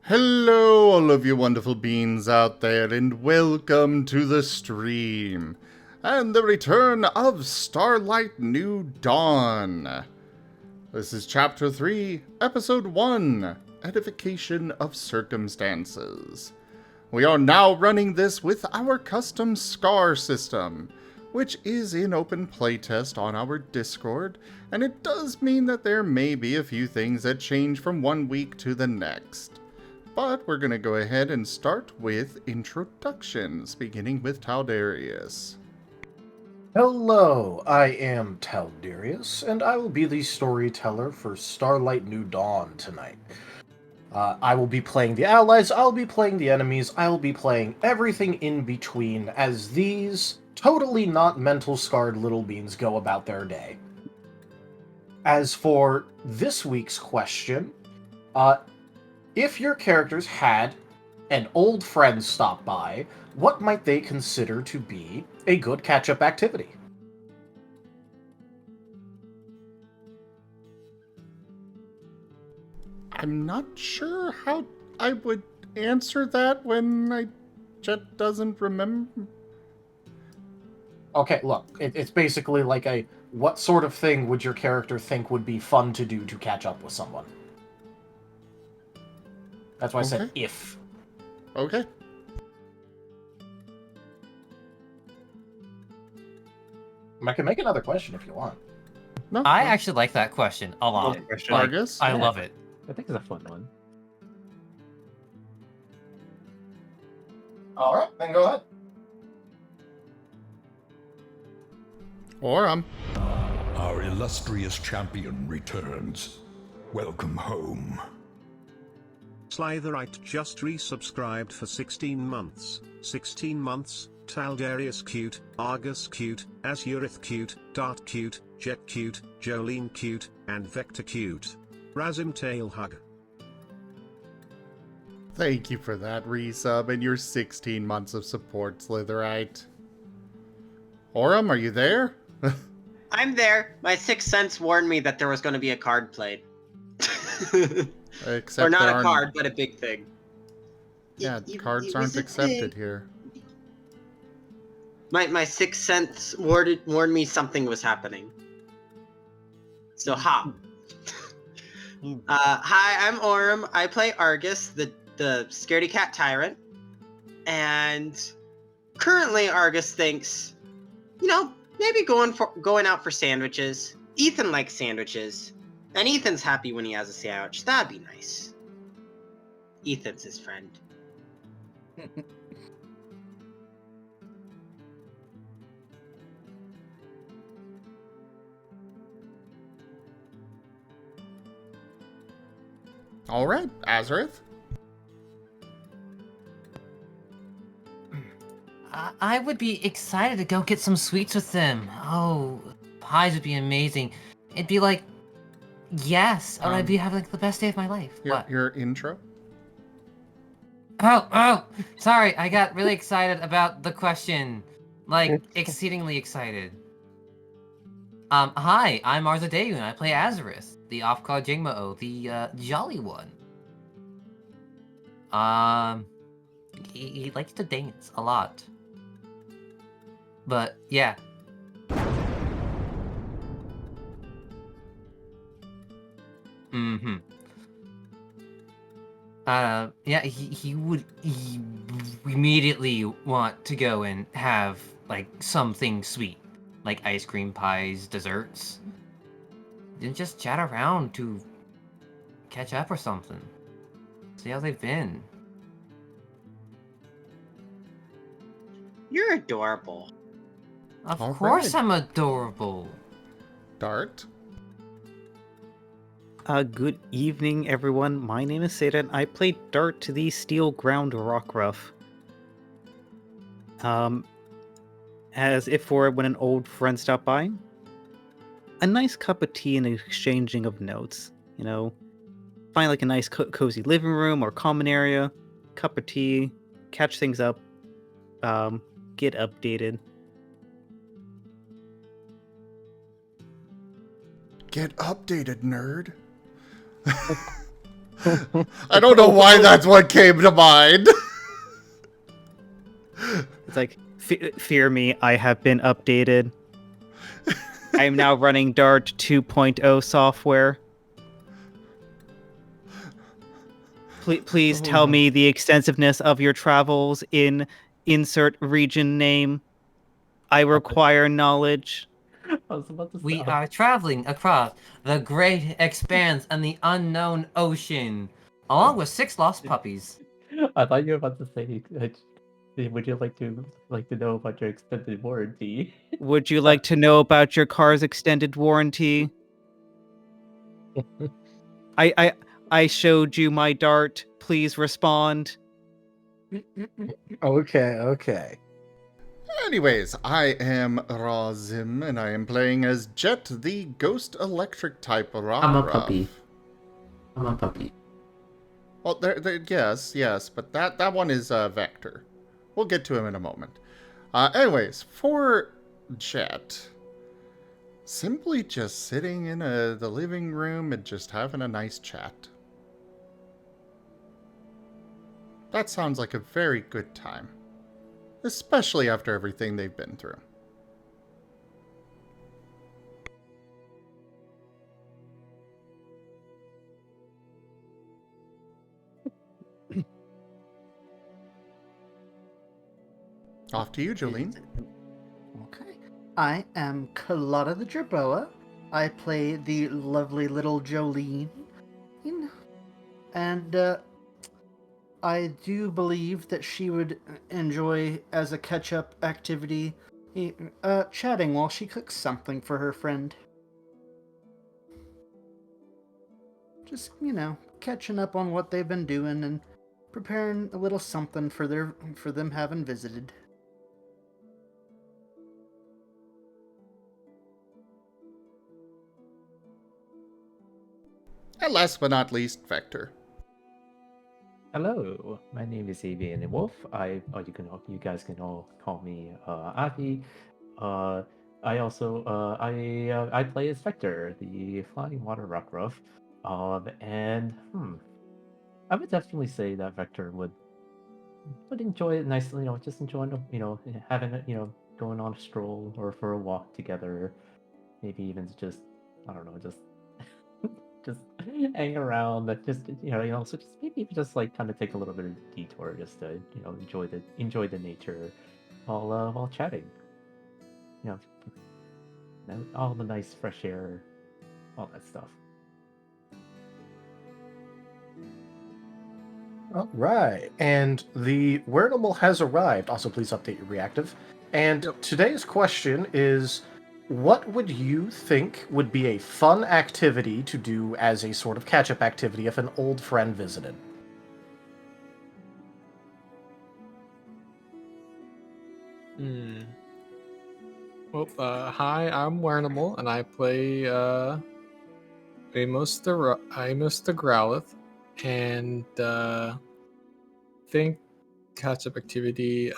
Hello, all of you wonderful beings out there, and welcome to the stream and the return of Starlight New Dawn. This is Chapter 3, Episode 1, Edification of Circumstances. We are now running this with our custom scar system, which is in open playtest on our Discord, and it does mean that there may be a few things that change from one week to the next. But we're going to go ahead and start with introductions, beginning with Taldarius. Hello, I am Taldarius, and I will be the storyteller for Starlight New Dawn tonight. I will be playing the allies, I'll be playing the enemies, I'll be playing everything in between as these totally not mental scarred little beans go about their day. As for this week's question, if your characters had an old friend stop by, what might they consider to be a good catch-up activity? I'm not sure how I would answer that when I just doesn't remember. Okay, look, it's basically like a, what sort of thing would your character think would be fun to do to catch up with someone? That's why I said if. Okay. I can make another question if you want. No, I actually like that question a lot. Question. Like, Argus? I Yeah. love it. I think it's a fun one. Alright, then go ahead. Aurum. Our illustrious champion returns. Welcome home. Slitherite just resubscribed for 16 months. 16 months, Taldarius cute, Argus cute, Azurith cute, Dart cute, Jet cute, Jolene cute, and Vector cute. Razim tail hug. Thank you for that resub and your 16 months of support, Slitherite. Aurum, are you there? I'm there. My sixth sense warned me that there was going to be a card played. Except or not there a aren't- card, but a big thing. Yeah, It cards was aren't a accepted thing. here. My sixth sense warned me something was happening. So ha. Hi, I'm Aurum. I play Argus, the scaredy cat tyrant. And currently Argus thinks, maybe going out for sandwiches. Ethan likes sandwiches. And Ethan's happy when he has a sandwich. That'd be nice. Ethan's his friend. Alright, Azurith. I would be excited to go get some sweets with them. Oh, pies would be amazing. It'd be like, yes, and I'd be having like the best day of my life. What? Your intro? Oh, sorry, I got really excited about the question. Like, exceedingly excited. Hi, I'm Arzadeyu, and I play Azurith, the off-call jangmo-o, the jolly one. He likes to dance a lot. But, yeah. Mm-hmm. Yeah, he would immediately want to go and have, like, something sweet. Like ice cream, pies, desserts. Then just chat around to catch up or something. See how they've been. You're adorable. Of All course right. I'm adorable. Dart. Good evening, everyone. My name is Seda, and I play Dart, the Steel Ground Rockruff. As if for when an old friend stopped by, a nice cup of tea and exchanging of notes. Find like a nice cozy living room or common area, cup of tea, catch things up, get updated. Get updated, nerd. I don't know why that's what came to mind. It's like, fear me, I have been updated. I am now running Dart 2.0 software. Please tell me the extensiveness of your travels in insert region name. I require knowledge. I was about to say, We are traveling across the great expanse and the unknown ocean, along with 6 lost puppies. I thought you were about to say, would you like to know about your extended warranty? Would you like to know about your car's extended warranty? I showed you my Dart. Please respond. Okay. Anyways, I am Razim, and I am playing as Jet, the Ghost Electric type rockruff. I'm a puppy. Well, yes, but that one is Vector. We'll get to him in a moment. Anyways, for Jet, simply just sitting in the living room and just having a nice chat. That sounds like a very good time. Especially after everything they've been through. Off to you, Jolene. Okay. I am Colada the Jerboa. I play the lovely little Jolene. And I do believe that she would enjoy, as a catch-up activity, chatting while she cooks something for her friend. Just, catching up on what they've been doing and preparing a little something for them having visited. And last but not least, Vector. Hello, my name is Avian Wolf. You guys can all call me Avi. I also I play as Vector, the flying water rockruff. And I would definitely say that Vector would enjoy it nicely. Just enjoying having it, going on a stroll or for a walk together. Maybe even just I don't know, just hang around. That just so just maybe just like kind of take a little bit of a detour just to enjoy the nature while chatting. All the nice fresh air, all that stuff. All right, and the wearable has arrived. Also, please update your reactive. And today's question is, what would you think would be a fun activity to do as a sort of catch-up activity if an old friend visited? Well, hi, I'm Warnable, and I play Amos the Growlithe, and think catch-up activity.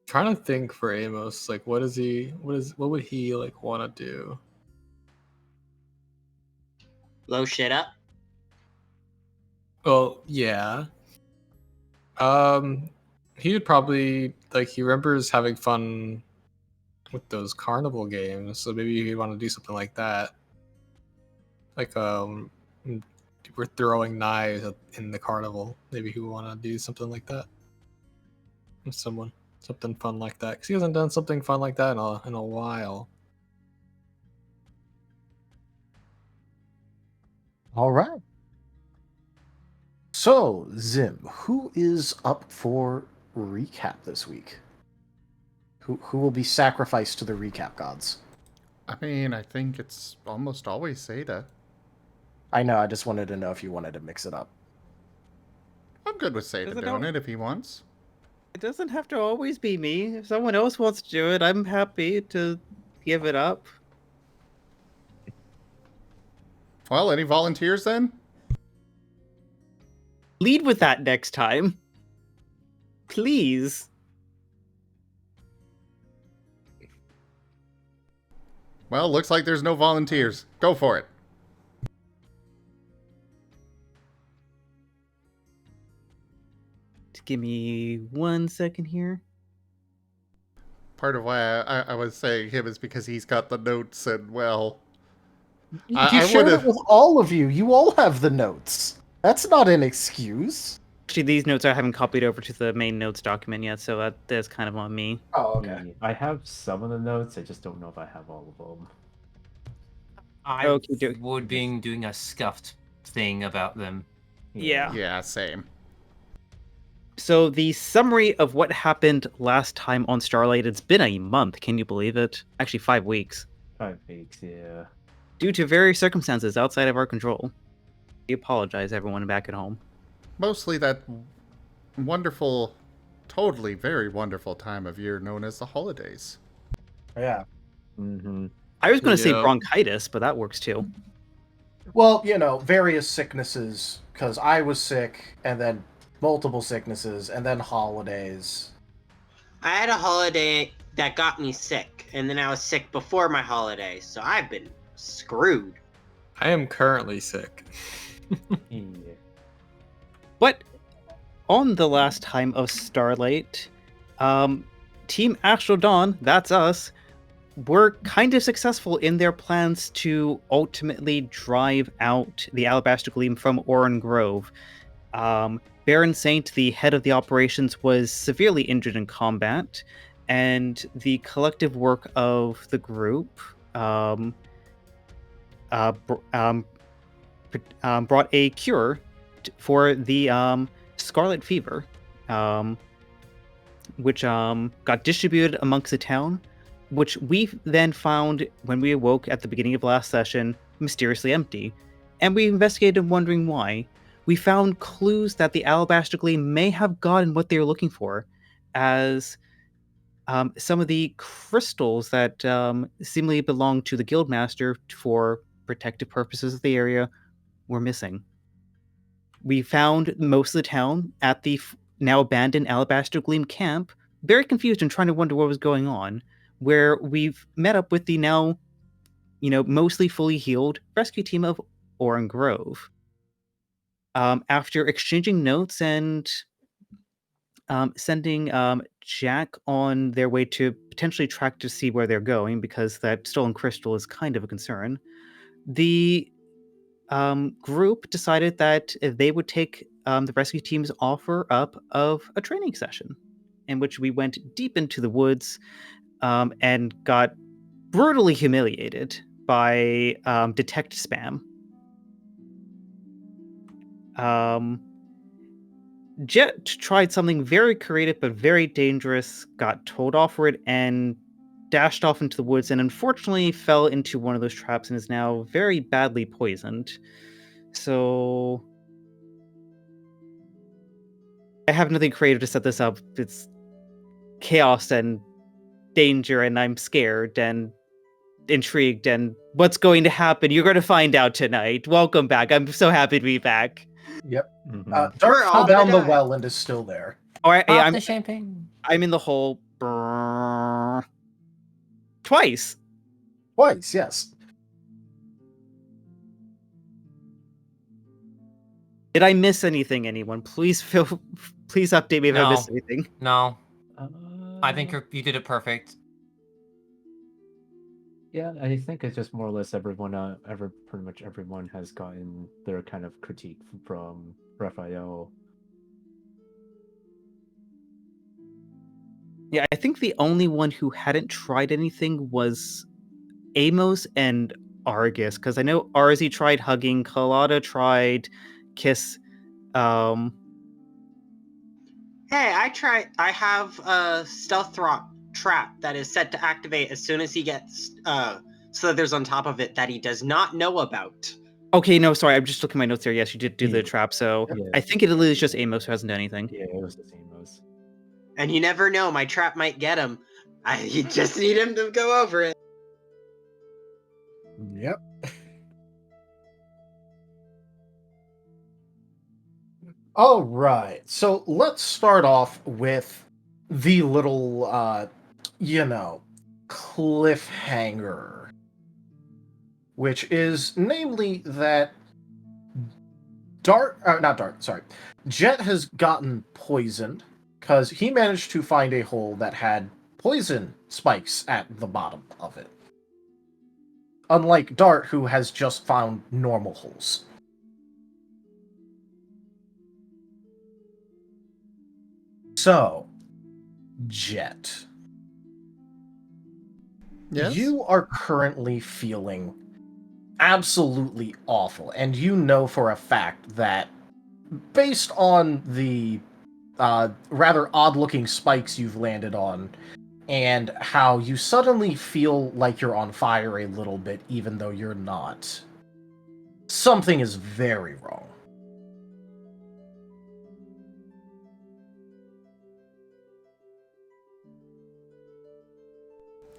Trying to think for Amos, like what would he like want to do? Blow shit up. Well, yeah. He would probably he remembers having fun with those carnival games, so maybe he'd want to do something like that. Like we're throwing knives in the carnival. Maybe he would want to do something like that with someone. Something fun like that, because he hasn't done something fun like that in a while. All right. So, Zim, who is up for recap this week? Who will be sacrificed to the recap gods? I mean, I think it's almost always Seda. I know, I just wanted to know if you wanted to mix it up. I'm good with Seda doing it if he wants. It doesn't have to always be me. If someone else wants to do it, I'm happy to give it up. Well, any volunteers then? Lead with that next time. Please. Well, looks like there's no volunteers. Go for it. Just give me 1 second here. Part of why I was saying him is because he's got the notes and, well... You I shared would've- it with all of you. You all have the notes. That's not an excuse. Actually, these notes I haven't copied over to the main notes document yet, so that's kind of on me. Oh, okay. Yeah, I have some of the notes. I just don't know if I have all of them. I Okey-doke. would be doing a scuffed thing about them. Yeah. Yeah, same. So the summary of what happened last time on Starlight, it's been a month, can you believe it? Actually, 5 weeks. 5 weeks, yeah. Due to various circumstances outside of our control. We apologize, everyone back at home. Mostly that wonderful, totally very wonderful time of year known as the holidays. Yeah. Mm-hmm. I was going to say Yep. bronchitis, but that works too. Well, various sicknesses, because I was sick, and then multiple sicknesses, and then holidays. I had a holiday that got me sick, and then I was sick before my holiday, so I've been screwed. I am currently sick. Yeah. But on the last time of Starlight, Team Astral Dawn, that's us, were kind of successful in their plans to ultimately drive out the Alabaster Gleam from Aurum Grove. Baron Saint, the head of the operations, was severely injured in combat, and the collective work of the group brought a cure for the scarlet fever, which got distributed amongst the town, which we then found when we awoke at the beginning of last session mysteriously empty, and we investigated wondering why. We found clues that the Alabaster Gleam may have gotten what they were looking for, as some of the crystals that seemingly belonged to the Guildmaster for protective purposes of the area were missing. We found most of the town at the now abandoned Alabaster Gleam camp, very confused and trying to wonder what was going on, where we've met up with the now, mostly fully healed rescue team of Aurum Grove. After exchanging notes and sending Jack on their way to potentially track to see where they're going, because that stolen crystal is kind of a concern, the group decided that they would take the rescue team's offer up of a training session, in which we went deep into the woods and got brutally humiliated by detect spam. Jet tried something very creative but very dangerous, got told off for it, and dashed off into the woods, and unfortunately fell into one of those traps and is now very badly poisoned. So I have nothing creative to set this up. It's chaos and danger, and I'm scared and intrigued, and what's going to happen? You're going to find out tonight. Welcome back. I'm so happy to be back. Yep. Mhm. Dark We're fell all down gonna the die. well and is still there. All right, Pop I'm the champagne. I'm in the hole twice. Twice, yes. Did I miss anything, anyone? Please update me if I No. missed anything. No, I think Uh, you did it perfect. Yeah, I think it's just more or less everyone, pretty much everyone has gotten their kind of critique from Raphael. Yeah, I think the only one who hadn't tried anything was Amos and Argus, because I know Arzi tried hugging, Colada tried kiss. Hey, I have a stealth trap that is set to activate as soon as he gets slithers on top of it that he does not know about. Okay, no, sorry, I'm just looking at my notes there. Yes, you did do the Yeah. trap, so Yeah. I think it is just Amos who hasn't done anything. Yeah, it was the same as. And you never know, my trap might get him. You just need him to go over it. Yep. All right. So let's start off with the little, cliffhanger which is namely that Jet has gotten poisoned because he managed to find a hole that had poison spikes at the bottom of it. Unlike Dart, who has just found normal holes. So, Jet. Yes? You are currently feeling absolutely awful, and you know for a fact that based on the rather odd-looking spikes you've landed on, and how you suddenly feel like you're on fire a little bit, even though you're not, something is very wrong.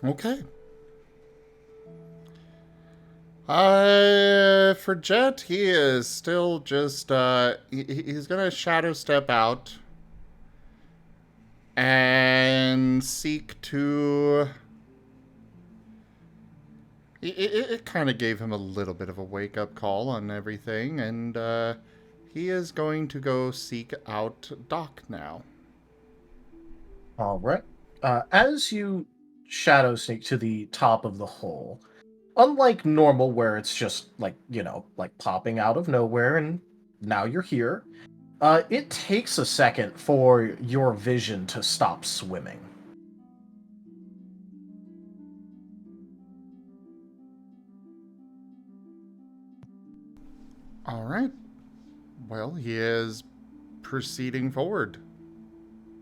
Okay. For Jet, he is still just, he's gonna shadow step out and seek to... It kind of gave him a little bit of a wake-up call on everything, and, he is going to go seek out Doc now. Alright. As you shadow sneak to the top of the hole, unlike normal where it's just like, like popping out of nowhere and now you're here, it takes a second for your vision to stop swimming. All right. Well, he is proceeding forward.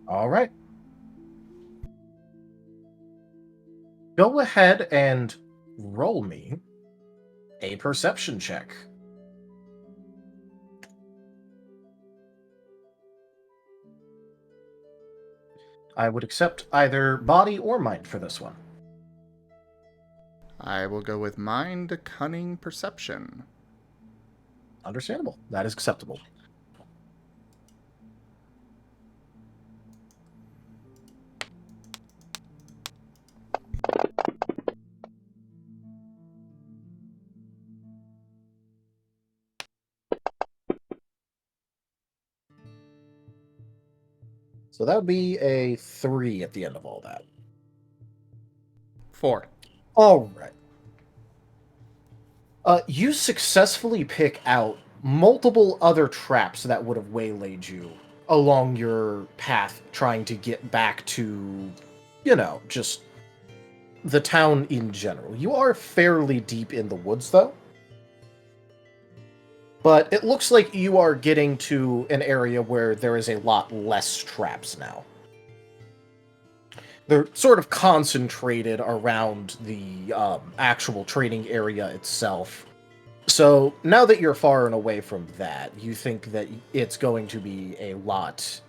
Alright. Go ahead and roll me a perception check. I would accept either body or mind for this one. I will go with mind, cunning, perception. Understandable. That is acceptable. So that would be a 3 at the end of all that. 4. All right. You successfully pick out multiple other traps that would have waylaid you along your path trying to get back to, just the town in general. You are fairly deep in the woods, though. But it looks like you are getting to an area where there is a lot less traps now. They're sort of concentrated around the actual trading area itself. So now that you're far and away from that, you think that it's going to be a lot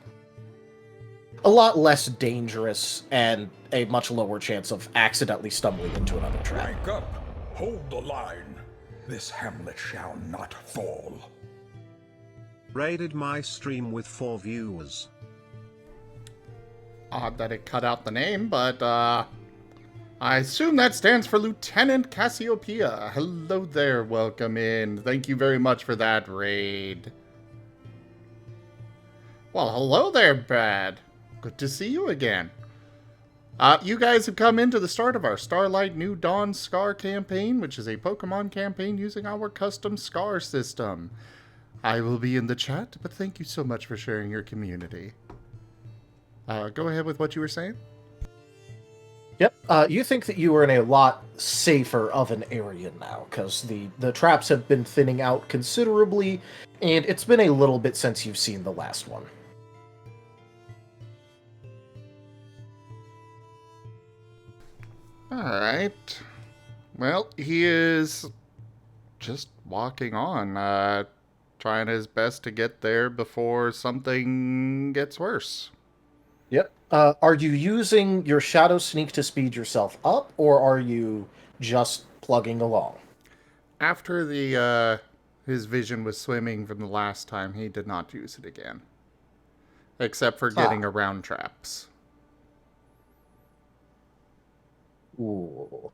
less dangerous and a much lower chance of accidentally stumbling into another trap. Rank up! Hold the line! This hamlet shall not fall. Raided my stream with 4 viewers. Odd that it cut out the name, but, I assume that stands for Lieutenant Cassiopeia. Hello there, welcome in. Thank you very much for that raid. Well, hello there, Brad. Good to see you again. You guys have come into the start of our Starlight New Dawn Scar campaign, which is a Pokemon campaign using our custom Scar system. I will be in the chat, but thank you so much for sharing your community. Go ahead with what you were saying. Yep. You think that you are in a lot safer of an area now, because the traps have been thinning out considerably, and it's been a little bit since you've seen the last one. Alright. Well, he is just walking on, trying his best to get there before something gets worse. Yep. Are you using your Shadow Sneak to speed yourself up, or are you just plugging along? After his vision was swimming from the last time, he did not use it again. Except for getting around traps. Ooh.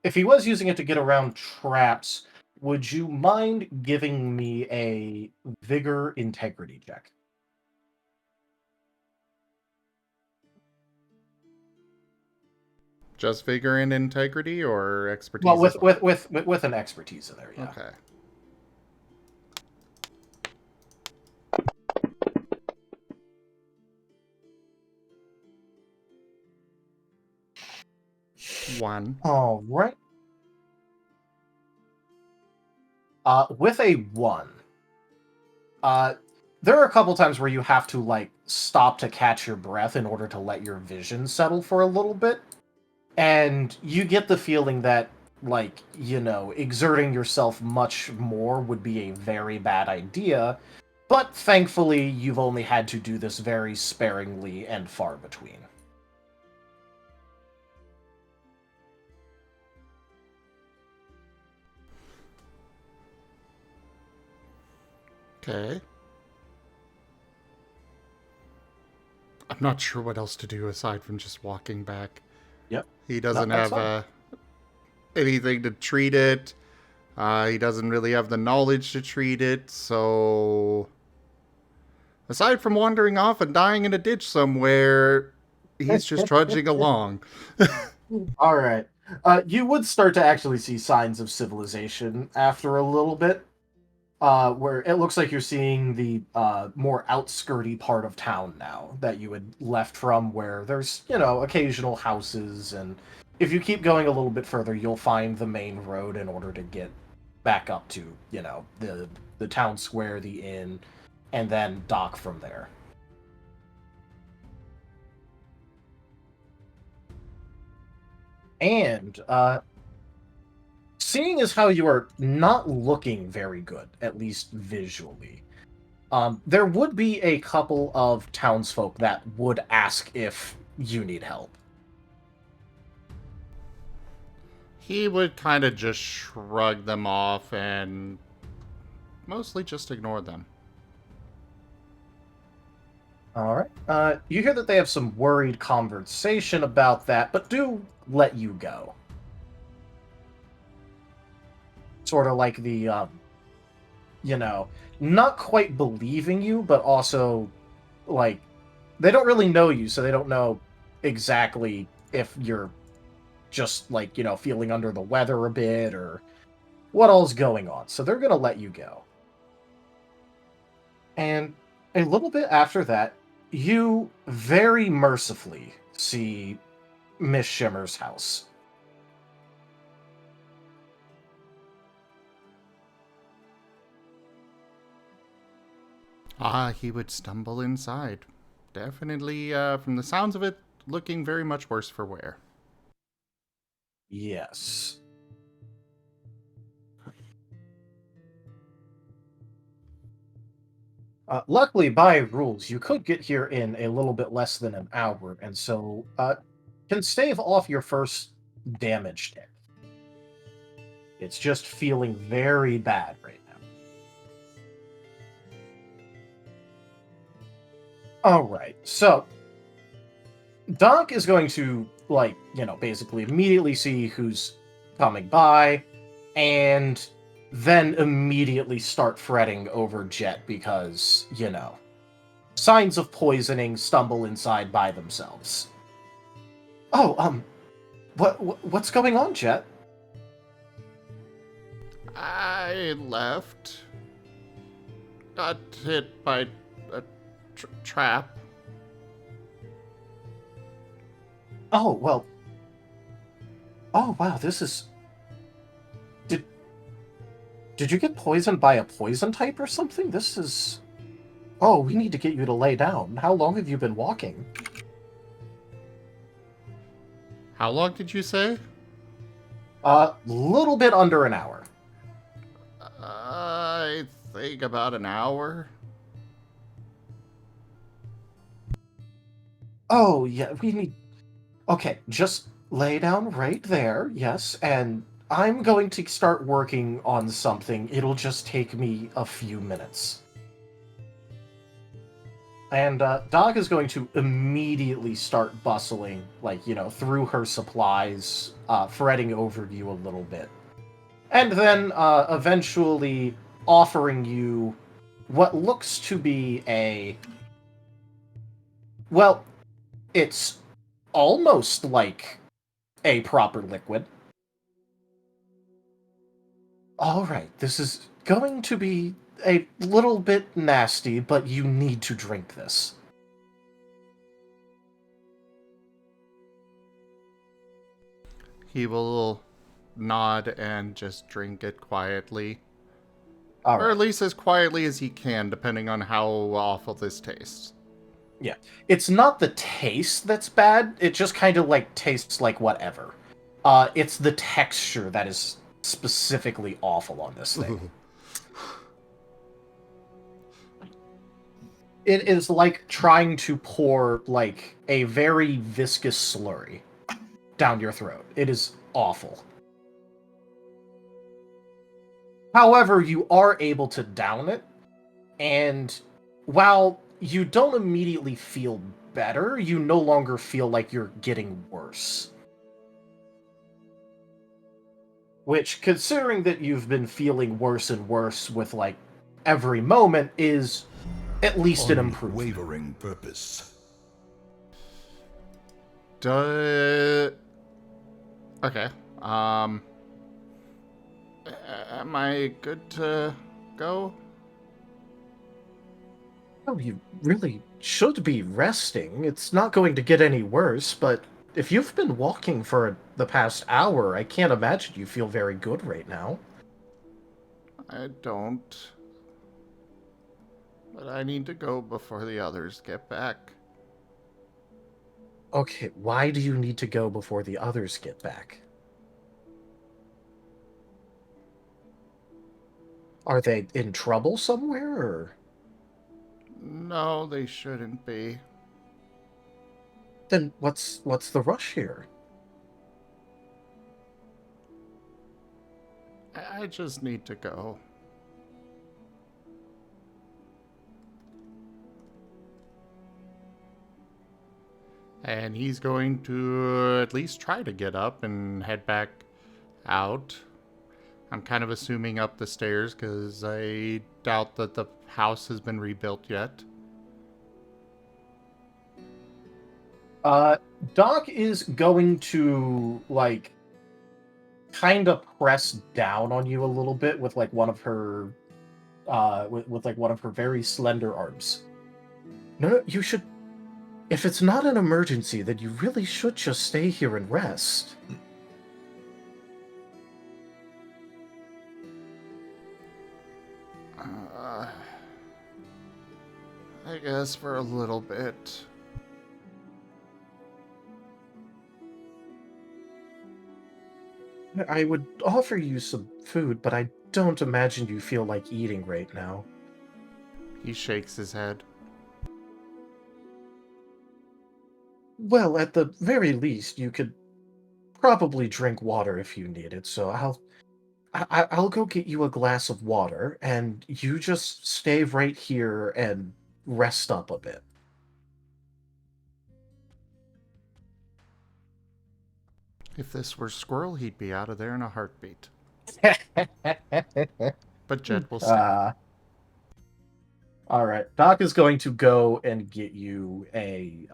if he was using it to get around traps, would you mind giving me a vigor integrity check? Just vigor and integrity, or expertise? Well, as well? with an expertise in there, yeah. Okay. One. All right. With a 1, there are a couple times where you have to, like, stop to catch your breath in order to let your vision settle for a little bit. And you get the feeling that, like, exerting yourself much more would be a very bad idea. But thankfully, you've only had to do this very sparingly and far between. Okay. I'm not sure what else to do aside from just walking back. Yep. He doesn't That's have anything to treat it. He doesn't really have the knowledge to treat it, so... Aside from wandering off and dying in a ditch somewhere, he's just trudging along. All right. You would start to actually see signs of civilization after a little bit, where it looks like you're seeing the more outskirty part of town now that you had left from, where there's, occasional houses, and if you keep going a little bit further, you'll find the main road in order to get back up to, the town square, the inn, and then dock from there. And, seeing as how you are not looking very good, at least visually, there would be a couple of townsfolk that would ask if you need help. He would kind of just shrug them off and mostly just ignore them. Alright. You hear that they have some worried conversation about that, but do let you go. Sort of like the, not quite believing you, but also, like, they don't really know you, so they don't know exactly if you're just, like, feeling under the weather a bit, or what all's going on. So they're gonna let you go. And a little bit after that, you very mercifully see Miss Shimmer's house. He would stumble inside. Definitely, from the sounds of it, looking very much worse for wear. Yes. Luckily, by rules, you could get here in a little bit less than an hour, and so can stave off your first damage hit. It's just feeling very bad right now. Alright, so Doc is going to, basically immediately see who's coming by, and then immediately start fretting over Jet because, signs of poisoning stumble inside by themselves. Oh, what's going on, Jet? I left. Got hit by a trap. Oh, well. Oh, wow, this is... Did you get poisoned by a poison type or something? This is... Oh, we need to get you to lay down. How long have you been walking? How long did you say? Little bit under an hour. I think about an hour. Oh, yeah, we need... Okay, just lay down right there, yes, and I'm going to start working on something. It'll just take me a few minutes. And Dog is going to immediately start bustling, through her supplies, fretting over you a little bit. And then eventually offering you what looks to be well, it's almost like a proper liquid. Alright, this is going to be a little bit nasty, but you need to drink this. He will nod and just drink it quietly. All Or at right. least as quietly as he can, depending on how awful this tastes. Yeah. It's not the taste that's bad, it just kind of tastes like whatever. It's the texture that is specifically awful on this thing. It is like trying to pour a very viscous slurry down your throat. It is awful. However, you are able to down it, and while you don't immediately feel better, you no longer feel like you're getting worse. Which, considering that you've been feeling worse and worse with every moment, is at least an improvement. Unwavering purpose. Okay. Am I good to go? Oh, you really should be resting. It's not going to get any worse, but if you've been walking for the past hour, I can't imagine you feel very good right now. I don't. But I need to go before the others get back. Okay, why do you need to go before the others get back? Are they in trouble somewhere, or...? No, they shouldn't be. Then what's the rush here? I just need to go. And he's going to at least try to get up and head back out. I'm kind of assuming up the stairs because I doubt that the house has been rebuilt yet. Doc is going to, kind of press down on you a little bit with, one of her, with one of her very slender arms. No, you should... If it's not an emergency, then you really should just stay here and rest. I guess for a little bit. I would offer you some food, but I don't imagine you feel like eating right now. He shakes his head. Well, at the very least, you could probably drink water if you need it, so I'll go get you a glass of water, and you just stay right here and rest up a bit. If this were Squirrel, he'd be out of there in a heartbeat. But Jet will stay. Alright, Doc is going to go and get you a,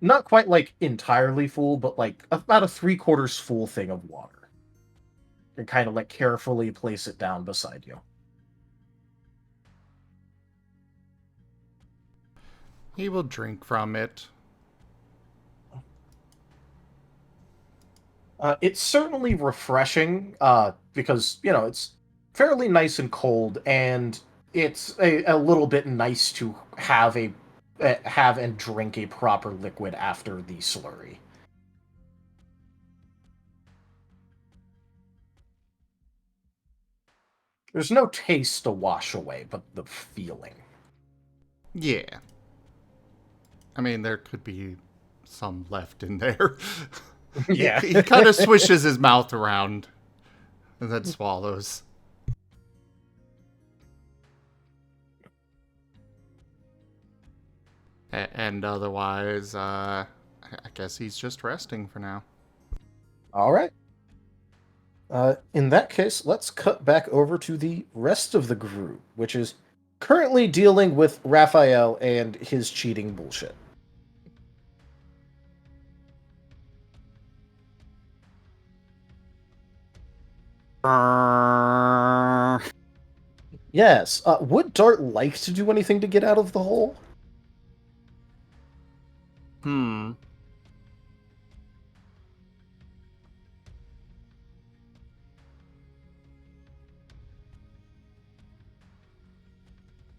not quite, entirely full, but, about a 3/4 full thing of water. And kind of, carefully place it down beside you. He will drink from it. It's certainly refreshing, because, it's fairly nice and cold, and it's a little bit nice to have have and drink a proper liquid after the slurry. There's no taste to wash away, but the feeling. Yeah. I mean, there could be some left in there. Yeah. He kind of swishes his mouth around and then swallows. And otherwise, I guess he's just resting for now. All right. In that case, let's cut back over to the rest of the group, which is currently dealing with Raphael and his cheating bullshit. Yes. Would Dart like to do anything to get out of the hole?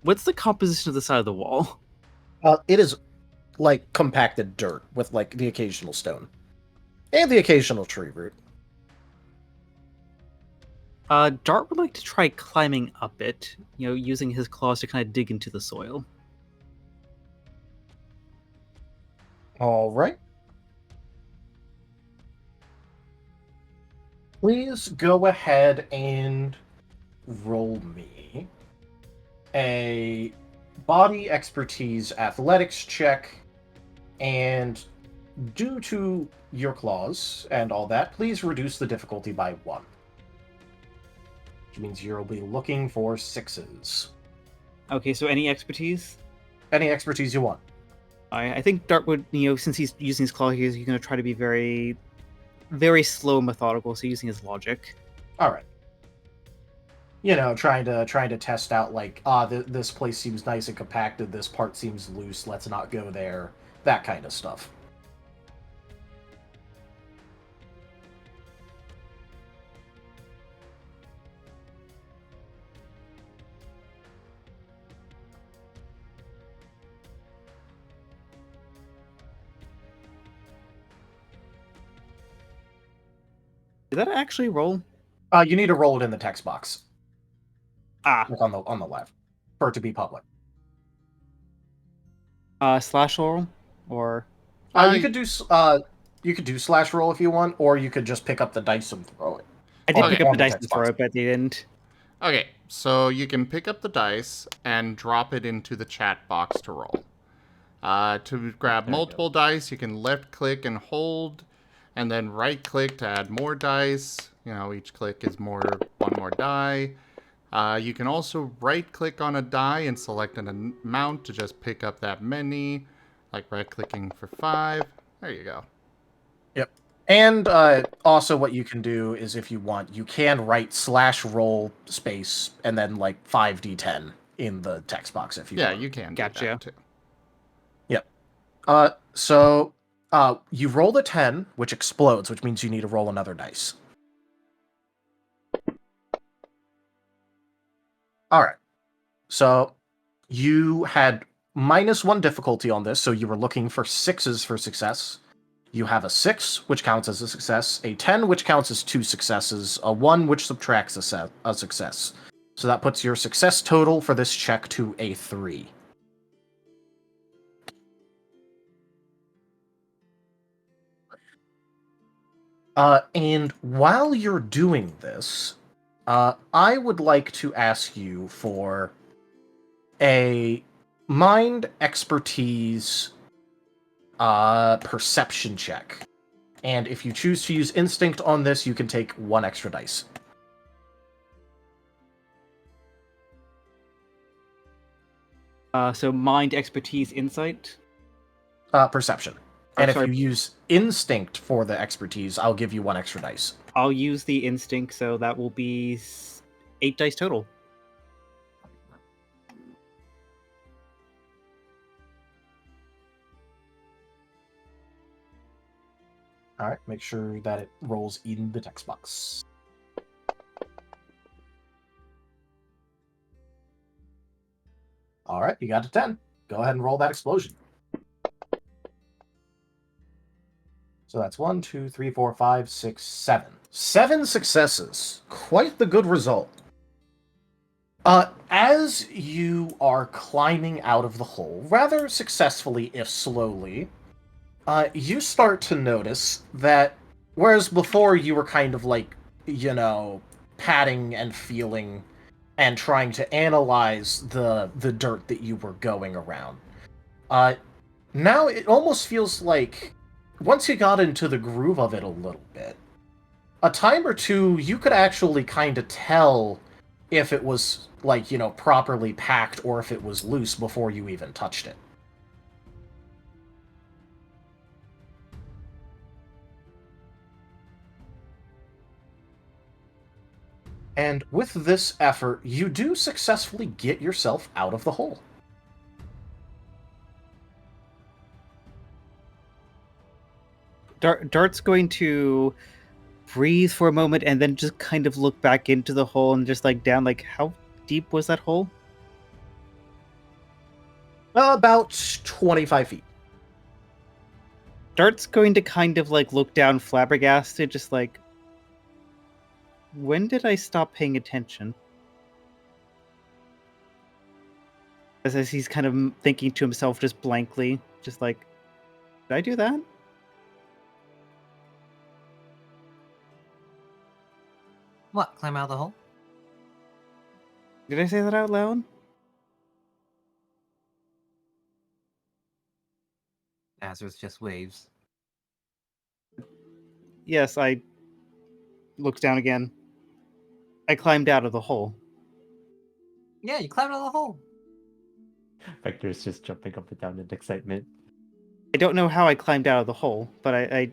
What's the composition of the side of the wall? It is like compacted dirt with like the occasional stone and the occasional tree root. Dart would like to try climbing up it, using his claws to kind of dig into the soil. All right. Please go ahead and roll me a body expertise athletics check, and due to your claws and all that, please reduce the difficulty by 1. Which means you'll be looking for 6s. Okay, so any expertise? Any expertise you want. I think Dart would, since he's using his claw, he's going to try to be very, very slow and methodical, so using his logic. All right. Trying to test out like, this place seems nice and compacted, this part seems loose, let's not go there, that kind of stuff. Did that actually roll? You need to roll it in the text box. Like on the left, for it to be public. Slash roll, or you could do slash roll if you want, or you could just pick up the dice and throw it. I did pick up the dice and throw it, but they didn't. Okay, so you can pick up the dice and drop it into the chat box to roll. To grab multiple dice, you can left click and hold, and then right click to add more dice. Each click is one more die. You can also right-click on a die and select an amount to just pick up that many, like right-clicking for 5. There you go. Yep. And also what you can do is, if you want, you can write /roll space and then like 5d10 in the text box if you want. Yeah, you can do that too. Yep. So you roll a 10, which explodes, which means you need to roll another dice. All right. So you had -1 difficulty on this, so you were looking for 6s for success. You have a 6, which counts as a success, a 10, which counts as 2 successes, a 1, which subtracts a success. So that puts your success total for this check to a 3. And while you're doing this, I would like to ask you for a mind expertise perception check. And if you choose to use instinct on this, you can take 1 extra dice. So mind, expertise, insight? Perception. And if you use instinct for the expertise, I'll give you 1 extra dice. I'll use the instinct, so that will be 8 dice total. All right, make sure that it rolls in the text box. All right, you got a 10. Go ahead and roll that explosion. So that's 1, 2, 3, 4, 5, 6, 7. 7 successes. Quite the good result. As you are climbing out of the hole, rather successfully if slowly, you start to notice that, whereas before you were kind of like, patting and feeling and trying to analyze the dirt that you were going around, now it almost feels like once you got into the groove of it a little bit, a time or two you could actually kind of tell if it was, like, properly packed or if it was loose before you even touched it. And with this effort, you do successfully get yourself out of the hole. Dart's going to breathe for a moment and then just kind of look back into the hole and just like down, like, how deep was that hole? About 25 feet. Dart's going to kind of like look down flabbergasted, just like, when did I stop paying attention? As he's kind of thinking to himself just blankly, just like, did I do that? What? Climb out of the hole? Did I say that out loud? Azurus just waves. Yes, I looked down again. I climbed out of the hole. Yeah, you climbed out of the hole. Vector's just jumping up and down in excitement. I don't know how I climbed out of the hole, but I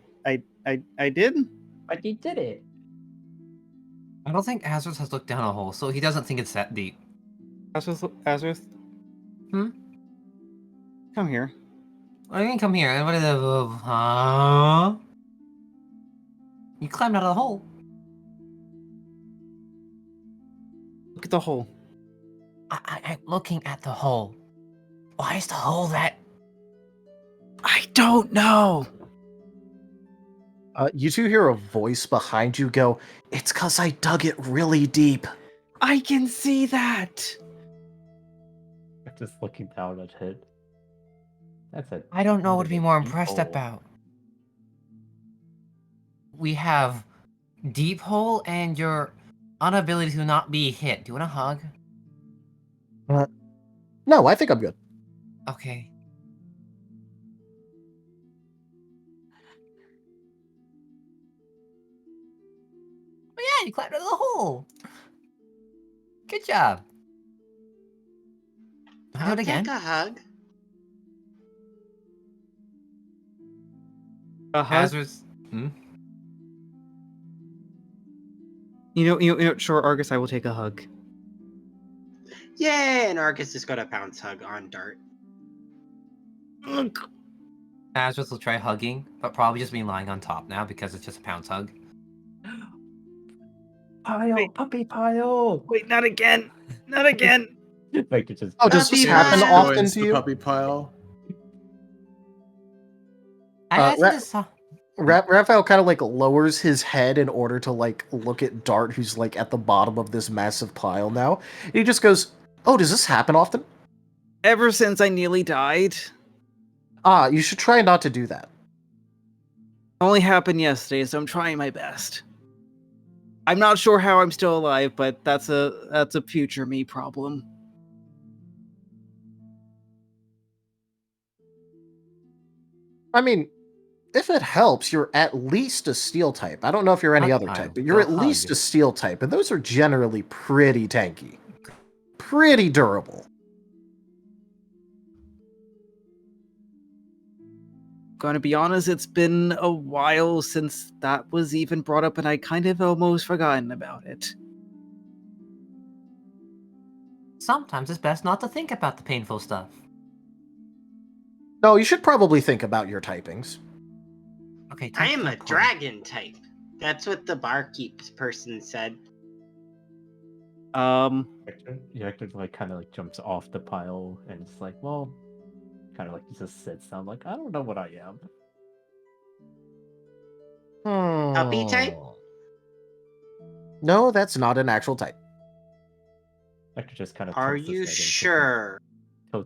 did. But you did it. I don't think Azurus has looked down a hole, so he doesn't think it's that deep. Azurus? Come here. What do you mean come here? What is it? Huh? You climbed out of the hole. Look at the hole. I'm looking at the hole. Why is the hole that... I don't know. You two hear a voice behind you go, "It's 'cause I dug it really deep." I can see that. I'm just looking down at it. That's it. I don't know what to be more impressed about. We have deep hole and your inability to not be hit. Do you want a hug? No, I think I'm good. Okay. Oh yeah, you climbed out of the hole. Good job. Do I'll it again. take a hug. A hug? Azurus. You know, sure, Argus, I will take a hug. Yay! And Argus just got a bounce hug on Dart. Azurus will try hugging, but probably just be lying on top now because it's just a pounce hug. Pile, Wait. puppy pile. Wait, not again. Not again. Vector just. Oh, does this Puppy happen pile. often Joins to the you? puppy pile. I Ra- just saw... Raphael kind of like lowers his head in order to like look at Dart, who's like at the bottom of this massive pile now. And he just goes, "Oh, does this happen often?" Ever since I nearly died. You should try not to do that. Only happened yesterday, so I'm trying my best. I'm not sure how I'm still alive, but that's a future me problem. I mean, if it helps, you're at least a steel type. I don't know if you're any Hug other pile. type, but you're Go at least hug. a steel type, and those are generally pretty tanky. Pretty durable. Gonna be honest, it's been a while since that was even brought up, and I kind of almost forgotten about it. Sometimes it's best not to think about the painful stuff. No, you should probably think about your typings. Okay, I take am the a point. dragon type. That's what the barkeep person said. Vector like kind of like jumps off the pile and it's like, well, kind of like just sits down, like, I don't know what I am. Puppy type? No, that's not an actual type. Vector just kind of. Are you sure?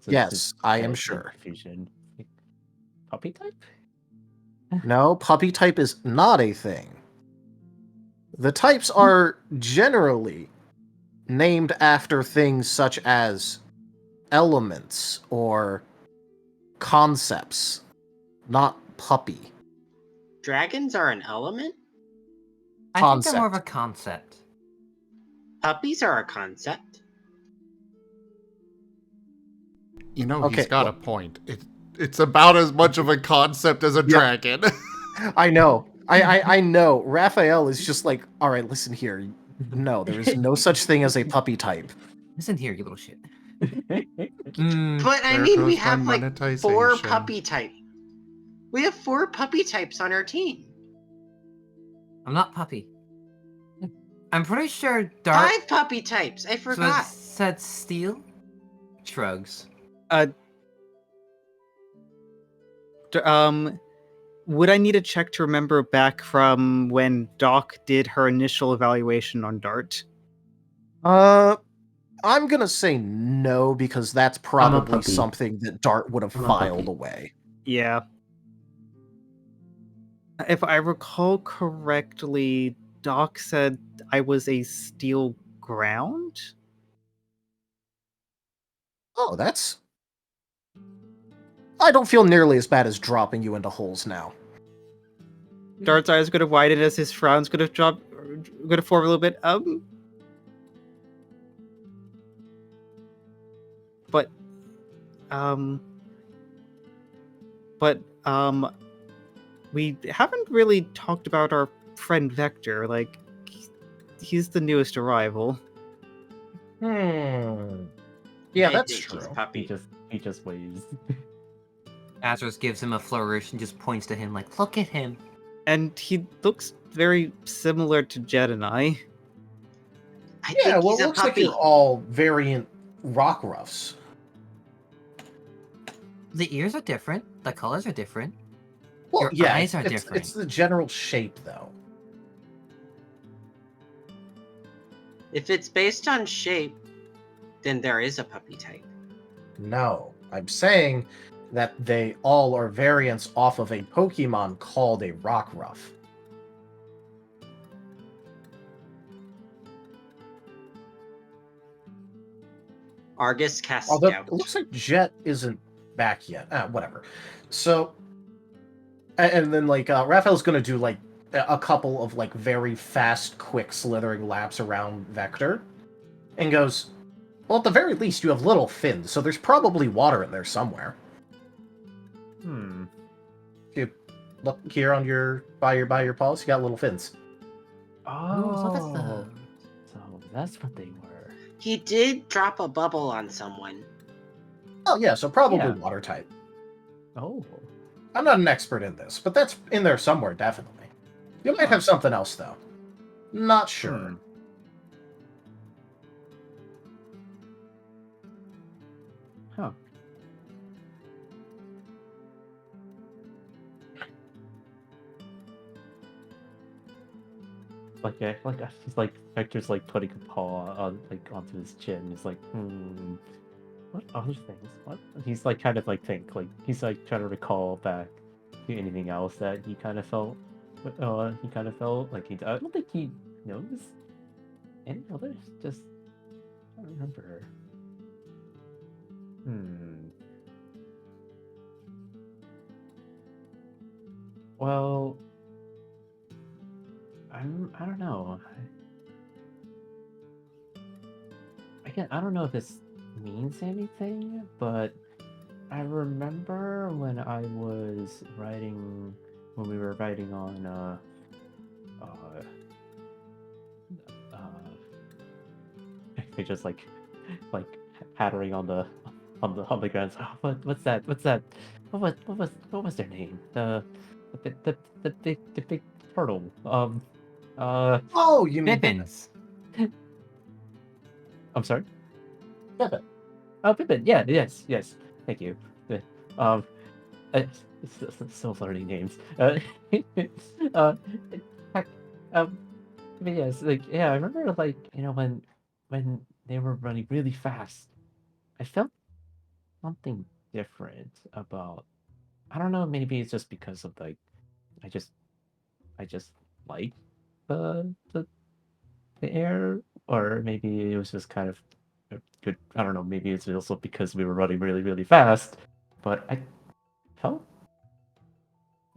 Yes, I am sure. Confusion. Puppy type? No, puppy type is not a thing. The types are generally named after things such as elements or concepts, not puppy. Dragons are an element? I think they're more of a concept. Puppies are a concept. You know, Okay, he's got a point. It's about as much of a concept as a dragon. I know. I know. Raphael is just like, all right, listen here. No, there is no such thing as a puppy type. Listen here, you little shit. But I There mean, we goes my have like 4 monetization. puppy types. We have 4 puppy types on our team. I'm not puppy. I'm pretty sure Dark 5 puppy types. I forgot. said steel. Shrugs. Would I need a check to remember back from when Doc did her initial evaluation on Dart? I'm gonna say no, because that's probably puppy. something that Dart would have I'm a filed puppy. away. Yeah. If I recall correctly, Doc said I was a steel ground? Oh, that's... I don't feel nearly as bad as dropping you into holes now. Dart's eyes going to widen as his frown's going to form a little bit. We haven't really talked about our friend Vector. Like, he's the newest arrival. Yeah, I that's think true. he's puppy. He just waves. Azros gives him a flourish and just points to him like, look at him. And he looks very similar to Jed and I. I Yeah, think well, he's it a looks like puppy. you're all variant rockruffs. The ears are different. The colors are different. Well, Your yeah, eyes are it's different. the general shape, though. If it's based on shape, then there is a puppy type. No, I'm saying that they all are variants off of a Pokemon called a rockruff. Argus casts Although doubt. it looks like Jet isn't back yet. Whatever. So, and then like Raphael's gonna do like a couple of like very fast, quick, slithering laps around Vector, and goes, "Well, at the very least, you have little fins, so there's probably water in there somewhere." You look here on your by your paws. You got little fins. Ooh, look at those. So that's what they were. He did drop a bubble on someone. Oh yeah, so probably Yeah. water type. Oh. I'm not an expert in this, but that's in there somewhere, definitely. You might have something else though. Not sure. Huh. He's like Vector's like putting a paw on like onto his chin. He's like, what other things? What? He's like kind of like he's like trying to recall back to anything else that he kind of felt. He kind of felt like he. I don't think he knows any others. Just I don't remember. Well, I don't know. I don't know if this means anything, but I remember when we were writing on they just like pattering on the ground. Oh, what's that? What was their name? The big turtle. Oh, you mean Bippins. I'm sorry. Pippin. Oh, Pippin. Yeah. Yes. Thank you. It's still learning names. Heck, but yes, like yeah, I remember like when they were running really fast, I felt something different about. I don't know. Maybe it's just because of like, I just like the air, or maybe it was just kind of good. I don't know. Maybe it's also because we were running really fast. But felt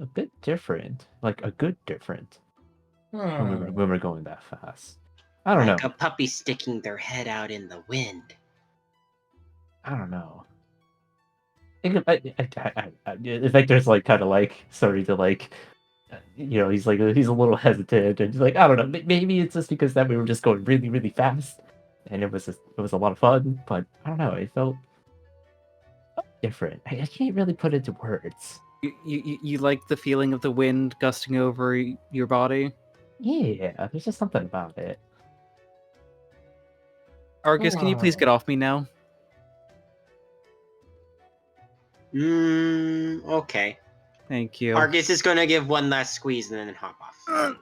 a bit different, like a good different when we were going that fast. I don't Like know. a puppy sticking their head out in the wind. I don't know. Victor's like kind of like starting to like, he's like he's a little hesitant and he's like, I don't know, maybe it's just because that we were just going really really fast, and it was a lot of fun, but I don't know, it felt different. I can't really put it into words. You like the feeling of the wind gusting over your body? Yeah, there's just something about it. Argus, can you please get off me now? Okay. Thank you. Argus is gonna give one last squeeze and then hop off.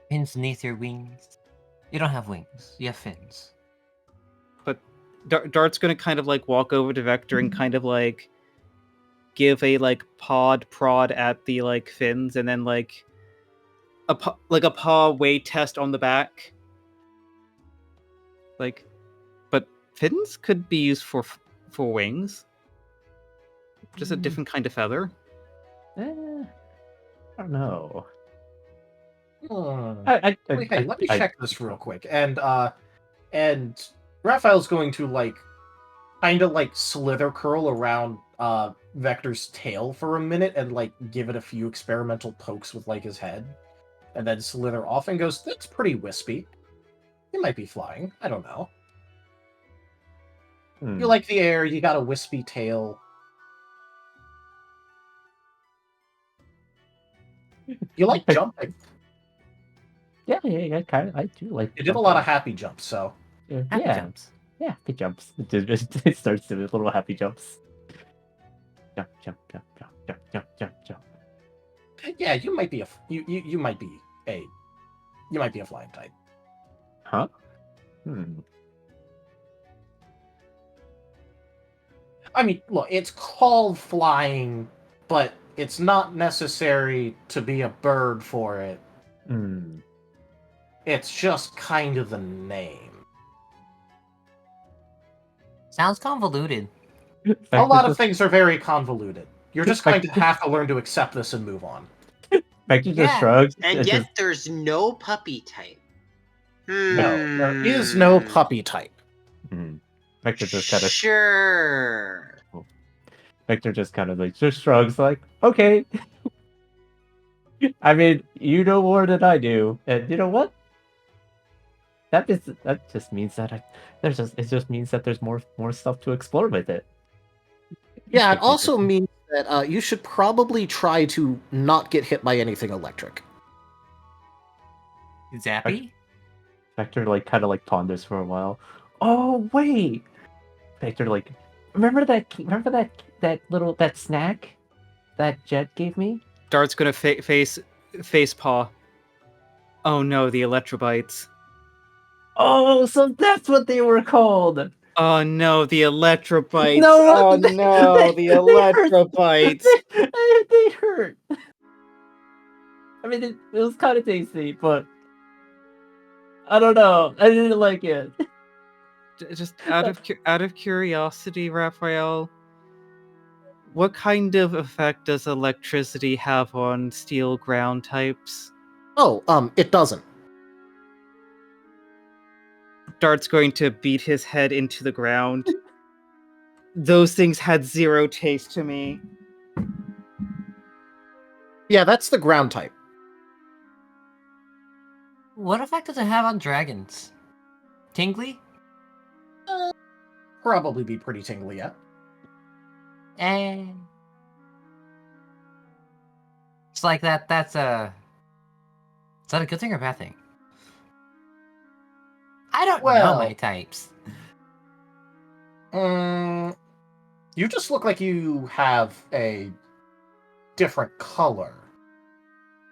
Fins beneath your wings. You don't have wings. You have fins. But Dart's gonna kind of like walk over to Vector and kind of like give a like prod at the like fins, and then like a paw weight test on the back. Like, but fins could be used for wings. Just a different kind of feather. I don't know. Hey, let me check this real quick. And Raphael's going to like kind of like slither curl around Vector's tail for a minute and like give it a few experimental pokes with like his head, and then slither off and goes, "That's pretty wispy. You might be flying. I don't know. You like the air. You got a wispy tail. You like jumping. Yeah, kind of. I do like. You did a lot of happy jumps, so Happy jumps. Yeah, happy jumps. It starts to little happy jumps. Jump, jump, jump, jump, jump, jump, jump, jump. Yeah, you might be you might be a flying type. Huh? I mean, look, it's called flying, but it's not necessary to be a bird for it. It's just kind of the name. Sounds convoluted. A lot of things are very convoluted. You're just going to have to learn to accept this and move on. Vector just shrugs. And yet there's no puppy type. No, there is no puppy type. Vector just kind of Sure. Vector just kind of like just shrugs, like, okay. I mean, you know more than I do, and you know what? That just means that it just means that there's more stuff to explore with it. Yeah, it also means that you should probably try to not get hit by anything electric. Zappy? Vector like kind of like ponders for a while. Oh wait, Vector like remember that snack that Jet gave me? Dart's gonna face paw. Oh no, the electrobites. Oh, so that's what they were called. Oh no, the electrobites. No, oh no, the electrobites. They hurt. I mean, it was kind of tasty, but I don't know. I didn't like it. Just out of curiosity, Raphael, what kind of effect does electricity have on steel ground types? Oh, it doesn't. Dart's going to beat his head into the ground. Those things had zero taste to me. Yeah, that's the ground type. What effect does it have on dragons? Tingly? Probably be pretty tingly, yeah. It's like that's a... Is that a good thing or a bad thing? I don't know my types. You just look like you have a different color.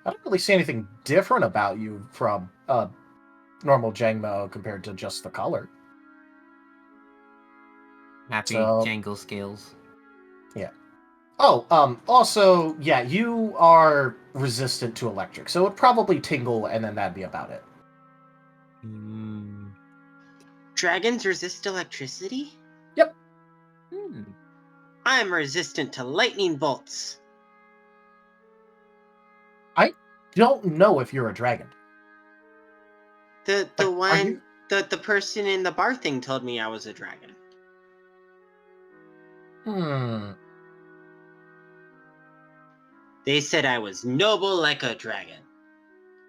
I don't really see anything different about you from normal Jangmo-o compared to just the color. Happy jangle scales. Yeah. Oh, also, yeah, you are resistant to electric, so it'd probably tingle and then that'd be about it. Dragons resist electricity? Yep. I'm resistant to lightning bolts. I don't know if you're a dragon. The Like, are one you- the person in the bar thing told me I was a dragon. They said I was noble like a dragon.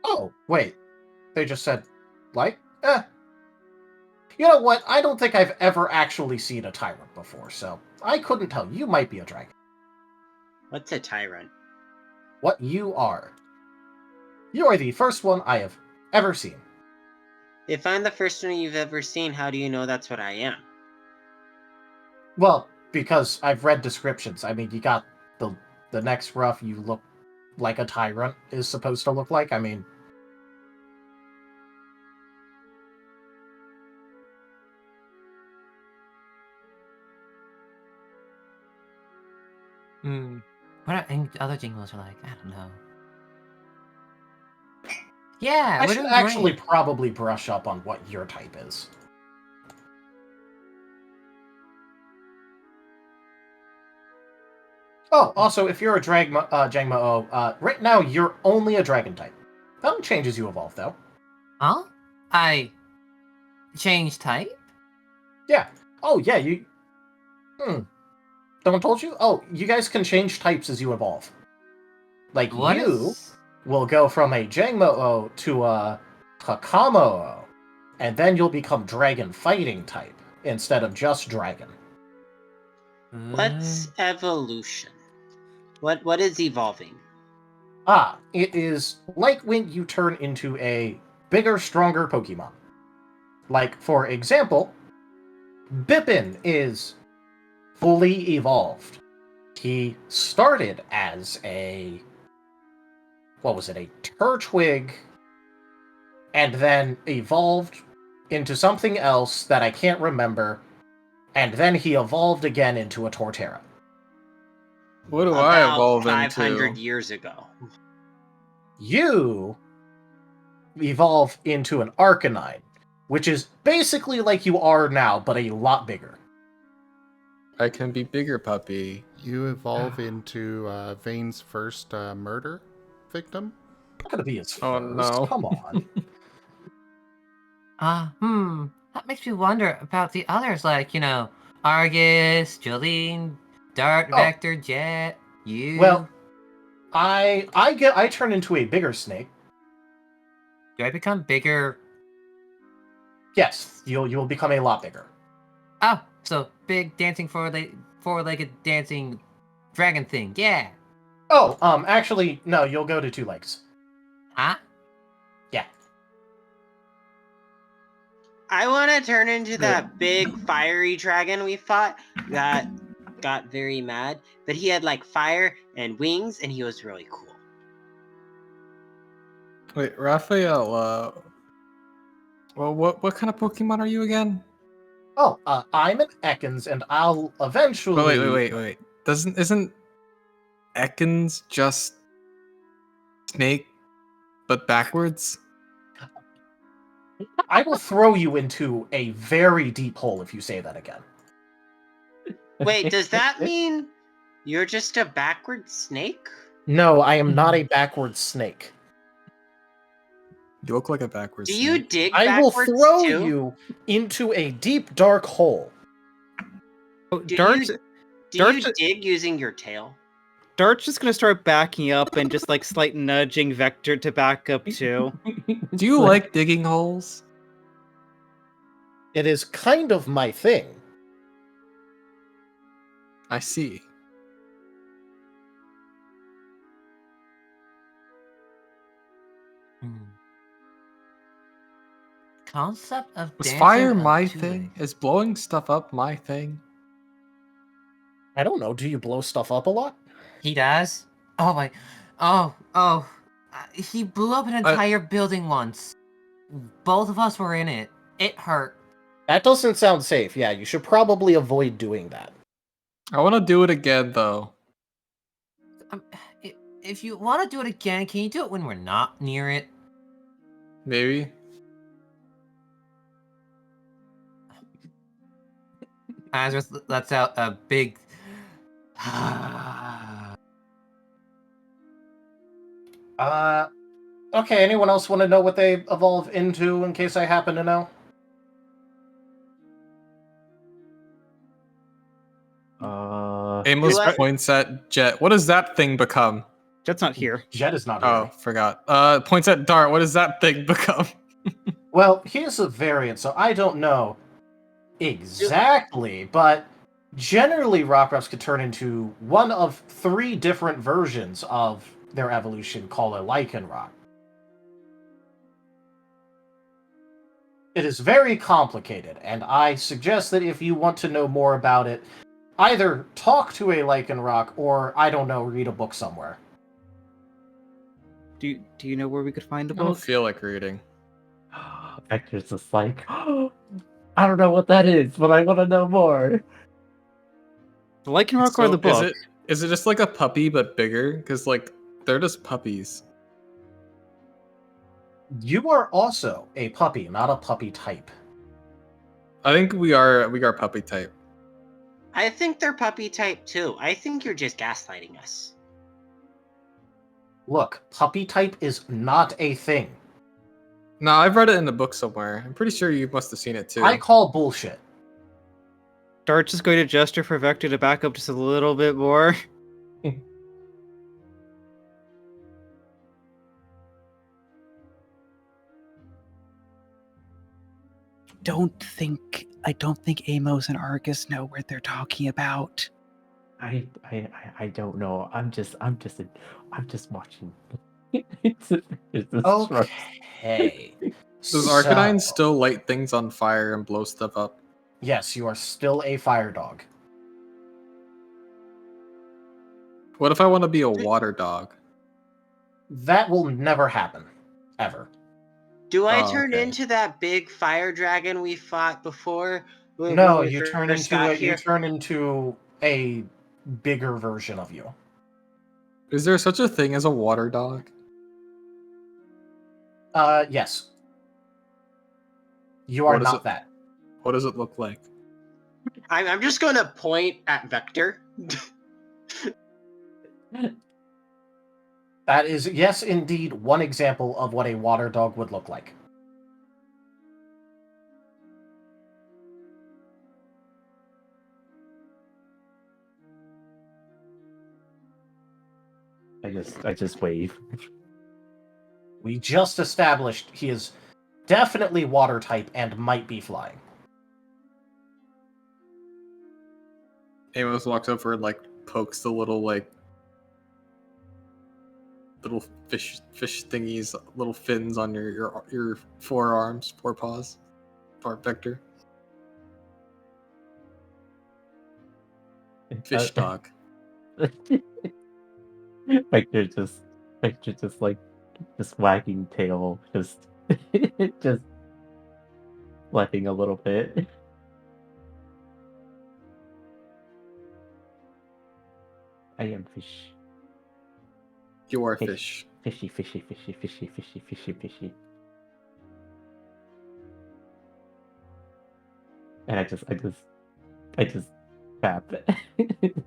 Oh, wait. They just said, like? You know what? I don't think I've ever actually seen a tyrant before, so I couldn't tell. You might be a dragon. What's a tyrant? What you are. You are the first one I have ever seen. If I'm the first one you've ever seen, how do you know that's what I am? Well, because I've read descriptions. I mean, you got the next rough you look like a tyrant is supposed to look like. I mean... What are any other jingles are like? I don't know. Yeah, I we're should doing actually great. probably brush up on what your type is. Oh, also, if you're a jangmo-o, right now you're only a dragon type. That'll change as you evolve, though. Huh? I changed type? Yeah. Oh, yeah, you... Someone told you? Oh, you guys can change types as you evolve. Like, What you is... will go from a jangmo-o to a hakamo-o, and then you'll become dragon fighting type, instead of just dragon. What's evolution? What is evolving? It is like when you turn into a bigger, stronger Pokemon. Like, for example, Bippin is fully evolved. He started as a... what was it? A Turtwig, and then evolved into something else that I can't remember, and then he evolved again into a Torterra. What do I About evolve 500 into? years ago. You evolve into an Arcanine, which is basically like you are now, but a lot bigger. I can be bigger, puppy. You evolve into Vane's first murder victim? Not gonna be his first. Oh, no. Come on. That makes me wonder about the others, like, Argus, Jolene, Dart, Oh. Vector, Jet, you. Well, I turn into a bigger snake. Do I become bigger? Yes, you'll become a lot bigger. Oh, so big dancing four-legged dancing dragon thing, yeah. Oh, actually, no, you'll go to 2 legs. Huh? Yeah. I want to turn into that big fiery dragon we fought that got very mad, but he had like fire and wings and he was really cool. Wait, Raphael, well, what kind of Pokemon are you again? Oh, I'm an Ekans, and I'll eventually... Oh, wait. Isn't Ekans just snake, but backwards? I will throw you into a very deep hole if you say that again. Wait, does that mean you're just a backward snake? No, I am not a backwards snake. You look like a backwards Do snake. you dig I will backwards throw too? you into a deep, dark hole. Oh, Do Dart's you dig using your tail? Dart's just gonna start backing up and just like slight nudging Vector to back up too. Do you like digging holes? It is kind of my thing. I see. Concept of Was dancing fire on my 2 thing? legs. Is blowing stuff up my thing? I don't know, do you blow stuff up a lot? He does? Oh my... Oh. He blew up an entire building once. Both of us were in it. It hurt. That doesn't sound safe. Yeah, you should probably avoid doing that. I want to do it again, though. If you want to do it again, can you do it when we're not near it? Maybe. Azris lets out a big. Okay, anyone else want to know what they evolve into in case I happen to know? Amos What? points at Jet. What does that thing become? Jet's not here. Jet is not here. Oh, forgot. Points at Dart. What does that thing become? Well, he is a variant, so I don't know exactly, but generally rockruffs could turn into one of 3 different versions of their evolution called a lichen rock. It is very complicated, and I suggest that if you want to know more about it, either talk to a lichen rock or, I don't know, read a book somewhere. Do you know where we could find a I don't book? feel like reading. Vector's just like, I don't know what that is, but I want to know more. The Lichen Rock or So the book? Is it just like a puppy but bigger? Because like they're just puppies. You are also a puppy, not a puppy type. I think we are puppy type. I think they're puppy type too. I think you're just gaslighting us. Look, puppy type is not a thing. No, I've read it in the book somewhere. I'm pretty sure you must have seen it too. I call bullshit. Dart's just going to gesture for Vector to back up just a little bit more. I don't think Amos and Argus know what they're talking about. I don't know. I'm just watching. Okay. Does Arcanine still light things on fire and blow stuff up? Yes, you are still a fire dog. What if I want to be a water dog? That will never happen. Ever. Do I Oh, turn okay. into that big fire dragon we fought before? No, when we you turn first into got a, here? you turn into a bigger version of you. Is there such a thing as a water dog? Yes. You are What is not it? that. What does it look like? I'm just going to point at Vector. That is, yes, indeed, one example of what a water dog would look like. I just wave. We just established he is definitely water type and might be flying. Amos walks over and like pokes the little fish thingies, little fins on your forearms, forepaws, part Vector. Fish dog. Vector just wagging tail, just flapping a little bit. I am fish. You are fish. Fishy. And I just tap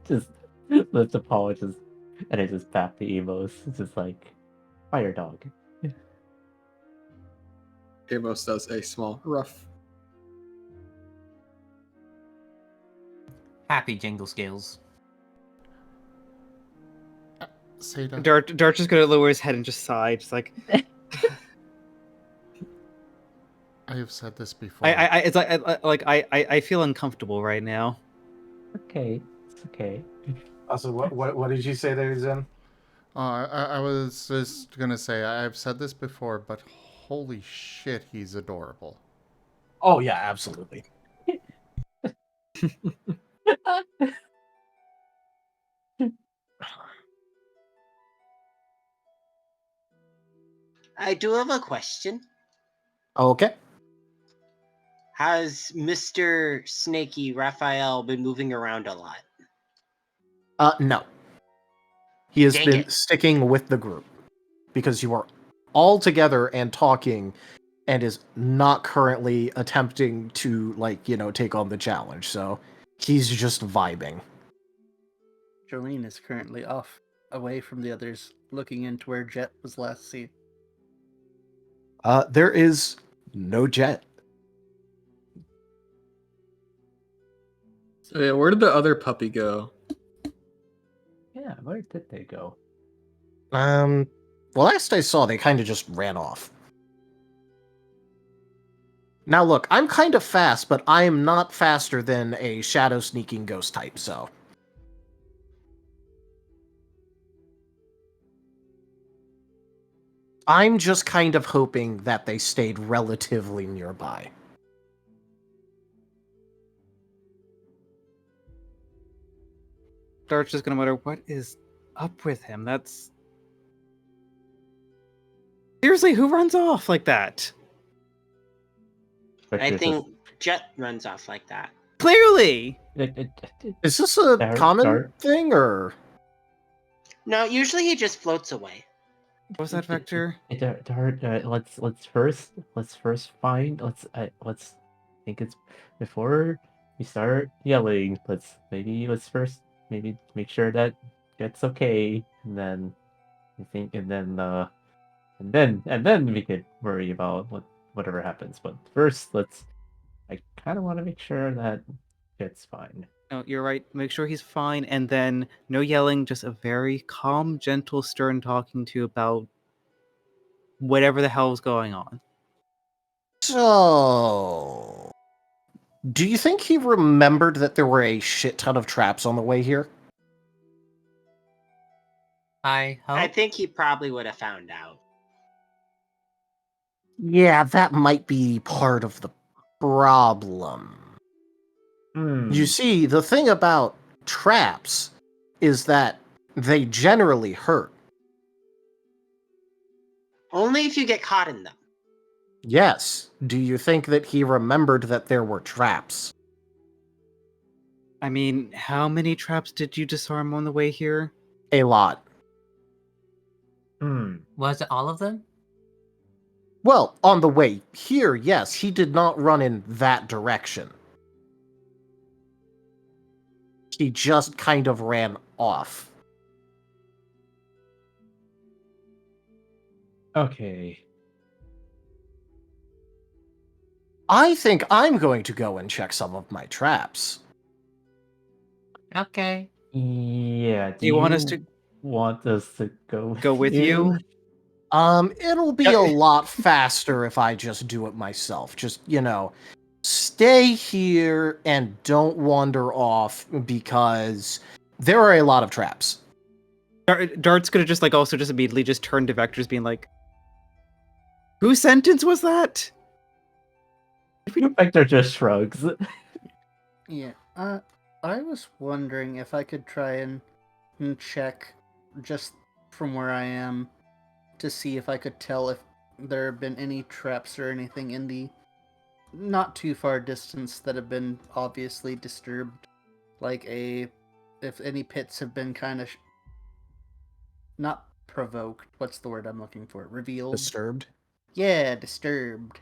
just lift the paw, and I just tap the emos. It's just like fire dog. Amos does a small ruff. Happy jingle scales. Seda. Dart's just going to lower his head and just sigh, just like. I have said this before. I feel uncomfortable right now. Okay, it's okay. Also, what did you say there, Zen? I was just gonna say I've said this before, but holy shit, he's adorable. Oh yeah, absolutely. I do have a question. Okay. Has Mr. Snaky Raphael been moving around a lot? No. He has Dang been it. sticking with the group because you are all together and talking, and is not currently attempting to take on the challenge. So He's just vibing. Jolene is currently off, away from the others, looking into where Jet was last seen. There is no Jet. Yeah, where did the other puppy go? Yeah, where did they go? Well, last I saw, they kind of just ran off. Now look, I'm kind of fast, but I am not faster than a shadow sneaking ghost type, so... I'm just kind of hoping that they stayed relatively nearby. Dart's just gonna mutter, what is up with him? That's... Seriously, who runs off like that? I think Jet runs off like that. Clearly! Is this a common thing, or...? No, usually he just floats away. What was that, Vector? Dart, let's first find let's think it's before we start yelling. Let's first maybe make sure that it's okay, and then and then we could worry about whatever happens. But first, I kind of want to make sure that it's fine. No, you're right. Make sure he's fine, and then no yelling, just a very calm, gentle, stern talking to about whatever the hell is going on. So... do you think he remembered that there were a shit ton of traps on the way here? I hope. I think he probably would have found out. Yeah, that might be part of the problem. You see, the thing about traps is that they generally hurt. Only if you get caught in them. Yes. Do you think that he remembered that there were traps? I mean, how many traps did you disarm on the way here? A lot. Was it all of them? Well, on the way here, yes, he did not run in that direction. He just kind of ran off. Okay. I think I'm going to go and check some of my traps. Okay. Yeah. Do you want us to go with you? It'll be a lot faster if I just do it myself. Just, stay here and don't wander off because there are a lot of traps. Dart's gonna just also just immediately just turn to Vector's being like, whose sentence was that? Vector just shrugs. Yeah, I was wondering if I could try and check just from where I am to see if I could tell if there have been any traps or anything in the not too far distance that have been obviously disturbed. If any pits have been kind of not provoked. What's the word I'm looking for? Revealed? Disturbed? Yeah, disturbed.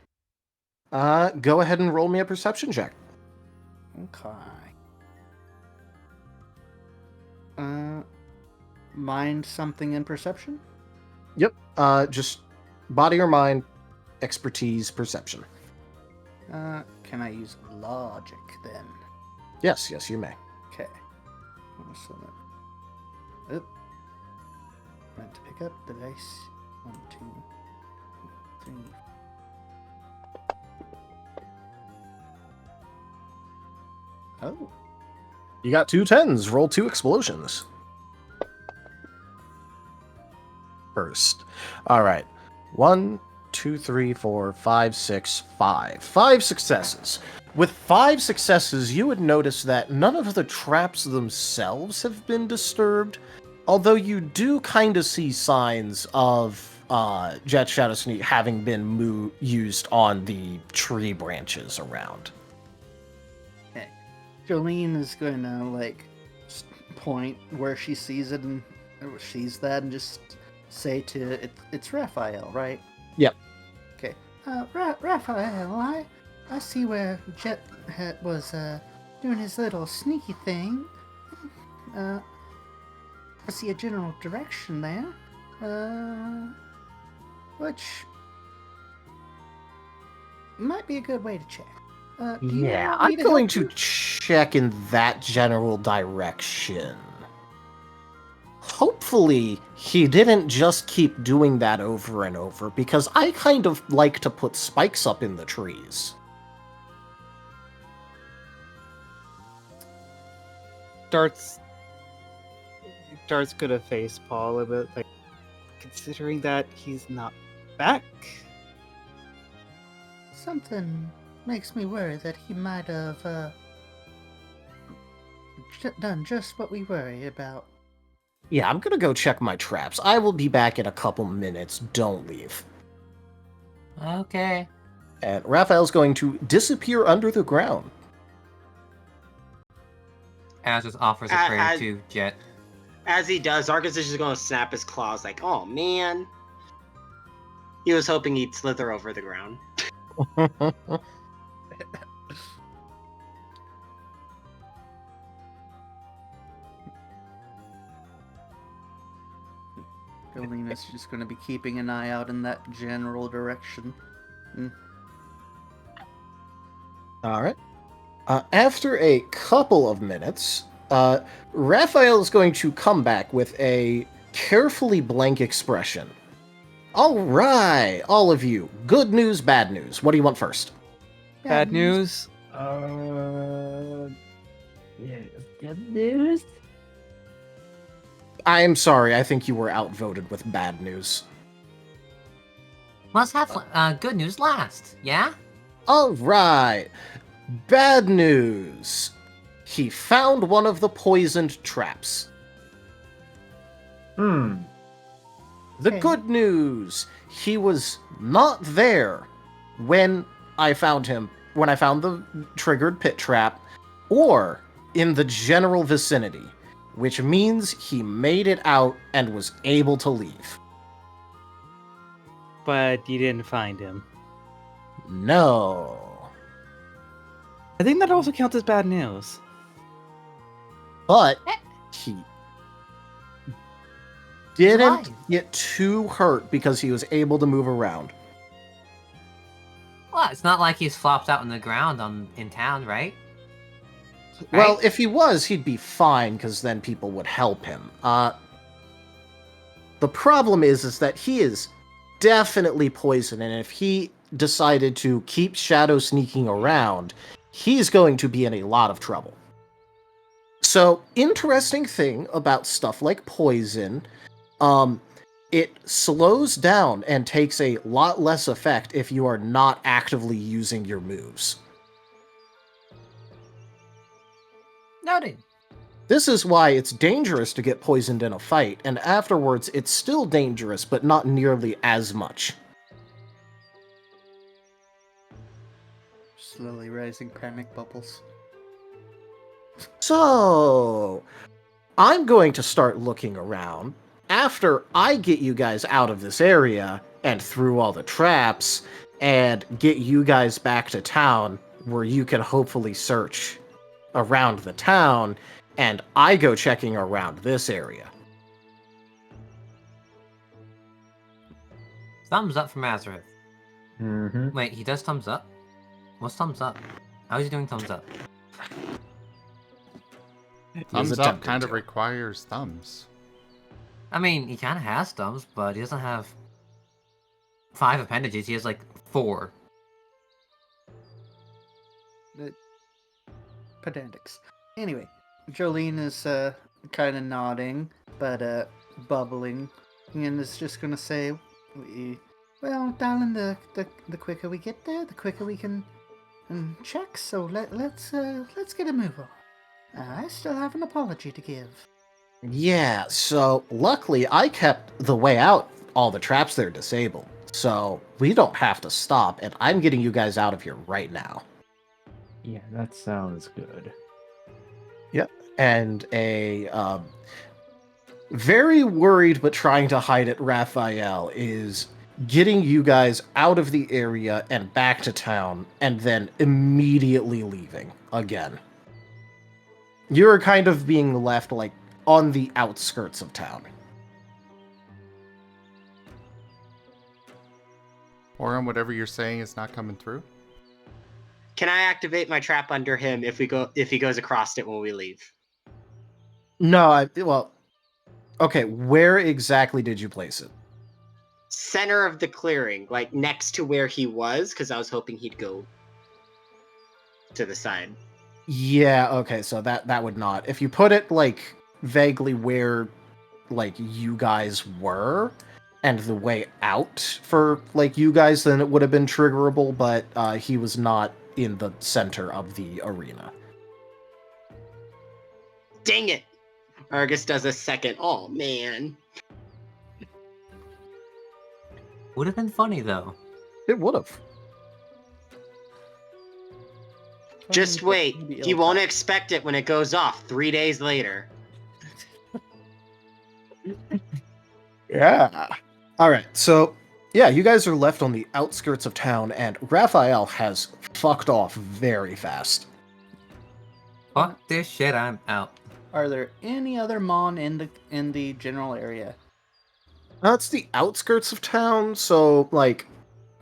Go ahead and roll me a perception check. Okay. Mind something in perception? Yep. Just body or mind, expertise, perception. Can I use logic then? Yes, you may. Okay. So that... meant to pick up the dice. 1, 2, 3. Oh. You got 2 10s. Roll 2 explosions. First. Alright. 1, 2, 3, 4, 5, 6, 5. 5 successes. With 5 successes, you would notice that none of the traps themselves have been disturbed, although you do kind of see signs of Jet Shadow Sneak having been used on the tree branches around. Okay. Jolene is going to, point where she sees it and sees that and just say to it's Raphael, right? Yep. Okay. Raphael, I see where Jet was doing his little sneaky thing. I see a general direction there. Which might be a good way to check. Do you Yeah, want I'm me to going help to you? check in that general direction. Hopefully, he didn't just keep doing that over and over, because I kind of like to put spikes up in the trees. Dart's gonna face Paul a little bit, like, considering that he's not back. Something makes me worry that he might have done just what we worry about. Yeah, I'm gonna go check my traps. I will be back in a couple minutes. Don't leave. Okay. And Raphael's going to disappear under the ground. Az just offers a prayer to Jet. As he does, Argus is just going to snap his claws like, oh man. He was hoping he'd slither over the ground. Jolene is just going to be keeping an eye out in that general direction. All right. After a couple of minutes, Raphael is going to come back with a carefully blank expression. All right, all of you. Good news, bad news. What do you want first? Bad news. Yeah, good news. I'm sorry, I think you were outvoted with bad news. Let's have good news last, yeah? All right. Bad news. He found one of the poisoned traps. The Okay. good news. He was not there when I found him, when I found the triggered pit trap, or in the general vicinity, which means he made it out and was able to leave. But you didn't find him. No. I think that also counts as bad news. But he didn't alive. get too hurt because he was able to move around. Well, it's not like he's flopped out on the ground in town, right? Well, Right? if he was, he'd be fine, because then people would help him. The problem is that he is definitely poisoned, and if he decided to keep shadow sneaking around, he's going to be in a lot of trouble. So, interesting thing about stuff like poison, it slows down and takes a lot less effect if you are not actively using your moves. Noted. This is why it's dangerous to get poisoned in a fight, and afterwards it's still dangerous, but not nearly as much. Slowly rising panic bubbles. So, I'm going to start looking around. After I get you guys out of this area, and through all the traps, and get you guys back to town, where you can hopefully search around the town, and I go checking around this area. Thumbs up from Azareth. Mm-hmm. Wait, he does thumbs up? What's thumbs up? How is he doing thumbs up? Thumbs up attempting kind of to. requires thumbs. I mean, he kind of has thumbs, but he doesn't have 5 appendages. He has like 4. Pedantics. Anyway, Jolene is kind of nodding, but bubbling, and is just gonna say, "Well, darling, the quicker we get there, the quicker we can check. So let's get a move on. I still have an apology to give." Yeah, so luckily I kept the way out, all the traps there disabled. So we don't have to stop, and I'm getting you guys out of here right now. Yeah, that sounds good. And a very worried but trying to hide it, Raphael is getting you guys out of the area and back to town, and then immediately leaving again. You're kind of being left, like, on the outskirts of town. Aurum, whatever you're saying is not coming through. Can I activate my trap under him if he goes across it when we leave? No, well, okay, where exactly did you place it? Center of the clearing, like next to where he was, because I was hoping he'd go to the side. Yeah, okay, so that would not. If you put it, like, vaguely where, like, you guys were, and the way out for, like, you guys, then it would have been triggerable, but he was not in the center of the arena. Dang it! Argus does a second. Oh, man. Would have been funny though. It would have. Just wait. He won't expect it when it goes off 3 days later. Yeah. All right. So, yeah, you guys are left on the outskirts of town, and Raphael has fucked off very fast. Fuck this shit, I'm out. Are there any other Mon in the general area? It's the outskirts of town, so, like,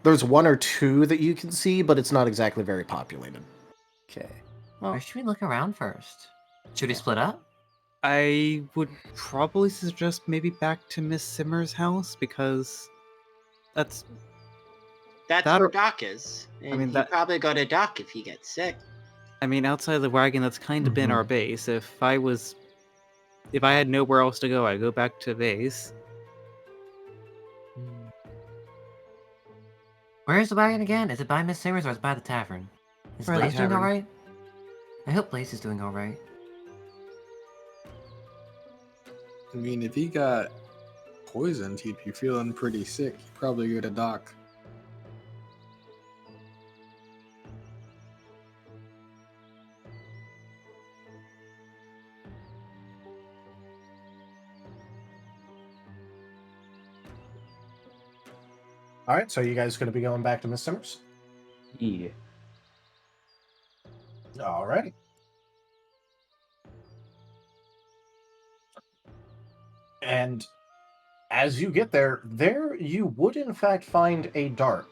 there's one or two that you can see, but it's not exactly very populated. Okay. Where Well, should we look around first? Should we split up? I would probably suggest maybe back to Miss Simmer's house because that's That's That where or- Doc is. And mean, he'd that- probably go to Doc if he gets sick. I mean outside of the wagon that's kind of been Mhm. our base. If I had nowhere else to go, I'd go back to base. Where's the wagon again? Is it by Miss Simmers or is it by the tavern? Is By the Blaze doing tavern. alright? I hope Blaze is doing alright. I mean, if he got poisoned, he'd be feeling pretty sick. He'd probably go to Doc. All right, so you guys going to be going back to Miss Simmers? Yeah. All right. And as you get there, you would in fact find a dart.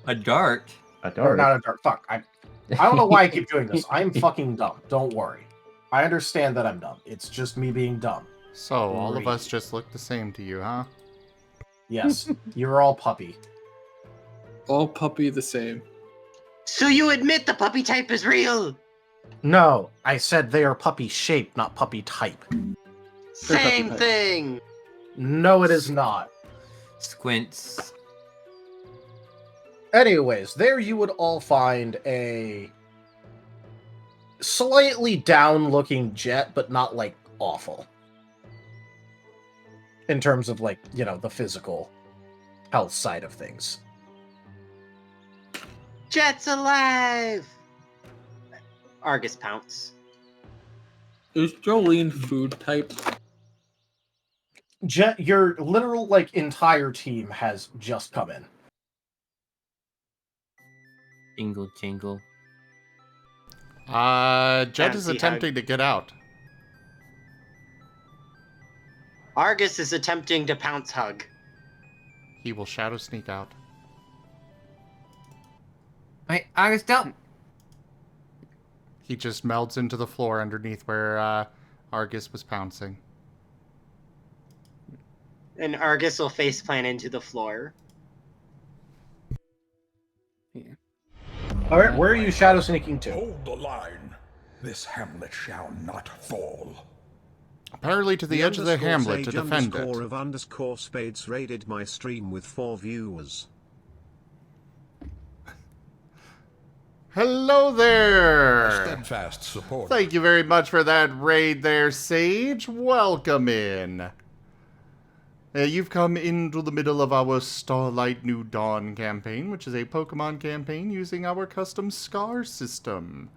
A dart? A Or dart. not a dart. Fuck. I don't know why I keep doing this. I'm fucking dumb. Don't worry. I understand that I'm dumb. It's just me being dumb. So, all of us Great. just look the same to you, huh? Yes, you're all puppy. All puppy the same. So you admit the puppy type is real? No, I said they are puppy shaped, not puppy type. Same type. thing. No, it is not. Squints. Anyways, there you would all find a slightly down-looking jet, but not, like, awful. In terms of, like, you know, the physical health side of things. Jet's alive. Argus pounce. Is Jolene food type? Jet, your literal, like, entire team has just come in. Jingle jingle. Jed Fancy is attempting to get out. Argus is attempting to pounce hug. He will shadow sneak out. Wait, August, don't! He just melds into the floor underneath where Argus was pouncing. And Argus will faceplant into the floor. Alright, where are you shadow sneaking to? Hold the line. This hamlet shall not fall. Apparently to the edge of the hamlet to defend _ it. of _ spades raided my stream with 4 viewers. Hello there! Steadfast support. Thank you very much for that raid there, Sage. Welcome in. You've come into the middle of our Starlight New Dawn campaign, which is a Pokemon campaign using our custom Scar system.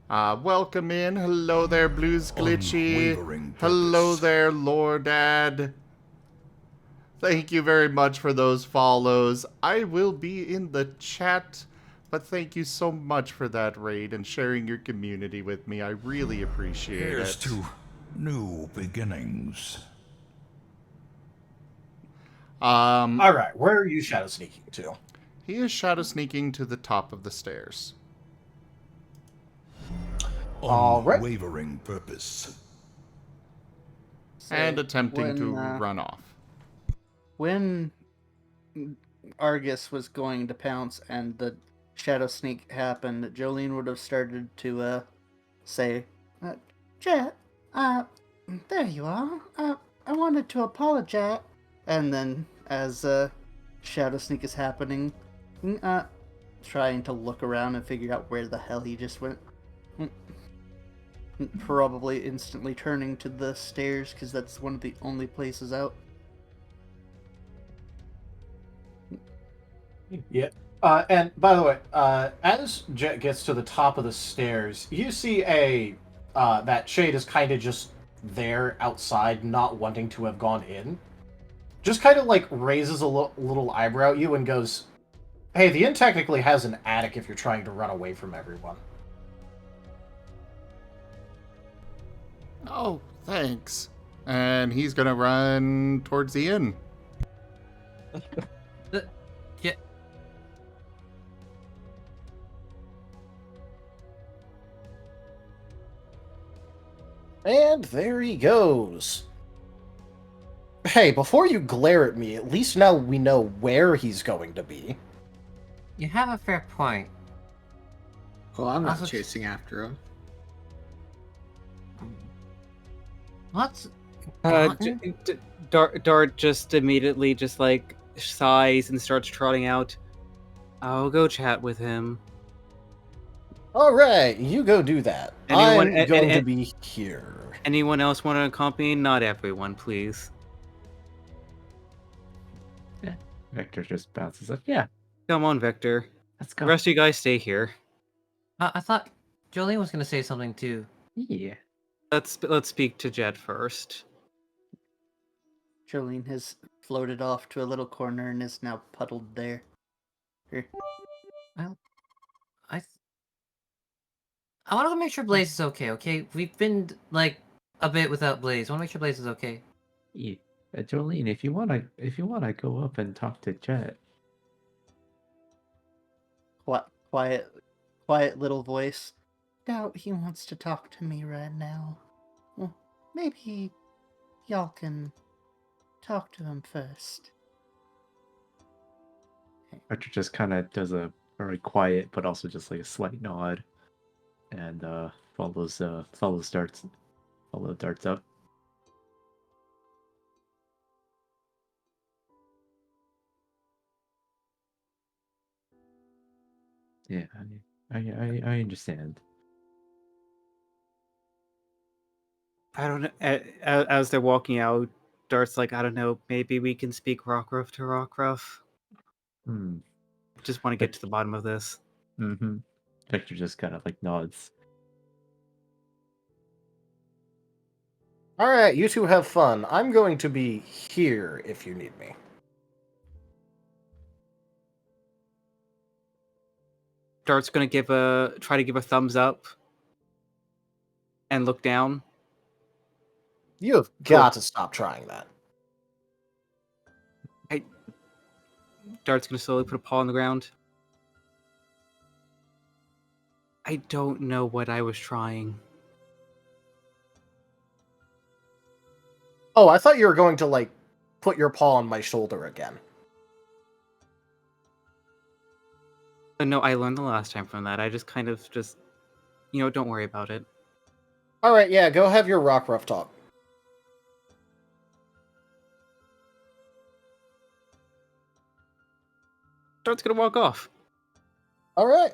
Welcome in. Hello there, Blues Glitchy. Unwavering Hello purpose. there, Lordad. Thank you very much for those follows. I will be in the chat But thank you so much for that raid and sharing your community with me. I really appreciate Here's it. to new beginnings. All right, where are you shadow sneaking to? He is shadow sneaking to the top of the stairs. All right. Unwavering purpose. And So, attempting to when, run off. When Argus was going to pounce and the shadow sneak happened, Jolene would have started to say, Jet, there you are. I wanted to apologize. And then, as shadow sneak is happening, trying to look around and figure out where the hell he just went. Probably instantly turning to the stairs because that's one of the only places out. Yeah. And by the way, as Jet gets to the top of the stairs, you see that Shade is kind of just there outside, not wanting to have gone in. Just kind of like raises a little eyebrow at you and goes, "Hey, the inn technically has an attic if you're trying to run away from everyone." Oh, thanks. And he's gonna run towards the inn. Yeah. And there he goes. Hey, before you glare at me, at least now we know where he's going to be. You have a fair point. Well, I'm not Also- chasing after him. What's Dart just immediately just like sighs and starts trotting out. I'll go chat with him. All right, you go do that. Anyone- I'm and- going to and- be here. Anyone else want to accompany? Not everyone, please. Vector just bounces up. Yeah, Come on, Victor. let's The go. rest of you guys stay here. I thought Jolene was gonna say something too. Yeah. Let's speak to Jed first. Jolene has floated off to a little corner and is now puddled there. Here. I want to make sure Blaze is okay. Okay, we've been like a bit without Blaze. I want to make sure Blaze is okay. Yeah. Jolene, if you wanna go up and talk to Jet. Quiet little voice. Doubt he wants to talk to me right now. Well, maybe y'all can talk to him first. Vector just kind of does a very quiet, but also just like a slight nod, and follows darts up. Yeah, I understand. I don't know. As they're walking out, Dart's like, I don't know. Maybe we can speak rockruff to rockruff. Hmm. Just want to get to the bottom of this. Mm-hmm. Vector just kind of like nods. All right, you two have fun. I'm going to be here if you need me. Dart's gonna try to give a thumbs up and look down. You have got to stop trying that. Dart's gonna slowly put a paw on the ground. I don't know what I was trying. Oh, I thought you were going to, like, put your paw on my shoulder again. No, I learned the last time from that. I just kind of don't worry about it. All right, yeah, go have your rockruff talk. Dart's gonna walk off. All right.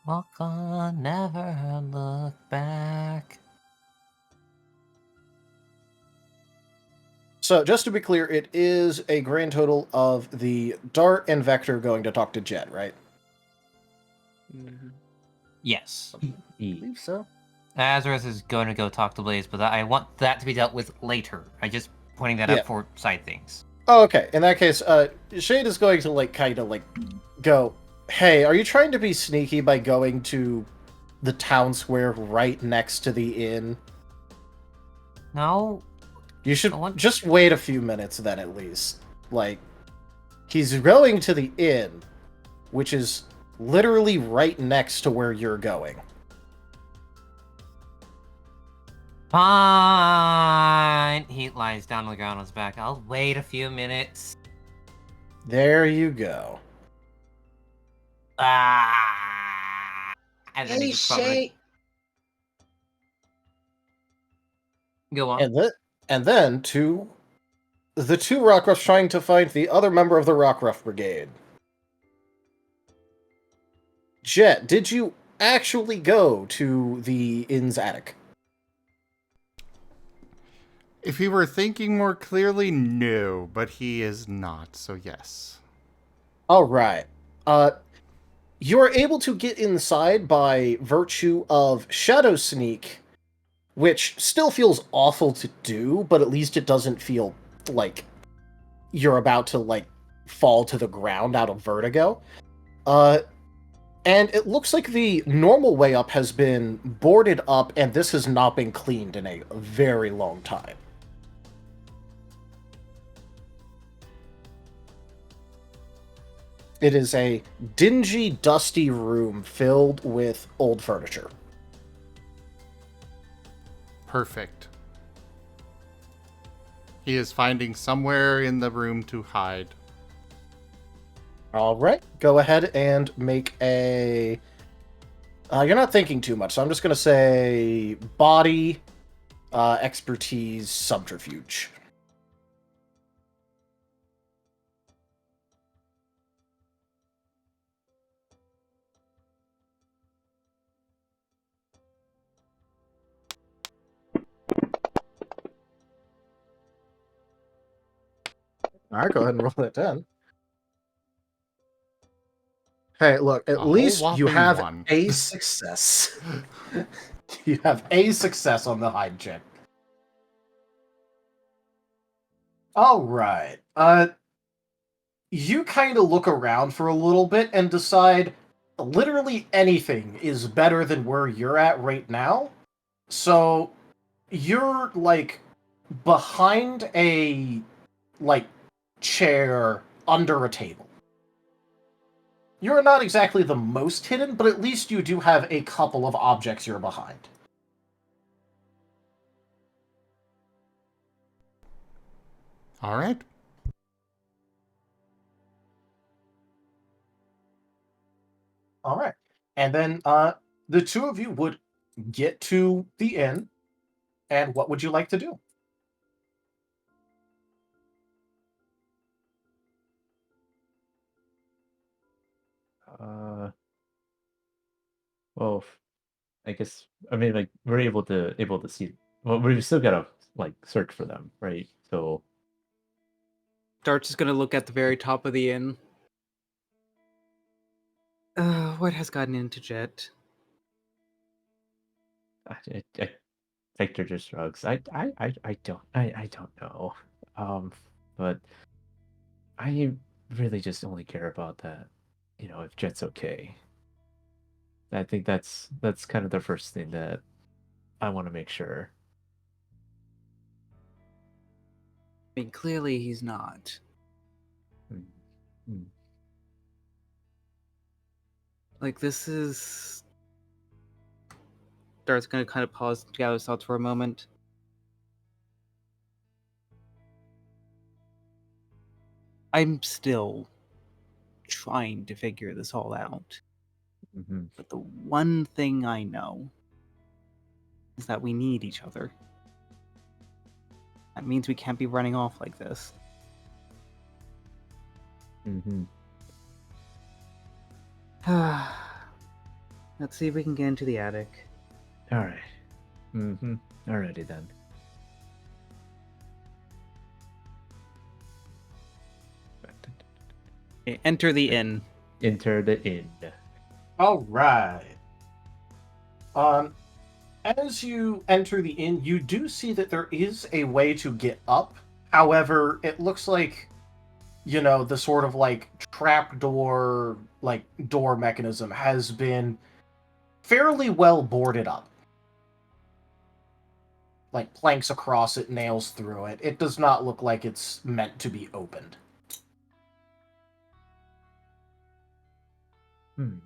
Walk on, never look back. So, just to be clear, it is a grand total of the Dart and Vector going to talk to Jet, right? Yes. I believe so. Azareth is going to go talk to Blaze, but I want that to be dealt with later. I just pointing that Yeah. up for side things. Oh, okay. In that case, Shade is going to, like, kind of, like, go, Hey, are you trying to be sneaky by going to the town square right next to the inn? No. You should I want- just wait a few minutes then at least. Like, he's going to the inn, which is literally right next to where you're going. Fine. He lies down on the ground on his back. I'll wait a few minutes. There you go. Ah. And then he Hey, just covered. Shay. Go on. And then to the two rockruffs trying to find the other member of the rockruff brigade. Jet, did you actually go to the inn's attic? If he were thinking more clearly, no, but he is not, so yes. All right. You're able to get inside by virtue of Shadow Sneak, which still feels awful to do, but at least it doesn't feel like you're about to, like, fall to the ground out of vertigo. And it looks like the normal way up has been boarded up, and this has not been cleaned in a very long time. It is a dingy, dusty room filled with old furniture. Perfect. He is finding somewhere in the room to hide. Alright, go ahead and make a... you're not thinking too much, so I'm just going to say body, expertise, subterfuge. Alright, go ahead and roll that 10. Hey, look, at A whole least you whopping have one. a success. You have a success on the hide check. Alright. You kind of look around for a little bit and decide literally anything is better than where you're at right now. So, you're, like, behind a, like, chair under a table. You're not exactly the most hidden, but at least you do have a couple of objects you're behind. All right. All right. And then the two of you would get to the inn, and what would you like to do? Well, I guess I mean like we're able to see. Well, we still gotta like search for them, right? So Dart's is gonna look at the very top of the inn. What has gotten into Jet? I Victor just shrugs. I don't know. But I really just only care about that. You know, if Jet's okay. I think that's kind of the first thing that I want to make sure. I mean, clearly he's not. Mm. Like, this is... Dart's gonna kind of pause to gather his thoughts for a moment. I'm still trying to figure this all out. Mm-hmm. But the one thing I know is that we need each other. That means we can't be running off like this. Mm-hmm. Let's see if we can get into the attic. All right. Mm-hmm. Alrighty then. Okay, enter the inn. Enter the inn. All right. As you enter the inn, you do see that there is a way to get up. However, it looks like you know, the sort of like trapdoor, like door mechanism has been fairly well boarded up. Like planks across it, nails through it. It does not look like it's meant to be opened. Hmm.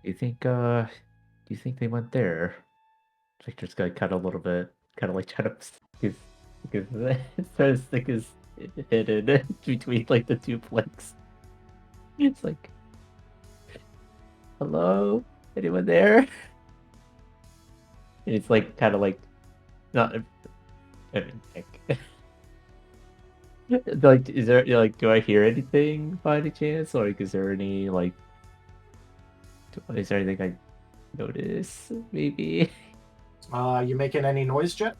You think do you think they went there? Victor's got kind of a little bit kind of like trying to his because trying to stick his head in between like the two planks. It's like, hello? Anyone there? And it's like kind of like not I mean like like is there like do I hear anything by any chance? Or like is there any like is there anything I notice maybe? You making any noise, Jet?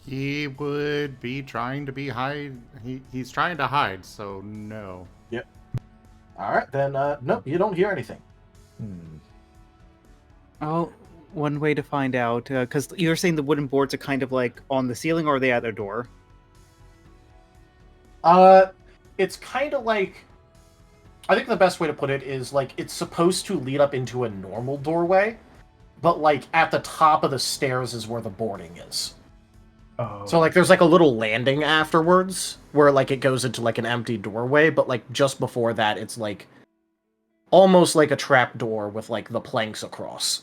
He would be trying to be hide. He's trying to hide, so no. Yep. All right, then. Nope, you don't hear anything. Hmm. Oh, one way to find out, because you're saying the wooden boards are kind of like on the ceiling, or are they at their door? It's kind of like, I think the best way to put it is like it's supposed to lead up into a normal doorway, but like at the top of the stairs is where the boarding is. Oh. So like there's like a little landing afterwards where like it goes into like an empty doorway, but like just before that it's like almost like a trap door with like the planks across.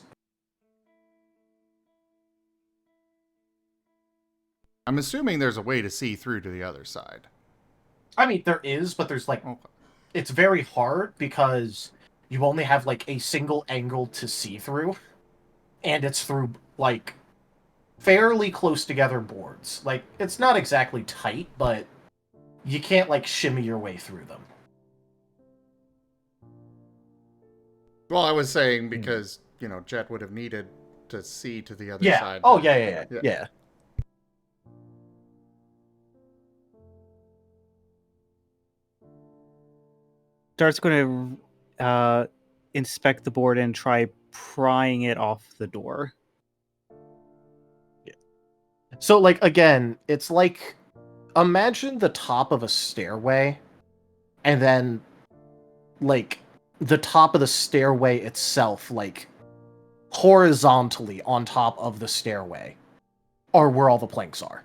I'm assuming there's a way to see through to the other side. I mean there is, but there's like it's very hard because you only have like a single angle to see through, and it's through like fairly close together boards. Like it's not exactly tight, but you can't like shimmy your way through them. Well, I was saying because, you know, Jet would have needed to see to the other Yeah. side. Oh, yeah. Dart's going to inspect the board and try prying it off the door. So, like, again, it's like, imagine the top of a stairway, and then, like, the top of the stairway itself, like, horizontally on top of the stairway, are where all the planks are.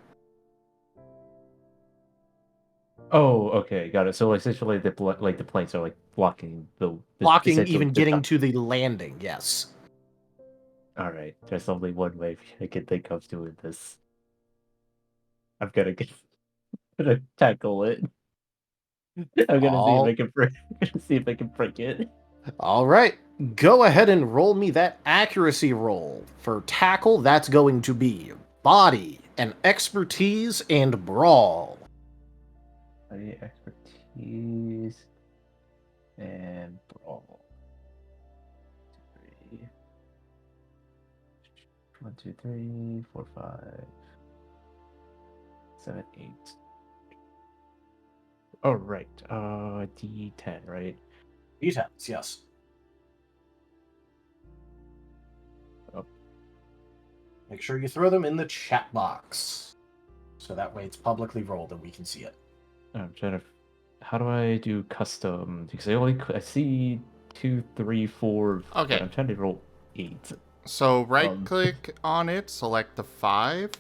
Oh, okay, got it. So essentially, the planks are like blocking Blocking essentially even the getting top. to the landing, yes. All right, there's only one way I can think of doing this. I'm gonna tackle it. I'm gonna see if I can break. See if I can break it. All right, go ahead and roll me that accuracy roll. For tackle, that's going to be body and expertise and brawl. Body expertise and brawl. 1, 2, 3, 4, 5, 7, 8. Oh right, D10, right? D10s, yes. Oh. Make sure you throw them in the chat box, so that way it's publicly rolled and we can see it. I'm trying to. How do I do custom? Because I see 2, 3, 4. Okay. But I'm trying to roll 8. So right-click on it, select the 5,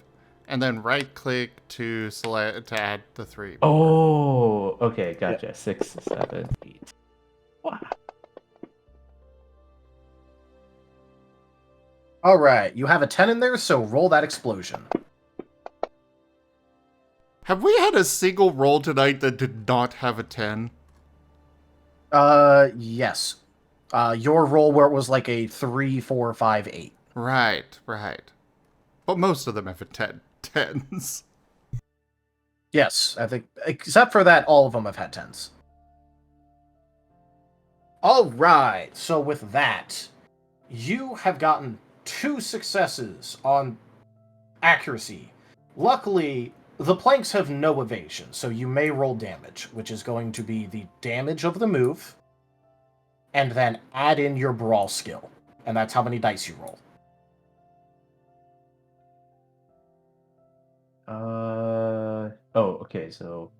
and then right-click to add the 3. Oh, okay, gotcha. Yeah. 6, 7, 8. Wow. All right, you have a 10 in there, so roll that explosion. Have we had a single roll tonight that did not have a 10? Yes. Your roll where it was like a 3, 4, 5, 8. Right. But most of them have a 10s. Yes, I think, except for that, all of them have had 10s. All right, so with that, you have gotten 2 successes on accuracy. Luckily, the planks have no evasion, so you may roll damage, which is going to be the damage of the move, and then add in your brawl skill, and that's how many dice you roll. Oh, okay, so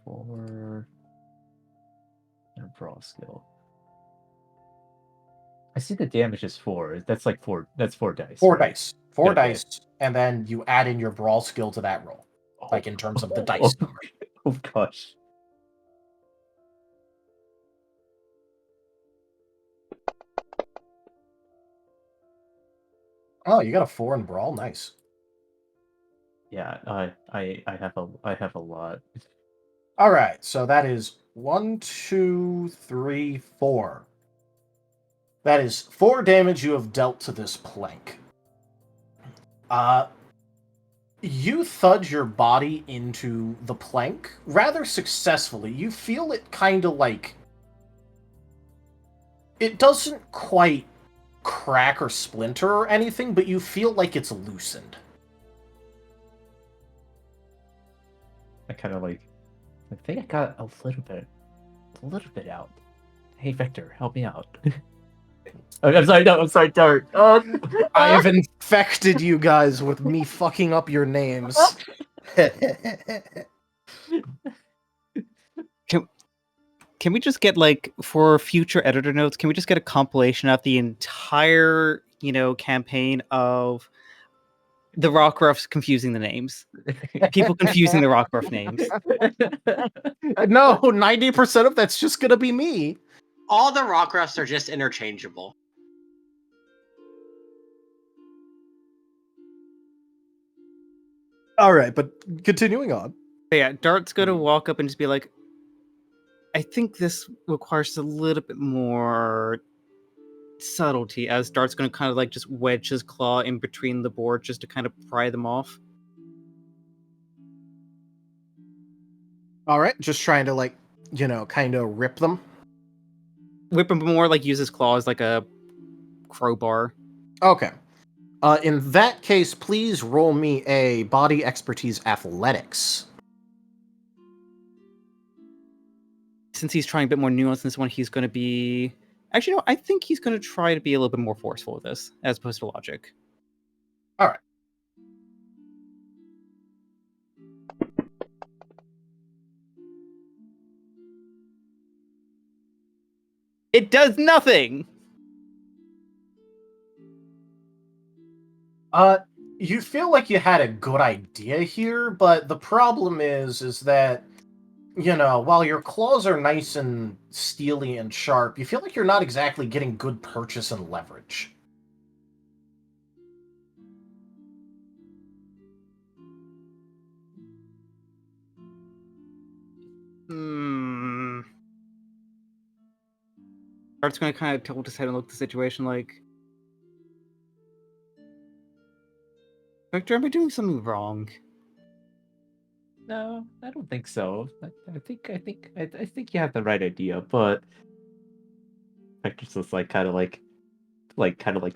4 and a brawl skill. I see the damage is 4. That's like 4. That's 4 dice. 4 right? dice. 4 Okay. dice, and then you add in your brawl skill to that roll, like in terms of the dice number. Oh gosh. Oh, you got a 4 in brawl. Nice. Yeah, I have a lot. All right, so that is 1, 2, 3, 4. That is 4 damage you have dealt to this plank. You thud your body into the plank rather successfully. You feel it kind of like... It doesn't quite crack or splinter or anything, but you feel like it's loosened. I kind of like. I think I got a little bit out. Hey Vector, help me out. I'm sorry, no, I'm sorry, Dart. I have infected you guys with me fucking up your names. Can we just get, like, for future editor notes, can we just get a compilation of the entire, campaign of the rockruffs confusing the names? People confusing the rockruff names. No, 90% of that's just gonna be me. All the rockruffs are just interchangeable. All right, but continuing on. But yeah, Dart's gonna walk up and just be like, I think this requires a little bit more subtlety, as Dart's gonna kind of like just wedge his claw in between the board just to kind of pry them off. All right, just trying to kind of rip them. Whip him more, like use his claw as like a crowbar. Okay. In that case, please roll me a body expertise athletics. Since he's trying a bit more nuance in this one, he's going to be... Actually, no, I think he's going to try to be a little bit more forceful with this, as opposed to logic. All right. It does nothing! You feel like you had a good idea here, but the problem is that, while your claws are nice and steely and sharp, you feel like you're not exactly getting good purchase and leverage. Art's going to kind of tilt his head and look at the situation like... Victor, am I doing something wrong? No, I don't think so. I think you have the right idea, but Vector's just like kind of like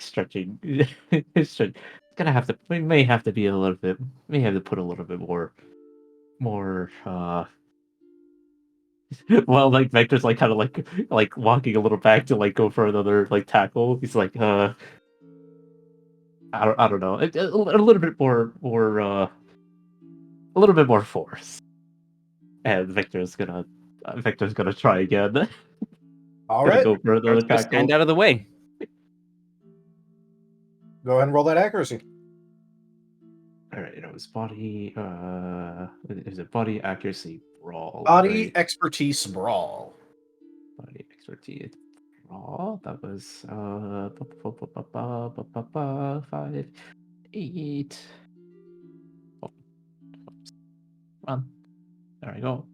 stretching. Gonna have to. We may have to be a little bit. May have to put a little bit more. Well, like Vector's like kind of like walking a little back to like go for another like tackle. He's like I don't know. A little bit more a little bit more force. And Victor's gonna try again. All right. Go for another tackle. Stand out of the way. Go ahead and roll that accuracy. All right, it was body. Is it body accuracy brawl? Body right? expertise brawl. Body expertise brawl. That was 5, 8. Oh, come on. There we go.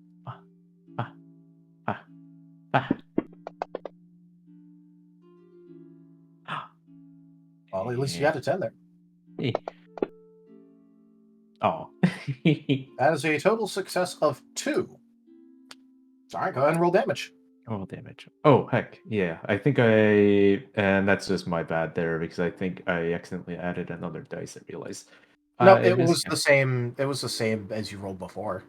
Well, at least you got a 10 there. Oh. That is a total success of 2. Alright, go ahead and roll damage. Oh, damage. Oh, heck. Yeah. And that's just my bad there, because I think I accidentally added another dice, I realized. No, it was the same. It was the same as you rolled before.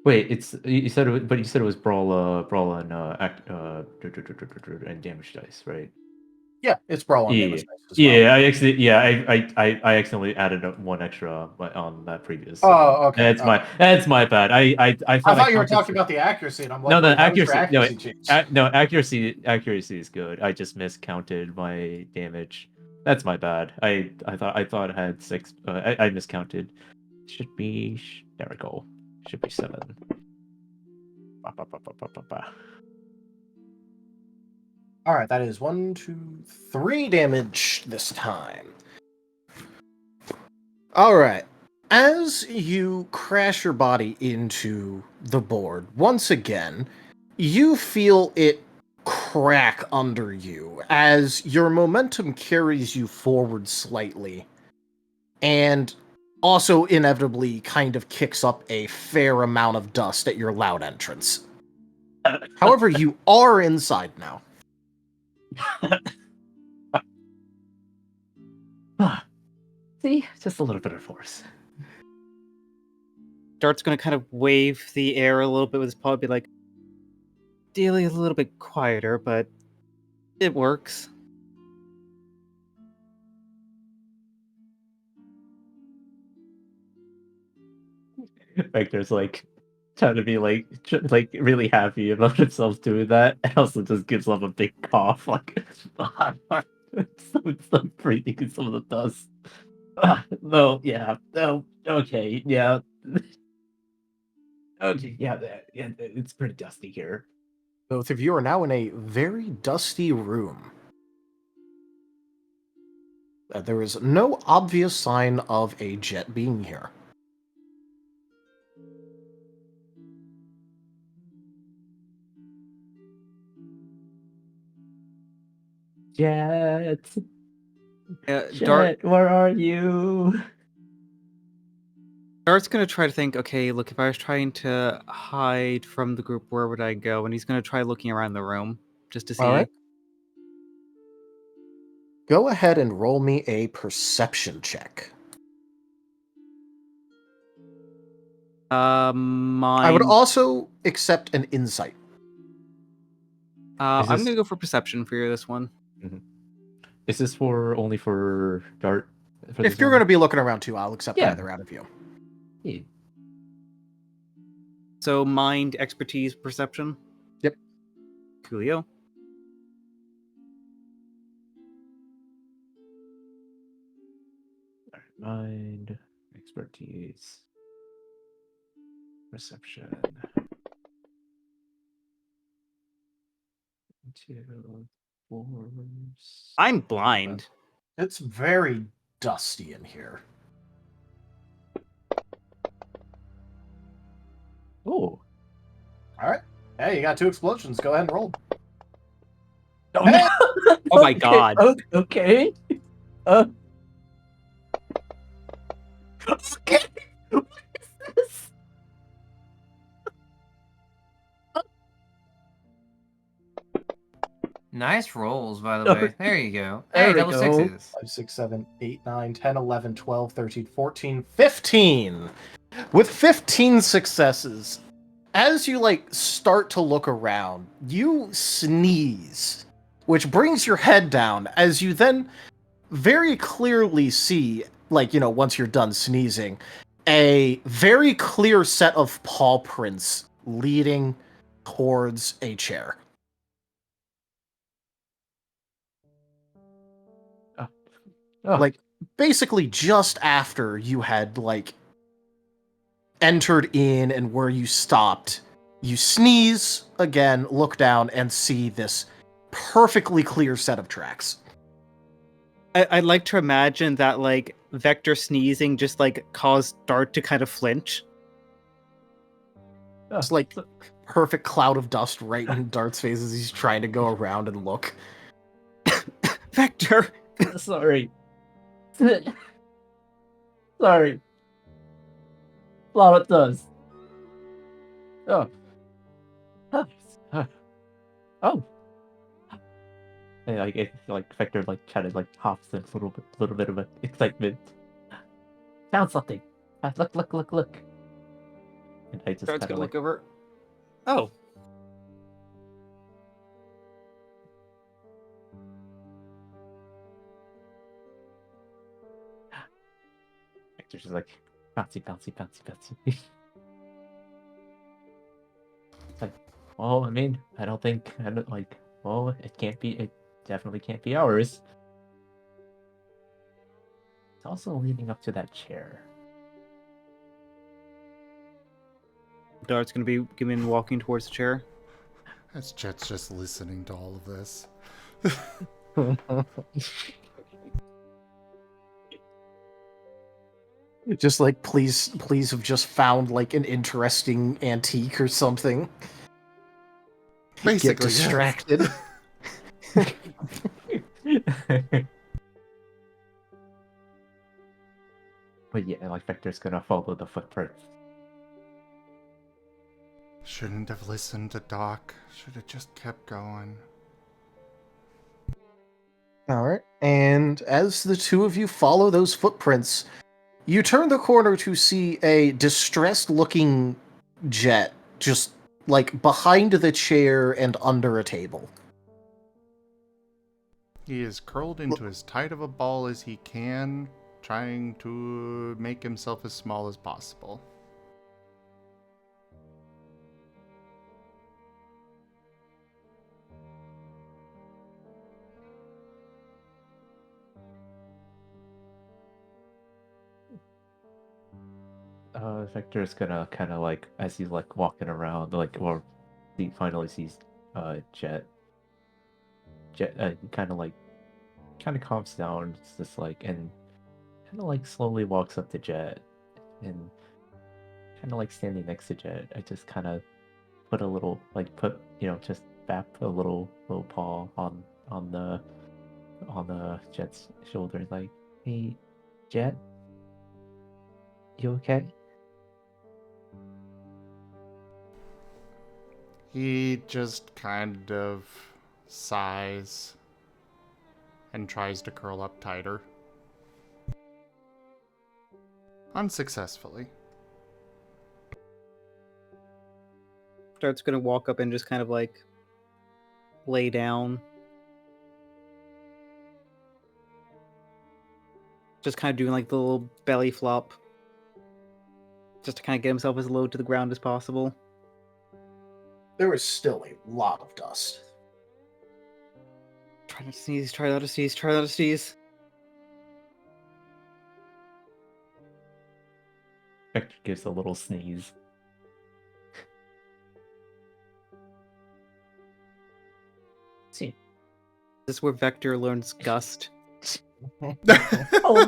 Wait, you said it was brawl and and damage dice, right? Yeah, it's Brawl on Yeah, Nemesis as well. yeah. I accidentally added one extra on that previous. Oh, okay. That's my bad. I thought you were counted talking about the accuracy, and I'm like, no, the wait, how was your accuracy. accuracy change? No, accuracy is good. I just miscounted my damage. That's my bad. I thought it had 6. I miscounted. Should be there we go. Should be 7. Ba, ba, ba, ba, ba, ba, ba. All right, that is 1, 2, 3 damage this time. All right. As you crash your body into the board, once again, you feel it crack under you as your momentum carries you forward slightly and also inevitably kind of kicks up a fair amount of dust at your loud entrance. However, you are inside now. See, just a little bit of force. Dart's gonna kind of wave the air a little bit with his paw, be like, "Dealing is a little bit quieter, but it works." Vector's like trying to be like really happy about himself doing that, and also just gives off a big cough, like so breathing in some of the dust. No, yeah, no, okay, yeah, okay, yeah, it's pretty dusty here. Both of you are now in a very dusty room. There is no obvious sign of a jet being here. Jet, Dart, Jet, where are you? Dart's gonna try to think, okay, look, if I was trying to hide from the group, where would I go? And he's gonna try looking around the room just to see. All right. Go ahead and roll me a perception check. Mine. I would also accept an insight. I'm gonna go for perception for this one. Mm-hmm. Is this only for Dart? If you're going to be looking around too, I'll accept either out of you. Yeah. So mind, expertise, perception? Yep. Coolio. Mind, expertise, perception. 2, 4. I'm blind. It's very dusty in here. Oh. All right. Hey, you got 2 explosions. Go ahead and roll. Oh, Hey! no. Oh my god. Okay. Okay. What is this? Nice rolls, by the way. There you go. There Hey, we double go. sixes. 5, 6, 7, 8, 9, 10, 11, 12, 13, 14, 15. With 15 successes, as you start to look around, you sneeze, which brings your head down as you then very clearly see, once you're done sneezing, a very clear set of paw prints leading towards a chair. Oh. Basically just after you had, entered in and where you stopped, you sneeze again, look down, and see this perfectly clear set of tracks. I'd like to imagine that, Vector sneezing just, caused Dart to kind of flinch. It's perfect cloud of dust right in Dart's face as he's trying to go around and look. Vector! Sorry. Sorry. A lot of dust. Oh. Oh. And Vector kind of hops in a little bit of excitement. Found something. Look. And I just Dart's kind gonna of look over. Oh. Vector's just like bouncy, bouncy, bouncy, bouncy. It's like, well, I mean, I don't like. Well, it can't be. It definitely can't be ours. It's also leading up to that chair. Dart's gonna be walking towards the chair. As Jet's just listening to all of this. Just like, please have just found like an interesting antique or something. Basically, Get distracted. But yeah, like Vector's gonna follow the footprints. Shouldn't have listened to Doc. Should have just kept going. All right. And as the two of you follow those footprints, you turn the corner to see a distressed-looking Jet just like behind the chair and under a table. He is curled into as tight of a ball as he can, trying to make himself as small as possible. Vector's gonna kind of like, as he's like walking around, like, or he finally sees Jet. Jet kind of calms down. It's just like, and kind of like slowly walks up to Jet, and kind of like standing next to Jet. I just kind of put a little, like, just bap a little paw on the Jet's shoulder, like, hey, Jet, you okay? He just kind of sighs and tries to curl up tighter. Unsuccessfully. Dart's gonna walk up and just kind of like lay down. Just kind of doing like the little belly flop. Just to kind of get himself as low to the ground as possible. There is still a lot of dust. Try not to sneeze, try not to sneeze, try not to sneeze. Vector gives a little sneeze. See. This is where Vector learns Gust. Oh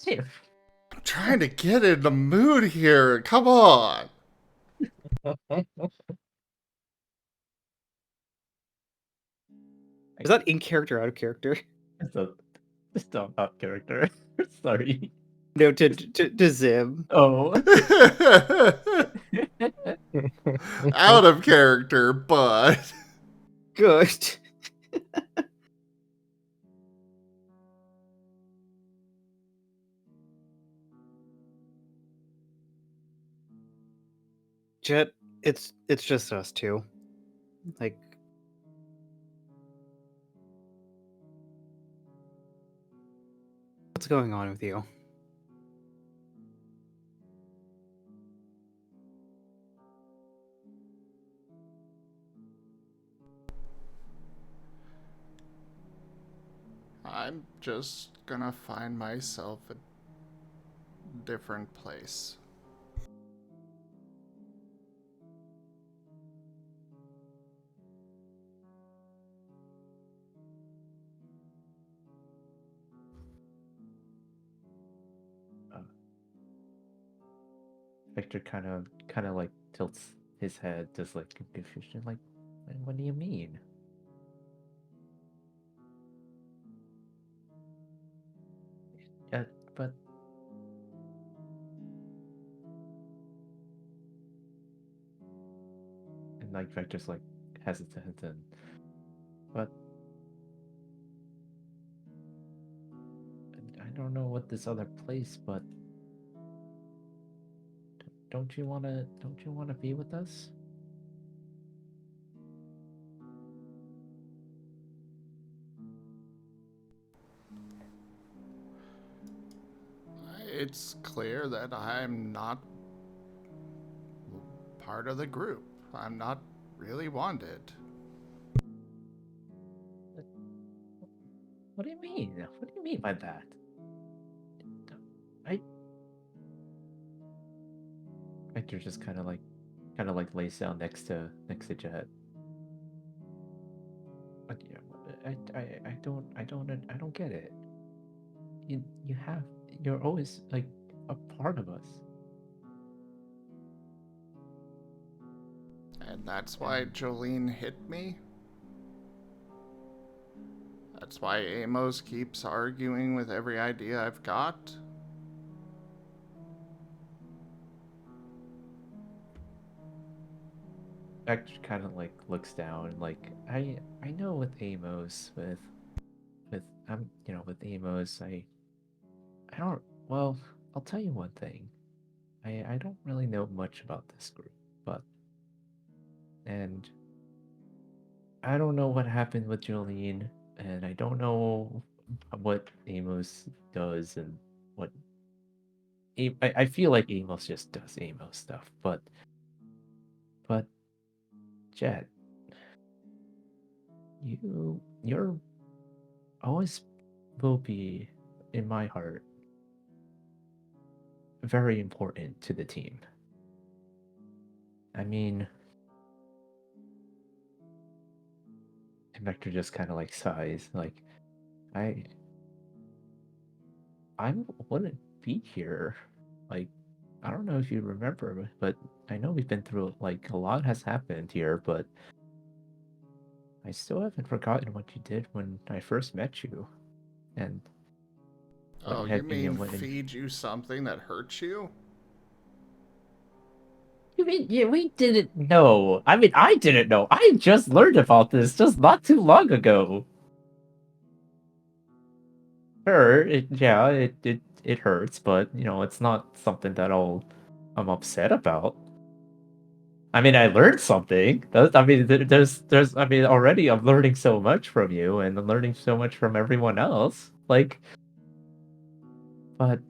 I'm trying to get in the mood here. Come on. Is that in character or out of character? It's not out character. Sorry. No, to Zim. Oh. Out of character, but Good. Jet, it's just us two. Like, what's going on with you? I'm just gonna find myself a different place. Victor kind of like tilts his head, just like in confusion, like, what do you mean? Yeah, but and like Victor's like hesitant, and but I don't know what this other place, but don't you wanna be with us? it's clear that I'm not part of the group. I'm not really wanted. What do you mean? What do you mean by that? Victor just kind of like lays down next to Jet. But yeah, I don't get it. You're always like a part of us. And that's why Jolene hit me? That's why Amos keeps arguing with every idea I've got? Hector kind of like looks down, like I know with Amos, with with Amos, I don't. Well, I'll tell you one thing. I don't really know much about this group, but and I don't know what happened with Jolene, and I don't know what Amos does and what I feel like Amos just does Amos stuff, but Jet, you're always will be in my heart very important to the team. I mean, and Vector just kind of like sighs, like I I wouldn't be here. Like, I don't know if you remember, but I know we've been through like a lot has happened here, but I still haven't forgotten what you did when I first met you, and Oh, you mean feed you something that hurts you? You mean yeah, we didn't know? I mean, I didn't know. I just learned about this just not too long ago. Sure, it hurts, but it's not something that I'm upset about. I mean, I learned something. I mean, I mean, already I'm learning so much from you, and I'm learning so much from everyone else. Like, but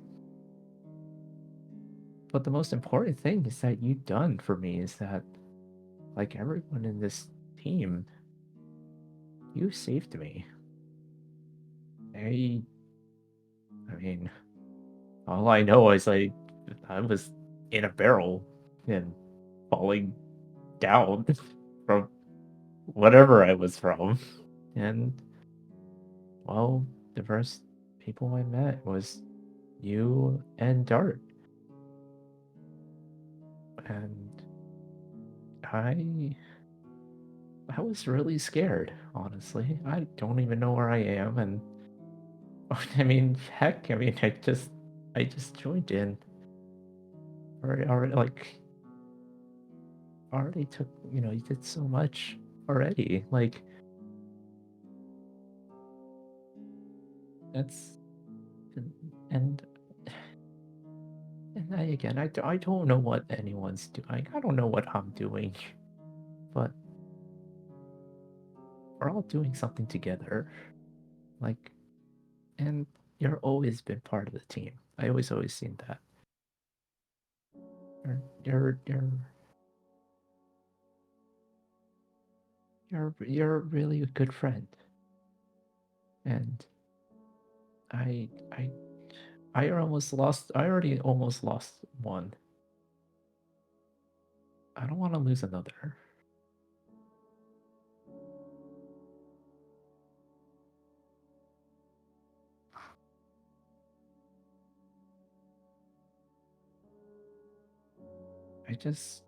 the most important thing is that you done for me is that, like everyone in this team, you saved me. I mean, all I know is I was in a barrel and falling down from whatever I was from. And, well, the first people I met was you and Dart. And I was really scared, honestly. I don't even know where I am, and I mean, heck, I mean, I just joined in. Already, like, already took, you did so much already. Like, that's, and, and I don't know what anyone's doing. I don't know what I'm doing, but we're all doing something together. Like, and you're always been part of the team. I always seen that. You're you're really a good friend, and I I I almost lost. I already almost lost one. I don't want to lose another. I just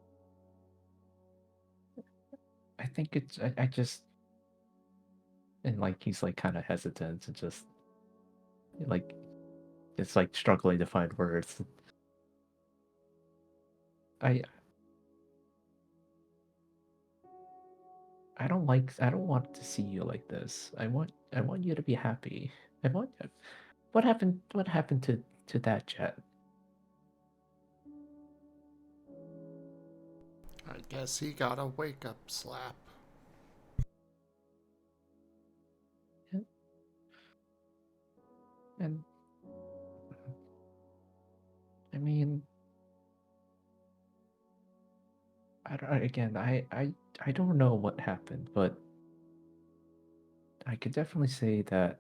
I think it's I just and like he's like kind of hesitant and just like it's like struggling to find words. I I don't want to see you like this. I want you to be happy. I want what happened to that Jet? I guess he got a wake-up slap. And I don't know what happened, but I could definitely say that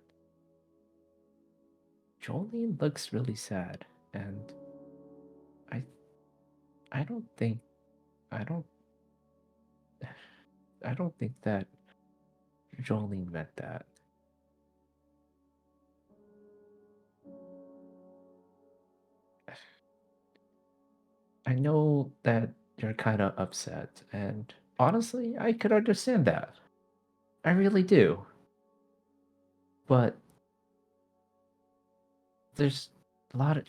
Jolene looks really sad, and I I don't think I don't I don't think that Jolene meant that. I know that you're kind of upset, and honestly, I could understand that. I really do. But there's a lot of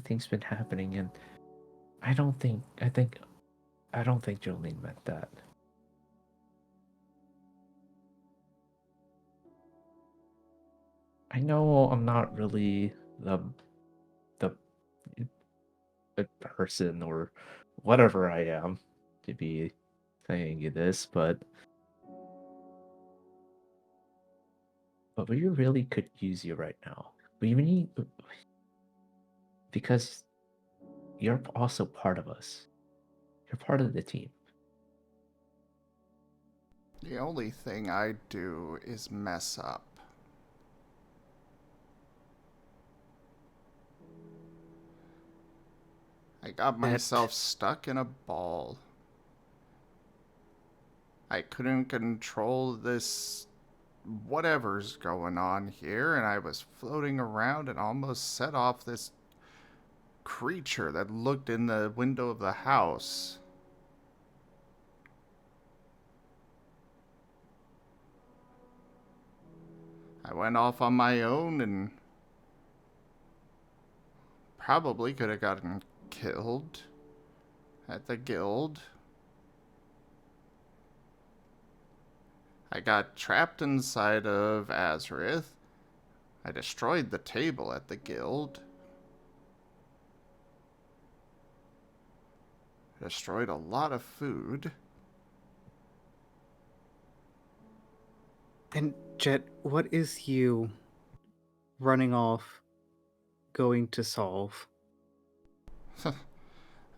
things been happening, and I don't think Jolene meant that. I know I'm not really the a person or whatever I am to be saying you this, but we really could use you right now. We need because you're also part of us. You're part of the team. The only thing I do is mess up. I got myself stuck in a ball. I couldn't control this whatever's going on here, and I was floating around and almost set off this creature that looked in the window of the house. I went off on my own and probably could have gotten killed at the guild. I got trapped inside of Azareth. I destroyed the table at the guild. Destroyed a lot of food. And Jet, what is you running off going to solve?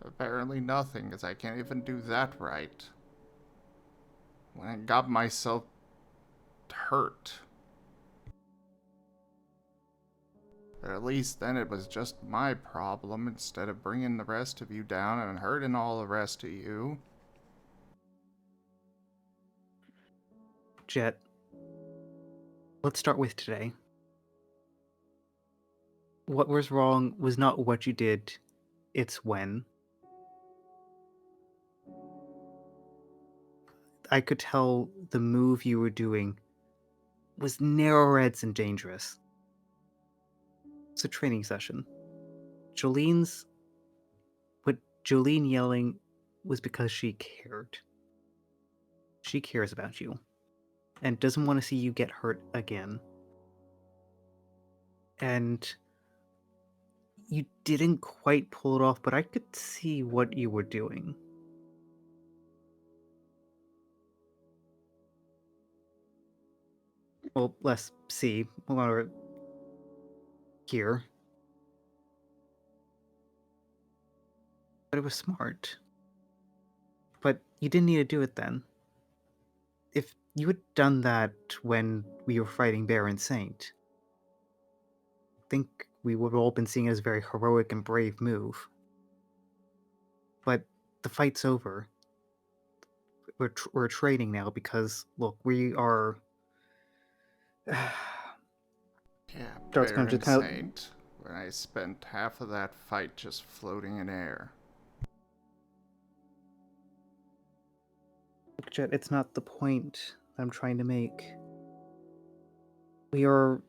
Apparently nothing, as I can't even do that right. When I got myself hurt. But at least then it was just my problem instead of bringing the rest of you down and hurting all the rest of you. Jet, let's start with today. What was wrong was not what you did, it's when. I could tell the move you were doing was narrow-heads and dangerous. It's a training session. What Jolene yelling was because she cared. She cares about you and doesn't want to see you get hurt again. And you didn't quite pull it off, but I could see what you were doing. Well, let's see. We'll here. But it was smart. But you didn't need to do it then. If you had done that when we were fighting Baron Saint, I think we would have all been seeing it as a very heroic and brave move. But the fight's over. We're trading now because, look, we are... Yeah, Dart's gonna Baron just kind of... Saint, when I spent half of that fight just floating in air. Jet, it's not the point I'm trying to make. We are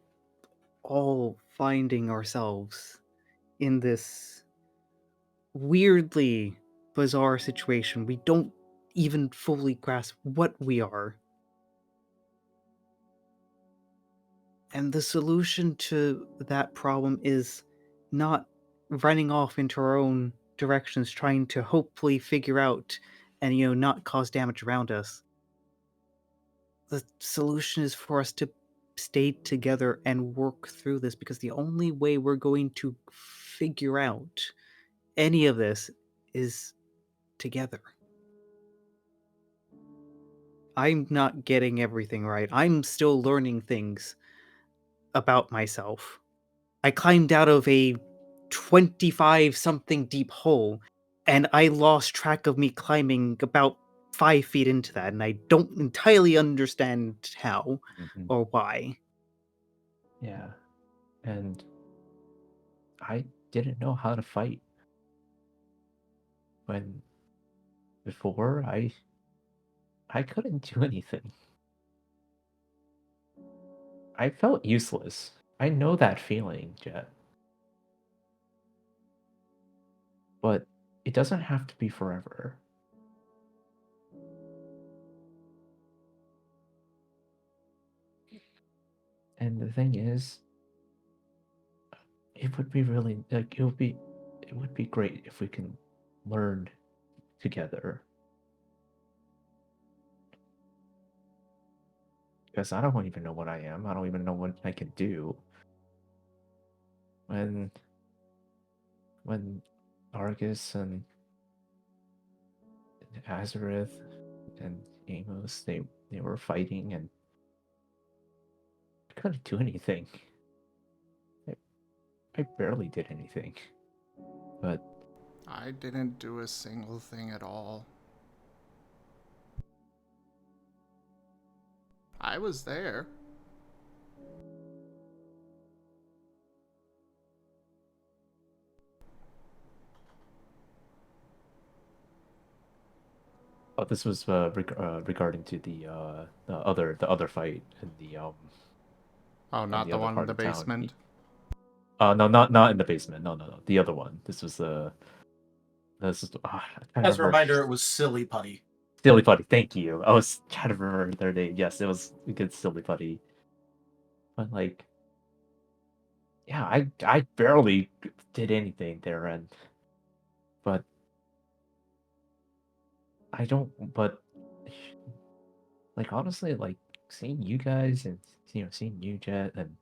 all finding ourselves in this weirdly bizarre situation. We don't even fully grasp what we are. And the solution to that problem is not running off into our own directions, trying to hopefully figure out and, not cause damage around us. The solution is for us to stay together and work through this, because the only way we're going to figure out any of this is together. I'm not getting everything right. I'm still learning things about myself. I climbed out of a 25 something deep hole, and I lost track of me climbing about 5 feet into that, and I don't entirely understand how Mhm. or why. Yeah, and I didn't know how to fight when before I couldn't do anything. I felt useless. I know that feeling, Jet. But it doesn't have to be forever. And the thing is, it would be really like it would be great if we can learn together. Because I don't even know what I am. I don't even know what I can do. When when Argus and Azareth and Amos they were fighting and I couldn't do anything. I, I barely did anything. But I didn't do a single thing at all. I was there. oh, this was regarding to the other fight Oh, in not the the other one in part the of town. basement? No, not in the basement. No. The other one. This was this is I'm trying to As a remember. reminder, it was Silly Putty. Silly Putty. Thank you. I was trying to remember their name. Yes, it was a good Silly Putty. But like, yeah, I barely did anything there, and but I don't. But like honestly, like seeing you guys and seeing you Jet and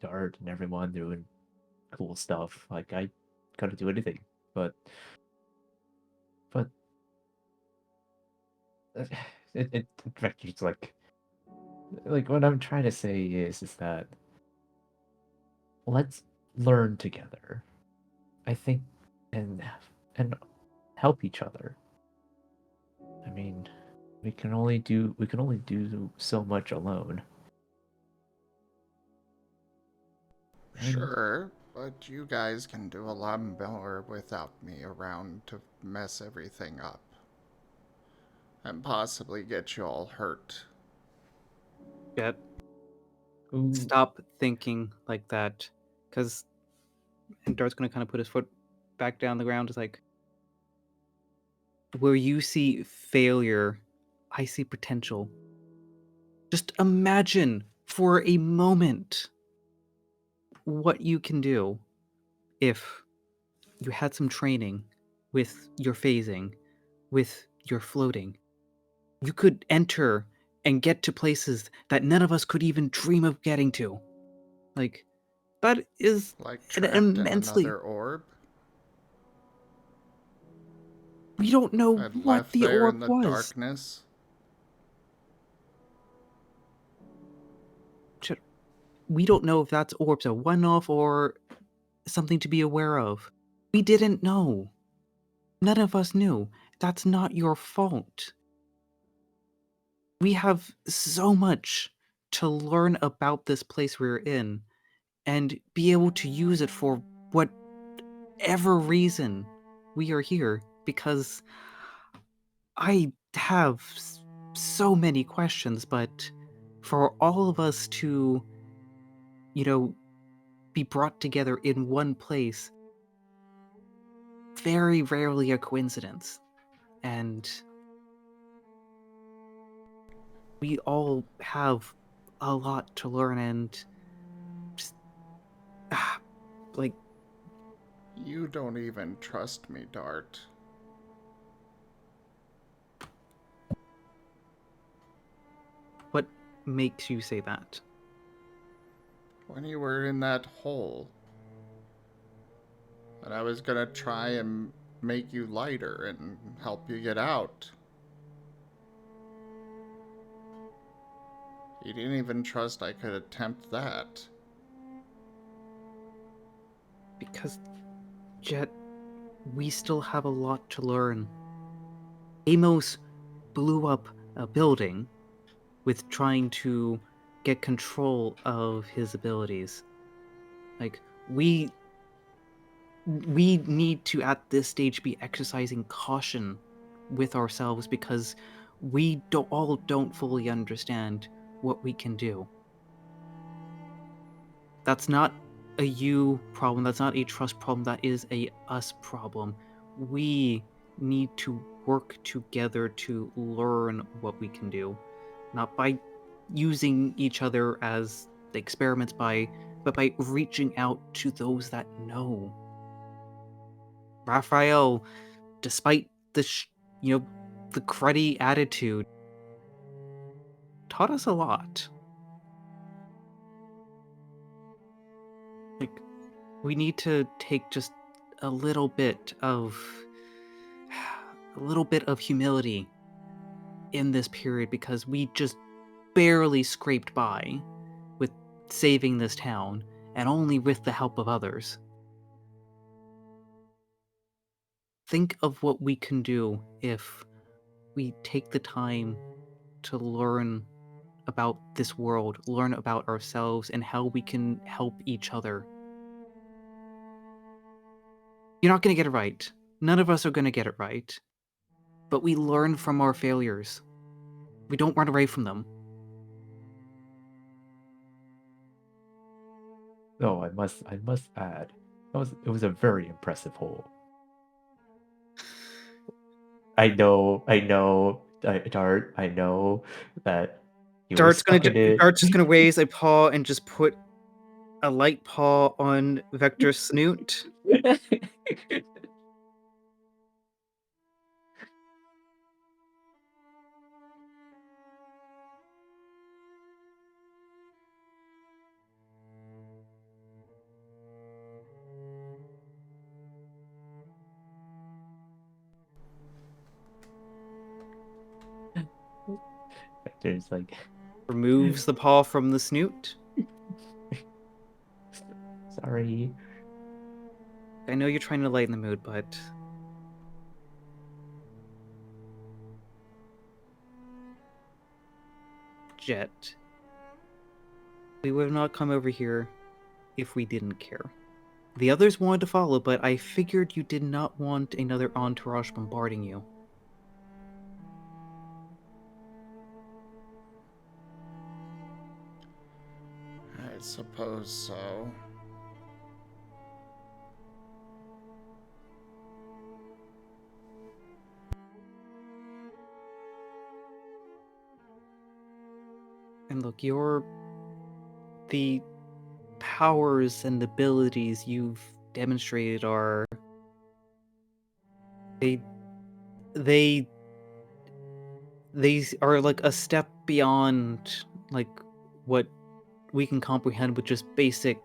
Dart and everyone doing cool stuff. Like I couldn't do anything, but but it in fact it's like what I'm trying to say is that let's learn together. I think and and help each other. I mean, we can only do so much alone. And Sure, but you guys can do a lot more without me around to mess everything up. And possibly get you all hurt. Jet, ooh, stop thinking like that. Because, and Dart's gonna kind of put his foot back down the ground. It's like, where you see failure, I see potential. Just imagine for a moment what you can do if you had some training with your phasing, with your floating. You could enter and get to places that none of us could even dream of getting to. Like, that is Like an trapped in immensely. another orb? We don't know And what left the there orb in the was. darkness? We don't know if that's orb's a one-off or something to be aware of. We didn't know. None of us knew. That's not your fault. We have so much to learn about this place we're in and be able to use it for whatever reason we are here, because I have so many questions, but for all of us to, be brought together in one place, very rarely a coincidence. And we all have a lot to learn, and just, like, You don't even trust me, Dart. what makes you say that? When you were in that hole, and I was gonna try and make you lighter and help you get out. You didn't even trust I could attempt that. Because, Jet, we still have a lot to learn. Amos blew up a building with trying to get control of his abilities. Like, we need to, at this stage, be exercising caution with ourselves because we don't fully understand what we can do. That's not a you problem, that's not a trust problem, that is a us problem. We need to work together to learn what we can do. Not by using each other as experiments, but by reaching out to those that know. Raphael, despite the the cruddy attitude, taught us a lot. Like, we need to take just a little bit of humility in this period because we just barely scraped by with saving this town, and only with the help of others. Think of what we can do if we take the time to learn about this world, learn about ourselves, and how we can help each other. You're not going to get it right. None of us are going to get it right. But we learn from our failures. We don't run away from them. No, I must add, it was a very impressive hole. I know, Dart. I know that you were stuck in it. Dart's just gonna raise a paw and just put a light paw on Vector's snoot. There's like Removes the paw from the snoot. sorry. I know you're trying to lighten the mood, but Jet, we would have not come over here if we didn't care. The others wanted to follow, but I figured you did not want another entourage bombarding you. I suppose so. And look, the powers and abilities you've demonstrated are they are like a step beyond like what we can comprehend with just basic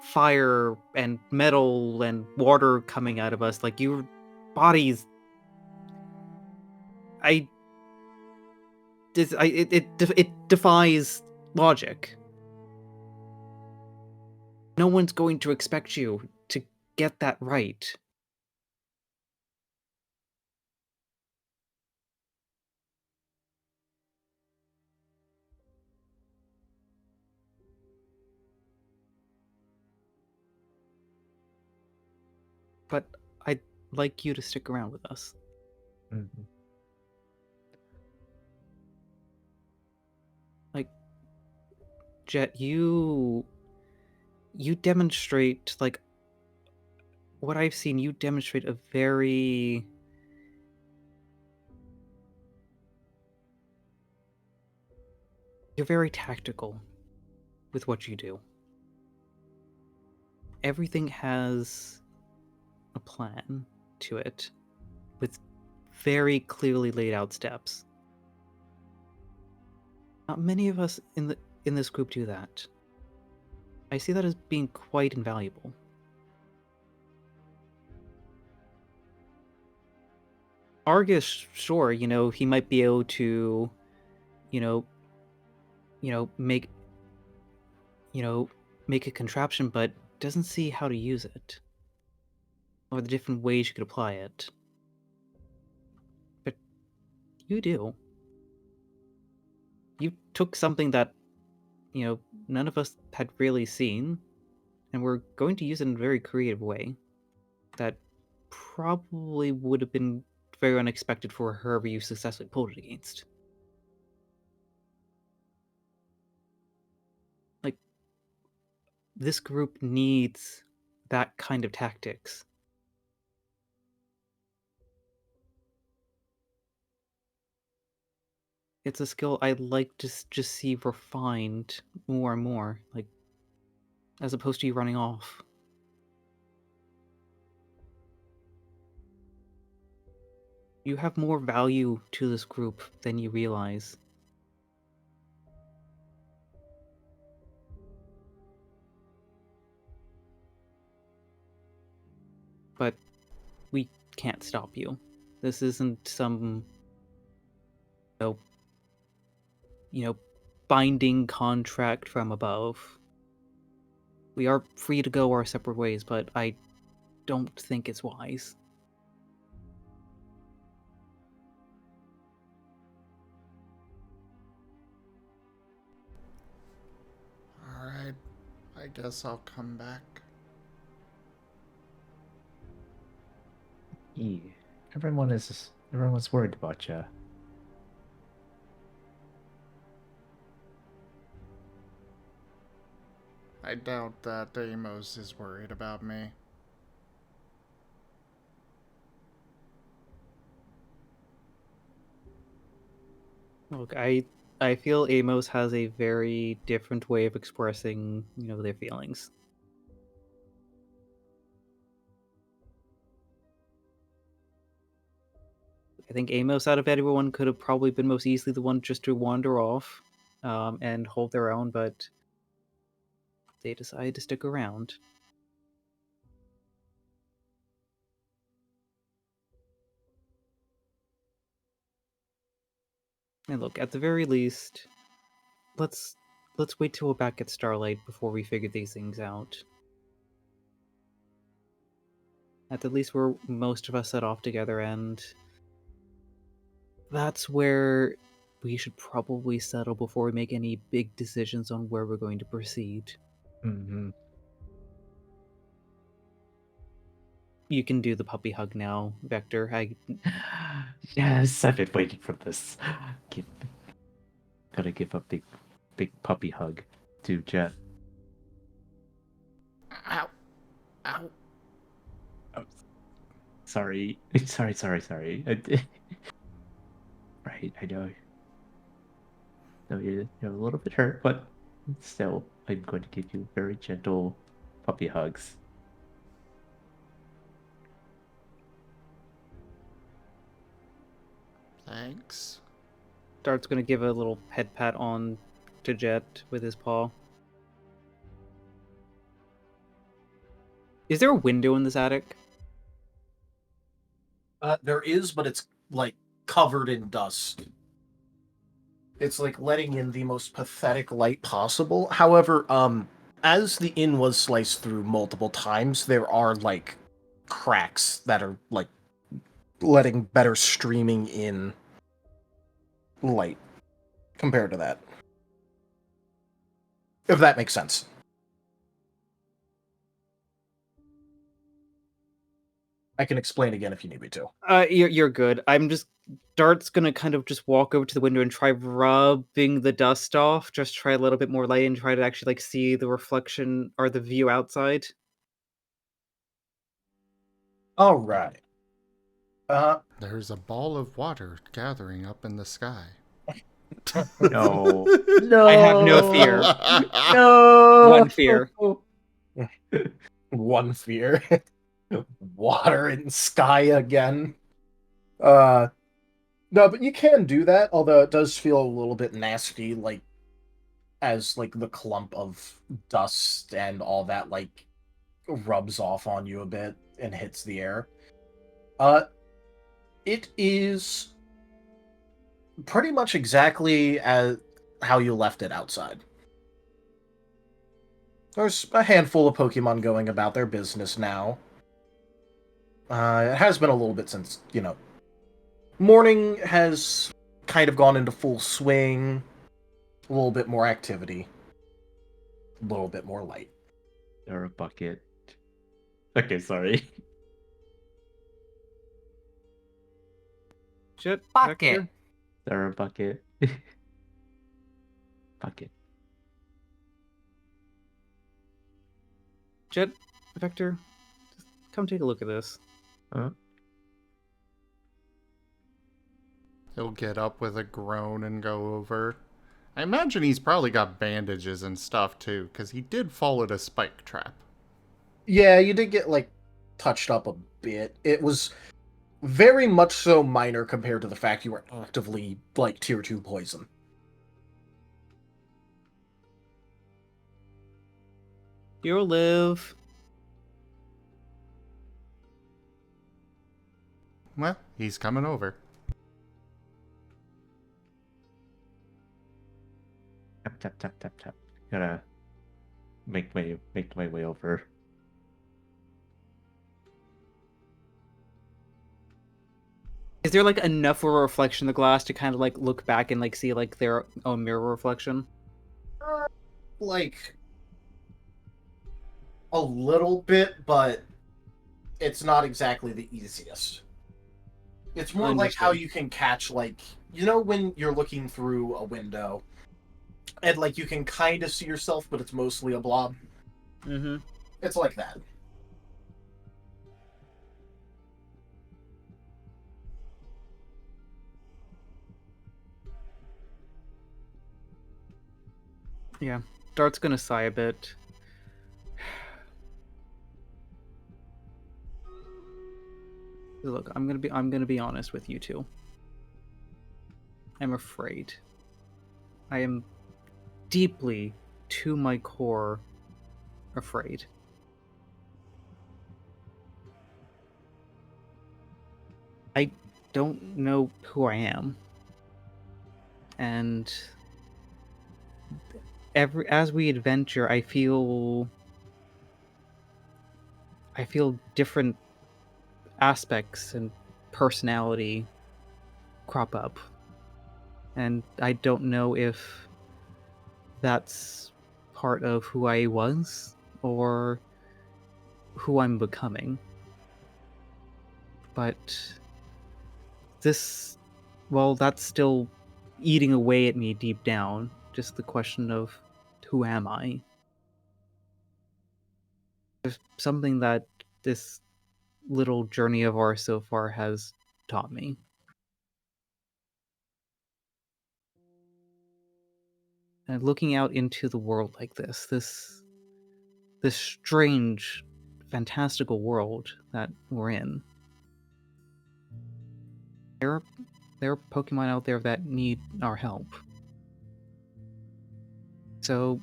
fire and metal and water coming out of us. Like, your bodies, it defies logic. No one's going to expect you to get that right. But I'd like you to stick around with us. Mhm. Like, Jet, you demonstrate, like, what I've seen, you demonstrate a very... You're very tactical with what you do. Everything has a plan to it, with very clearly laid out steps. Not many of us in this group do that. I see that as being quite invaluable. Argus, sure, he might be able to, make a contraption, but doesn't see how to use it or the different ways you could apply it. But you do. You took something that none of us had really seen, and we're going to use it in a very creative way that probably would have been very unexpected for whoever you successfully pulled it against. Like, this group needs that kind of tactics. It's a skill I'd like to just see refined more and more, like, as opposed to you running off. You have more value to this group than you realize. But we can't stop you. This isn't some, binding contract from above. We are free to go our separate ways, but I don't think it's wise. Alright, I guess I'll come back. Yeah. Everyone's worried about you. I doubt that Amos is worried about me. Look, I feel Amos has a very different way of expressing, their feelings. I think Amos, out of everyone, could have probably been most easily the one just to wander off and hold their own, but they decided to stick around. And look, at the very least, let's wait till we're back at Starlight before we figure these things out. At the least, we're most of us set off together, and that's where we should probably settle before we make any big decisions on where we're going to proceed. Mm-hmm. You can do the puppy hug now, Vector. Yes, I've been waiting for this. Gotta give a big puppy hug to Jet. Ow. Ow. Oh, sorry. Sorry. Right, I know. No, you're a little bit hurt, but still, I'm going to give you very gentle puppy hugs. Thanks. Dart's gonna give a little head pat on to Jet with his paw. Is there a window in this attic? There is, but it's like covered in dust. It's like letting in the most pathetic light possible. However, as the inn was sliced through multiple times, there are like cracks that are like letting better streaming in light compared to that. If that makes sense. I can explain again if you need me to. You're good. Dart's gonna kind of just walk over to the window and try rubbing the dust off. Just try a little bit more light and try to actually like see the reflection or the view outside. All right. There's a ball of water gathering up in the sky. No. I have no fear. No. One fear. One fear. Water in sky again. No, but you can do that, although it does feel a little bit nasty, like as like the clump of dust and all that like rubs off on you a bit and hits the air. It is pretty much exactly how you left it outside. There's a handful of Pokemon going about their business now. It has been a little bit since, morning has kind of gone into full swing. A little bit more activity. A little bit more light. Or a bucket. Okay, sorry. Shit, Bucket. Vector. Or a bucket. Bucket. Jet, Vector, just come take a look at this. Huh? He'll get up with a groan and go over. I imagine he's probably got bandages and stuff too, because he did fall at a spike trap. Yeah, you did get, touched up a bit. It was very much so minor compared to the fact you were actively, tier 2 poison. You'll live. Well, he's coming over. Tap tap tap tap tap. Gotta make my way over. Is there enough of a reflection in the glass to kind of look back and see their own mirror reflection? A little bit, but it's not exactly the easiest. It's more like how you can catch, when you're looking through a window, and, you can kind of see yourself, but it's mostly a blob. Mm-hmm. It's like that. Yeah. Dart's gonna sigh a bit. Look, I'm gonna be honest with you two. I'm afraid. I am deeply, to my core, afraid. I don't know who I am. And as we adventure, I feel different aspects and personality crop up. And I don't know if that's part of who I was or who I'm becoming. But that's still eating away at me deep down. Just the question of who am I? There's something that this little journey of ours so far has taught me. And looking out into the world like this strange, fantastical world that we're in, there are Pokemon out there that need our help. So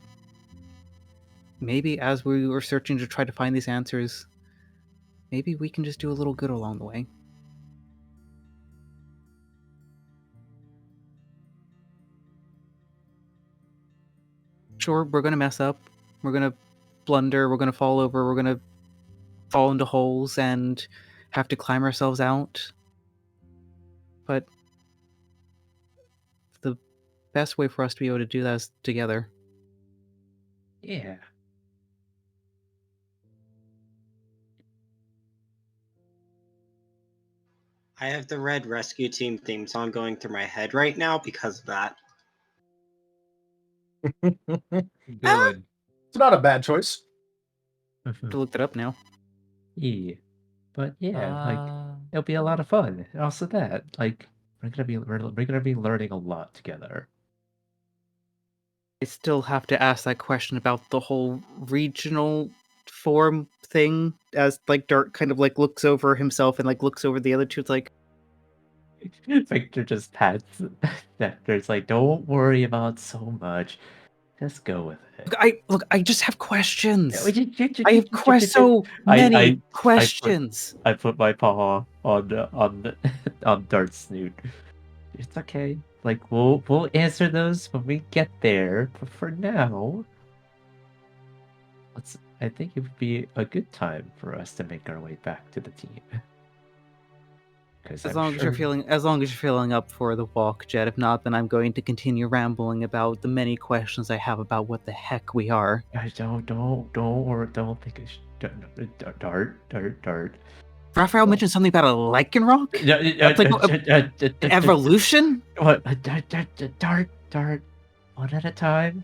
maybe as we were searching to try to find these answers, maybe we can just do a little good along the way. Sure, we're gonna mess up. We're gonna blunder. We're gonna fall over. We're gonna fall into holes and have to climb ourselves out. But the best way for us to be able to do that is together. Yeah. I have the Red Rescue Team theme song going through my head right now because of that. Good. It's not a bad choice. I looked it up now. Yeah. But yeah, it'll be a lot of fun. And also that, we're gonna be learning a lot together. I still have to ask that question about the whole regional form thing, as Dart kind of looks over himself and looks over the other two. It's Victor just pats Victor's don't worry about so much. Just go with it. I just have questions. Yeah, I have so many questions. I put my paw on Dart's snoot. It's okay. Like we'll answer those when we get there. But for now, I think it would be a good time for us to make our way back to the team. As long as you're feeling up for the walk, Jet. If not, then I'm going to continue rambling about the many questions I have about what the heck we are. I don't think I should. Dart. Raphael mentioned something about a Lycanroc? Evolution? What? Dart. One at a time.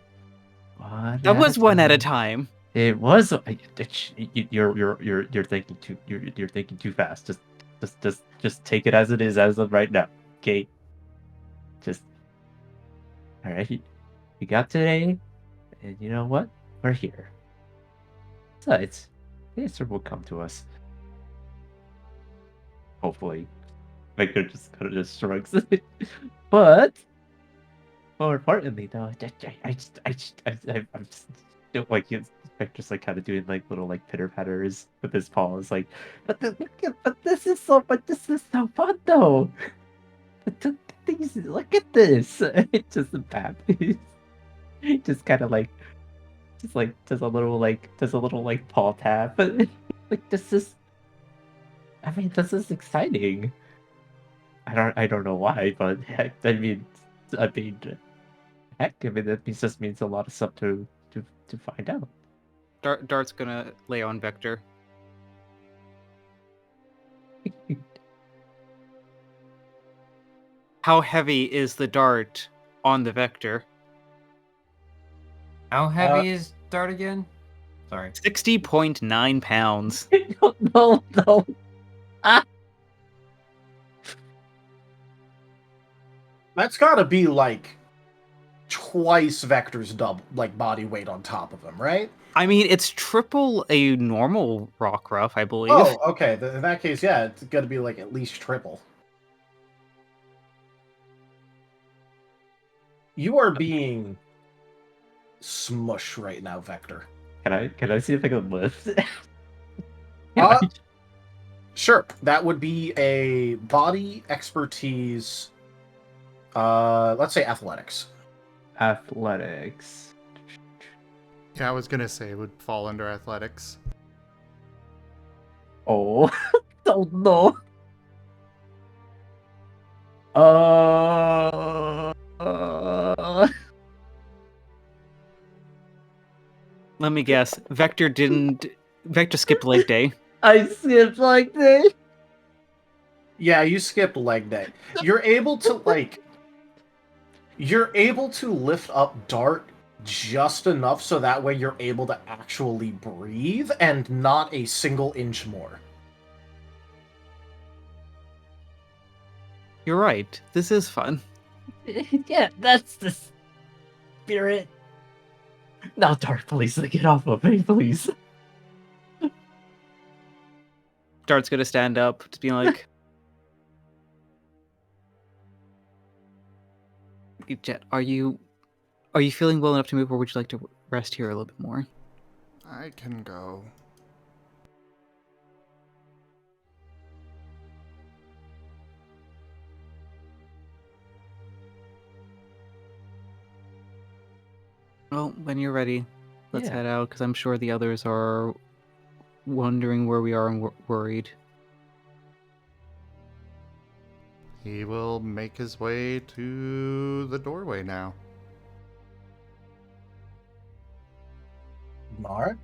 That was one at a time. It was. You're thinking too. You're thinking too fast. Just take it as it is as of right now. Okay. All right. We got today, and you know what? We're here. Besides, the answer will come to us. Hopefully, Victor just kind of just shrugs. But more importantly, though, I'm just like Victor's like kind of doing like little like pitter patters with his paws, like, but this is so fun though. Look at this. It's just a bad. Just kind of like, does a little like paw tap. Like this is exciting. I don't know why, but heck, I mean, heck, that just means a lot of stuff to find out. Dart's gonna lay on Vector. How heavy is the dart on the Vector? How heavy is Dart again? Sorry. 60.9 pounds. No. That's gotta be like twice Vector's double, like body weight on top of him, right? I mean, it's triple a normal rockruff, I believe. Oh, okay. In that case, yeah, it's gotta be like at least triple. You are being smush right now, Vector. Can I see if I can lift? Sure. That would be a body expertise. Let's say athletics. Athletics. Yeah, I was gonna say it would fall under athletics. Oh, don't know. Let me guess. Vector skipped leg day. I skipped leg day. Yeah, you skipped leg day. You're able to lift up Dart just enough so that way you're able to actually breathe and not a single inch more. You're right. This is fun. Yeah, that's the spirit. Now, Dart, please, get off of me, please. Dart's gonna stand up, just being like, Jet, are you feeling well enough to move, or would you like to rest here a little bit more? I can go. Well, when you're ready, let's Yeah. head out, because I'm sure the others are wondering where we are and worried. He will make his way to the doorway now. Mar?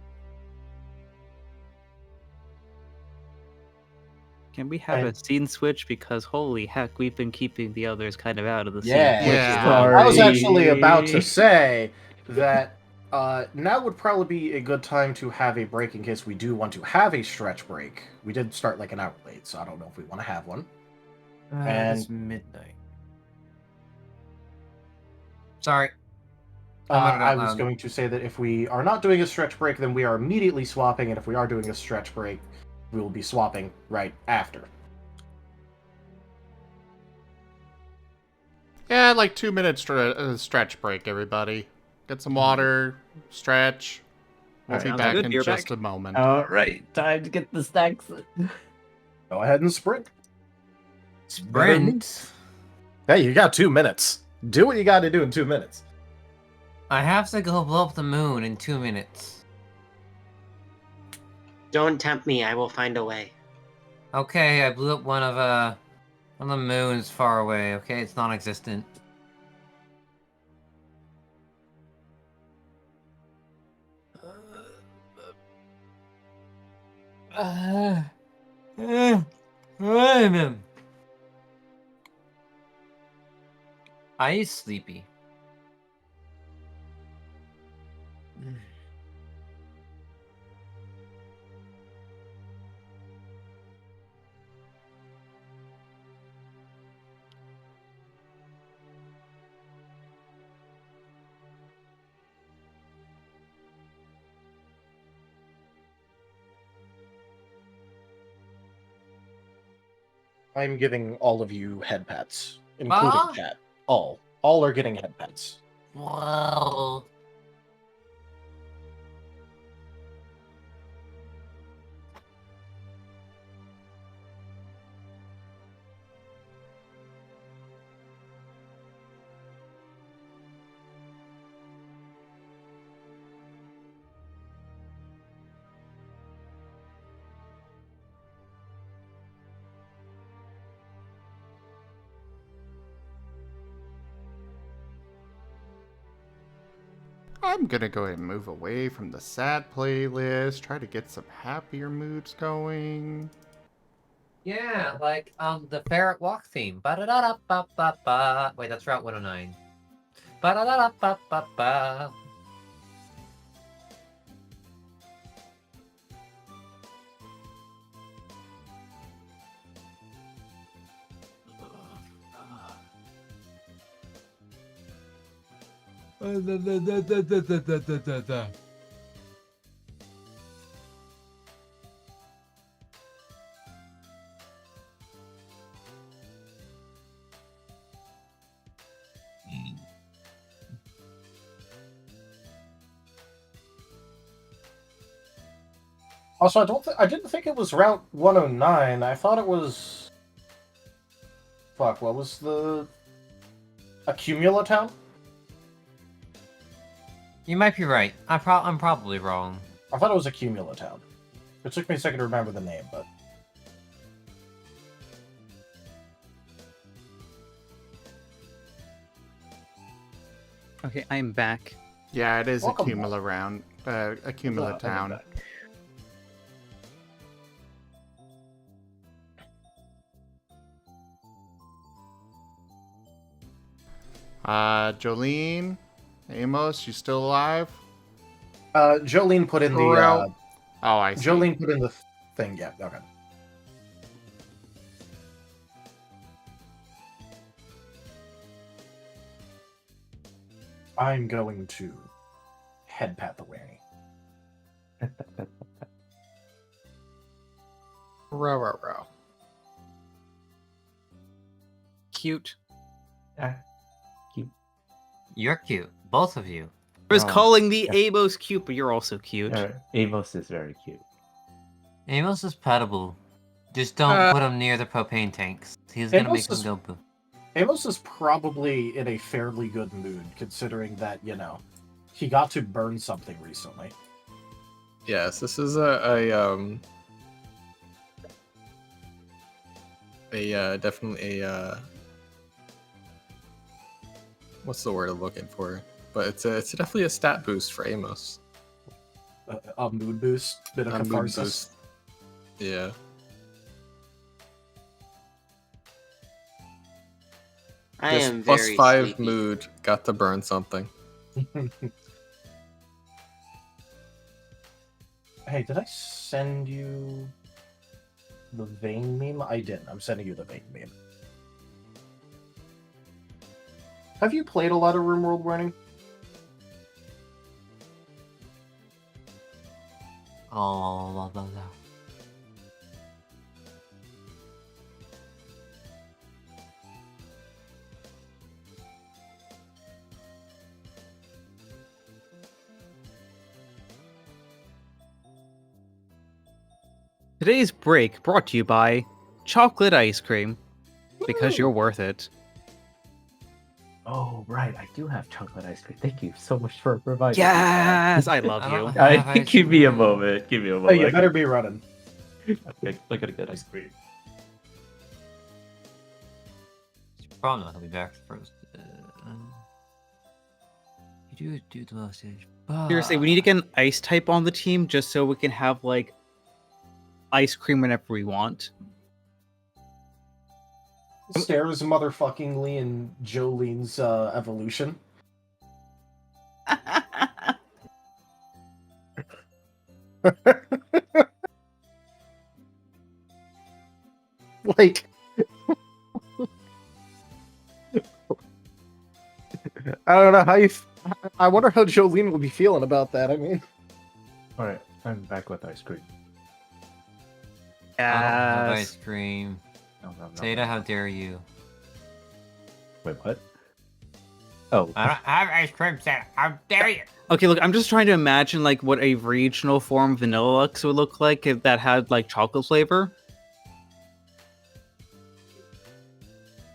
Can we have a scene switch? Because holy heck, we've been keeping the others kind of out of the Yeah. scene. I was actually about to say that now would probably be a good time to have a break in case we do want to have a stretch break. We did start like an hour late, so I don't know if we want to have one. It's midnight. Sorry. I was going to say that if we are not doing a stretch break, then we are immediately swapping, and if we are doing a stretch break, we will be swapping right after. Yeah, like 2 minute stretch break, everybody. Get some water, stretch. We'll be back in just a moment. All right, time to get the snacks. Go ahead and sprint. Sprint. Hey, you got 2 minutes. Do what you got to do in 2 minutes. I have to go blow up the moon in 2 minutes. Don't tempt me. I will find a way. Okay, I blew up one of the moons far away. Okay, it's non-existent. I is sleepy. I'm giving all of you head pats, including Ah? chat. All are getting head pats. Wow. I'm gonna go ahead and move away from the sad playlist, try to get some happier moods going. Yeah, like the ferret walk theme. Ba-da-da-da-ba-ba-ba. Wait, that's Route 109. Ba-da-da-da-ba-ba-ba. Also, I didn't think it was Route 109. I thought it was. Fuck, what was the Accumula town? You might be right. I'm probably wrong. I thought it was Accumula town. It took me a second to remember the name, but Okay, I'm back. Yeah, it is Welcome Accumula Town. Jolene, Amos, you still alive? Jolene put in the. Oh, I see. Jolene put in the thing. Yeah, okay. I'm going to head pat the Wanny. Row. Cute. Cute. You're cute, both of you. I was Oh, calling the yeah. Amos cute, but you're also cute. Amos is very cute. Amos is petable. Just don't put him near the propane tanks. He's gonna make him go boo. Amos is probably in a fairly good mood, considering that, he got to burn something recently. Yes, this is definitely a what's the word I'm looking for? But it's definitely a stat boost for Amos. A mood boost, bit of A mood catharsis. boost. Yeah. I This am plus very 5 sleepy. mood got to burn something. Hey, did I send you the vein meme? I didn't. I'm sending you the vein meme. Have you played a lot of RimWorld Running? Oh, blah, blah, blah. Today's break brought to you by chocolate ice cream, because you're worth it. Oh, right. I do have chocolate ice cream. Thank you so much for providing. me that. Yes, I love I don't you. have ice Give me a cream. moment. Give me a Oh, moment. you better be running. I gotta get ice cream. Probably not. He'll be back first. You do the mustache. Seriously, we need to get an ice type on the team just so we can have like ice cream whenever we want. Stares motherfuckingly in Jolene's evolution. Like, I don't know how you. I wonder how Jolene will be feeling about that. I mean, All right, I'm back with ice cream. I don't have Yes. ice cream. No, no, no. Zeta, how dare you? Wait, what? Oh, I don't have ice cream, Zeta. How dare you? Okay, look, I'm just trying to imagine like what a regional form of Vanillux would look like if that had like chocolate flavor.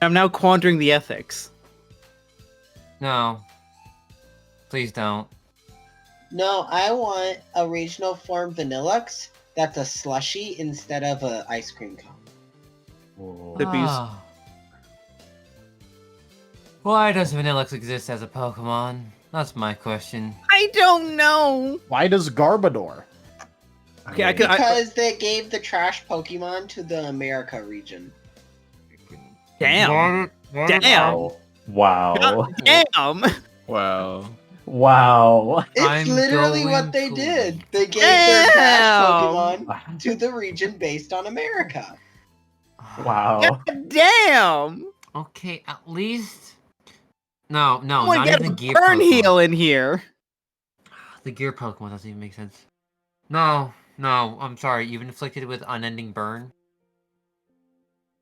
I'm now quandering the ethics. No. Please don't. No, I want a regional form Vanillux that's a slushy instead of a ice cream cone. whoa. The bees- Ah. Why does Vanillux exist as a Pokemon? That's my question. I don't know. why does Garbodor? Okay, I could- Because they gave the trash Pokemon to the America region. Damn. Damn. Wow. Damn. Wow. Wow. It's I'm literally going what they to did. leave. They gave their trash Damn. Pokemon to the region based on America. Wow. Damn. Okay, at least. No, I not want to even get the a gear burn Pokemon. heal in here. The gear Pokemon doesn't even make sense. No, I'm sorry. You've inflicted with unending burn.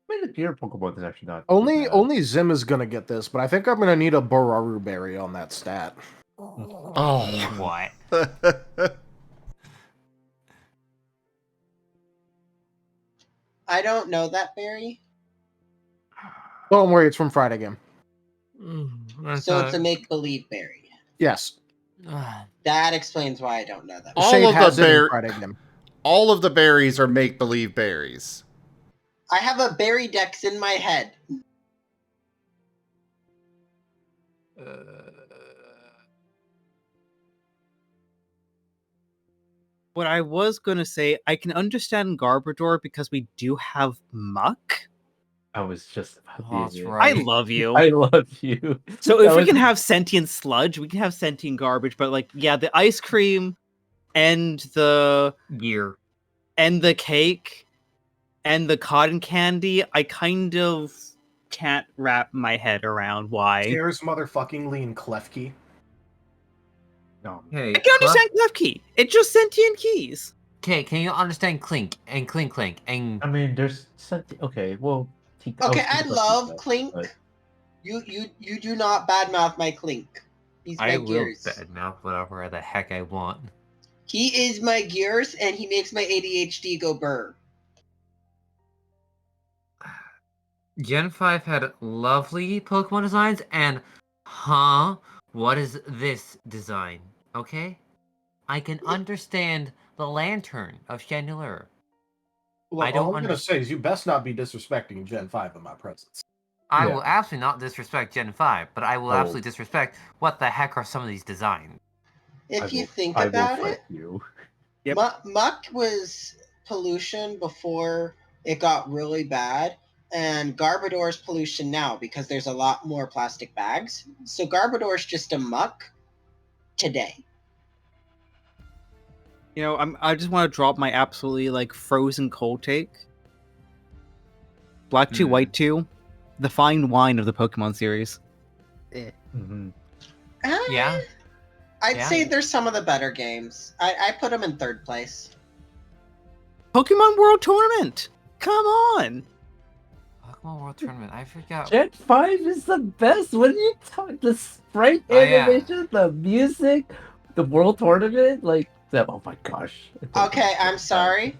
I mean, the gear Pokemon is actually not. Only bad. only Zim is gonna get this, but I think I'm gonna need a Bararu berry on that stat. Oh. What? I don't know that berry, Don't worry, it's from Friday game. so it's a make-believe berry. Yes, That explains why I don't know that. All Shade of the has it in bear- Friday game. All of the berries are make-believe berries. I have a berry dex in my head. What I was gonna say, I can understand Garbodor because we do have Muck. I was just about Oh, that's to- right. I love you. I love you. So if That we was- can have sentient sludge, we can have sentient garbage. But like, yeah, the ice cream and the Gear. cake and the cotton candy, I kind of can't wrap my head around why. Stares motherfuckingly in Klefki. No. Hey, I can understand Klefki. It's just sentient keys. Okay, can you understand Clink and Clink and I mean, there's something. Okay, well. Okay, I think about love Tika, Clink. but- You do not badmouth my Clink. He's my I will gears. badmouth whatever the heck I want. He is my gears, and he makes my ADHD go burr. Gen 5 had lovely Pokemon designs, and what is this design? Okay? I can understand the Lantern of Chandelure. Look, I don't all I'm gonna underst- say is you best not be disrespecting Gen 5 in my presence. I Yeah. will absolutely not disrespect Gen 5, but I will Oh. absolutely disrespect what the heck are some of these designs. If you think I will about fight it, you. Yep. Muck was pollution before it got really bad, and Garbodor's pollution now because there's a lot more plastic bags. So Garbodor's just a muck today. You know, I just want to drop my absolutely like frozen cold take. Black 2, White 2, the fine wine of the Pokemon series. Mm-hmm. Yeah? I'd Yeah. say there's some of the better games. I put them in third place. Pokemon World Tournament. Come on. Pokemon World Tournament, I forgot. Gen 5 is the best. What are you talking? The sprite Oh, yeah. animation, the music, the world tournament, like that. Oh my gosh. Okay, I'm sorry,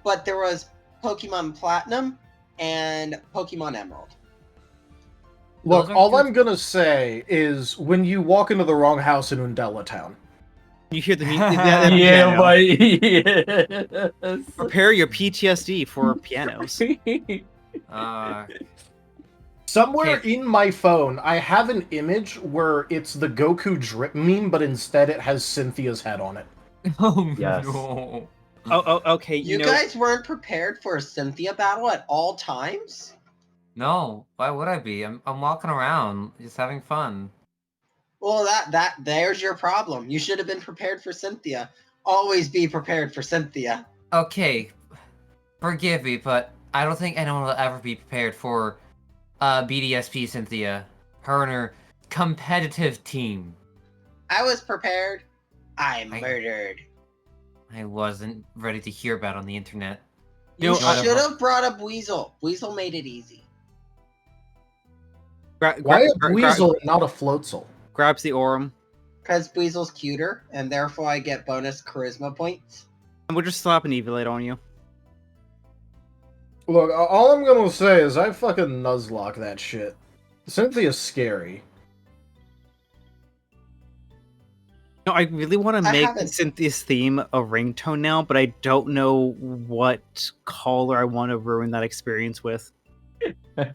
but there was Pokemon Platinum and Pokemon Emerald. Look, Those are all good. I'm gonna say is when you walk into the wrong house in Undella Town. You hear the Yeah, piano. but yes. Prepare your PTSD for pianos. Uh, Somewhere Okay. in my phone, I have an image where it's the Goku drip meme, but instead it has Cynthia's head on it. oh Yes. no. Okay. You know, guys weren't prepared for a Cynthia battle at all times? No, why would I be? I'm walking around, just having fun. Well, there's your problem. You should have been prepared for Cynthia. Always be prepared for Cynthia. Okay, forgive me, but I don't think anyone will ever be prepared for BDSP Cynthia. Her and her competitive team. I was prepared. I I- murdered. I wasn't ready to hear about on the internet. You know, should have brought up Weasel. Weasel made it easy. Why a Weasel and not a Floatzel? grabs the Aurum, Because Weasel's cuter, and therefore I get bonus charisma points. and we'll just slap an Evilate on you. Look, all I'm gonna say is I fucking nuzlocke that shit. Cynthia's scary. No, I really want to I make haven't- Cynthia's theme a ringtone now, but I don't know what caller I want to ruin that experience with. I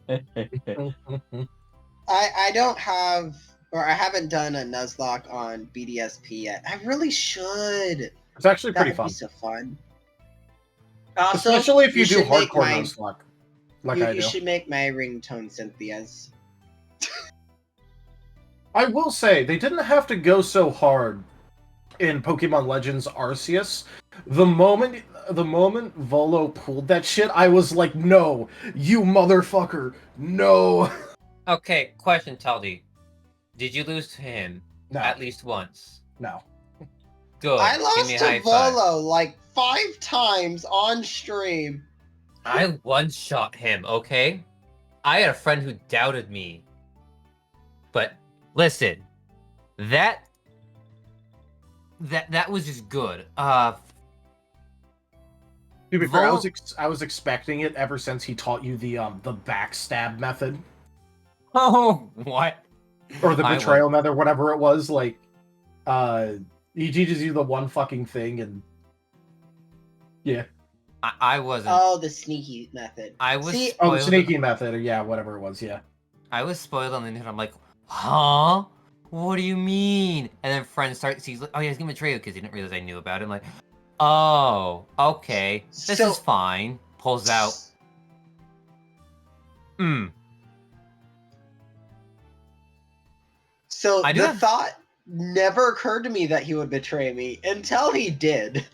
don't have, or I haven't done a Nuzlocke on BDSP yet. I really should. It's actually That pretty would fun. be so fun. Also, Especially if you do should make hardcore my- nuzlocke. Like you, I you do. should make my ringtone Cynthia's. I will say, they didn't have to go so hard in Pokemon Legends Arceus. The moment Volo pulled that shit, I was like, no, you motherfucker, no. Okay, question, Taldi. Did you lose to him No, at least once? no. Good. I Give lost me a to high five. Volo like 5 times on stream. I one-shot him, okay? I had a friend who doubted me. But listen, that was just good. To be fair, Volo- I was expecting it ever since he taught you the backstab method Oh, what? or the I betrayal method, whatever it was. Like, he teaches you the one fucking thing, and yeah. I wasn't. Oh, the sneaky method. I was See, Oh, the spoiled. sneaky method, or yeah, whatever it was, yeah. I was spoiled on the internet. I'm like, huh? What do you mean? And then friends start. He's like, oh yeah, he's gonna betray you because he didn't realize I knew about it. I'm like, oh, okay, this So- is fine. Pulls out. So I do the have- thought never occurred to me that he would betray me until he did.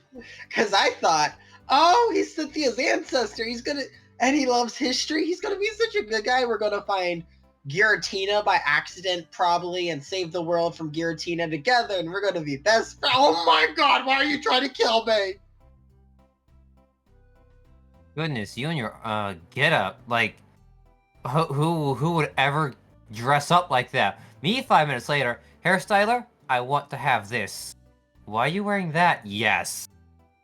Because I thought, oh, he's Cynthia's ancestor. He's gonna, and he loves history. He's gonna be such a good guy. We're gonna find Giratina by accident, probably, and save the world from Giratina together, and we're gonna be best friends. Oh my god, why are you trying to kill me? Goodness, you and your get up. Like, who would ever dress up like that? Me 5 minutes later, hairstyler, I want to have this. Why are you wearing that? Yes.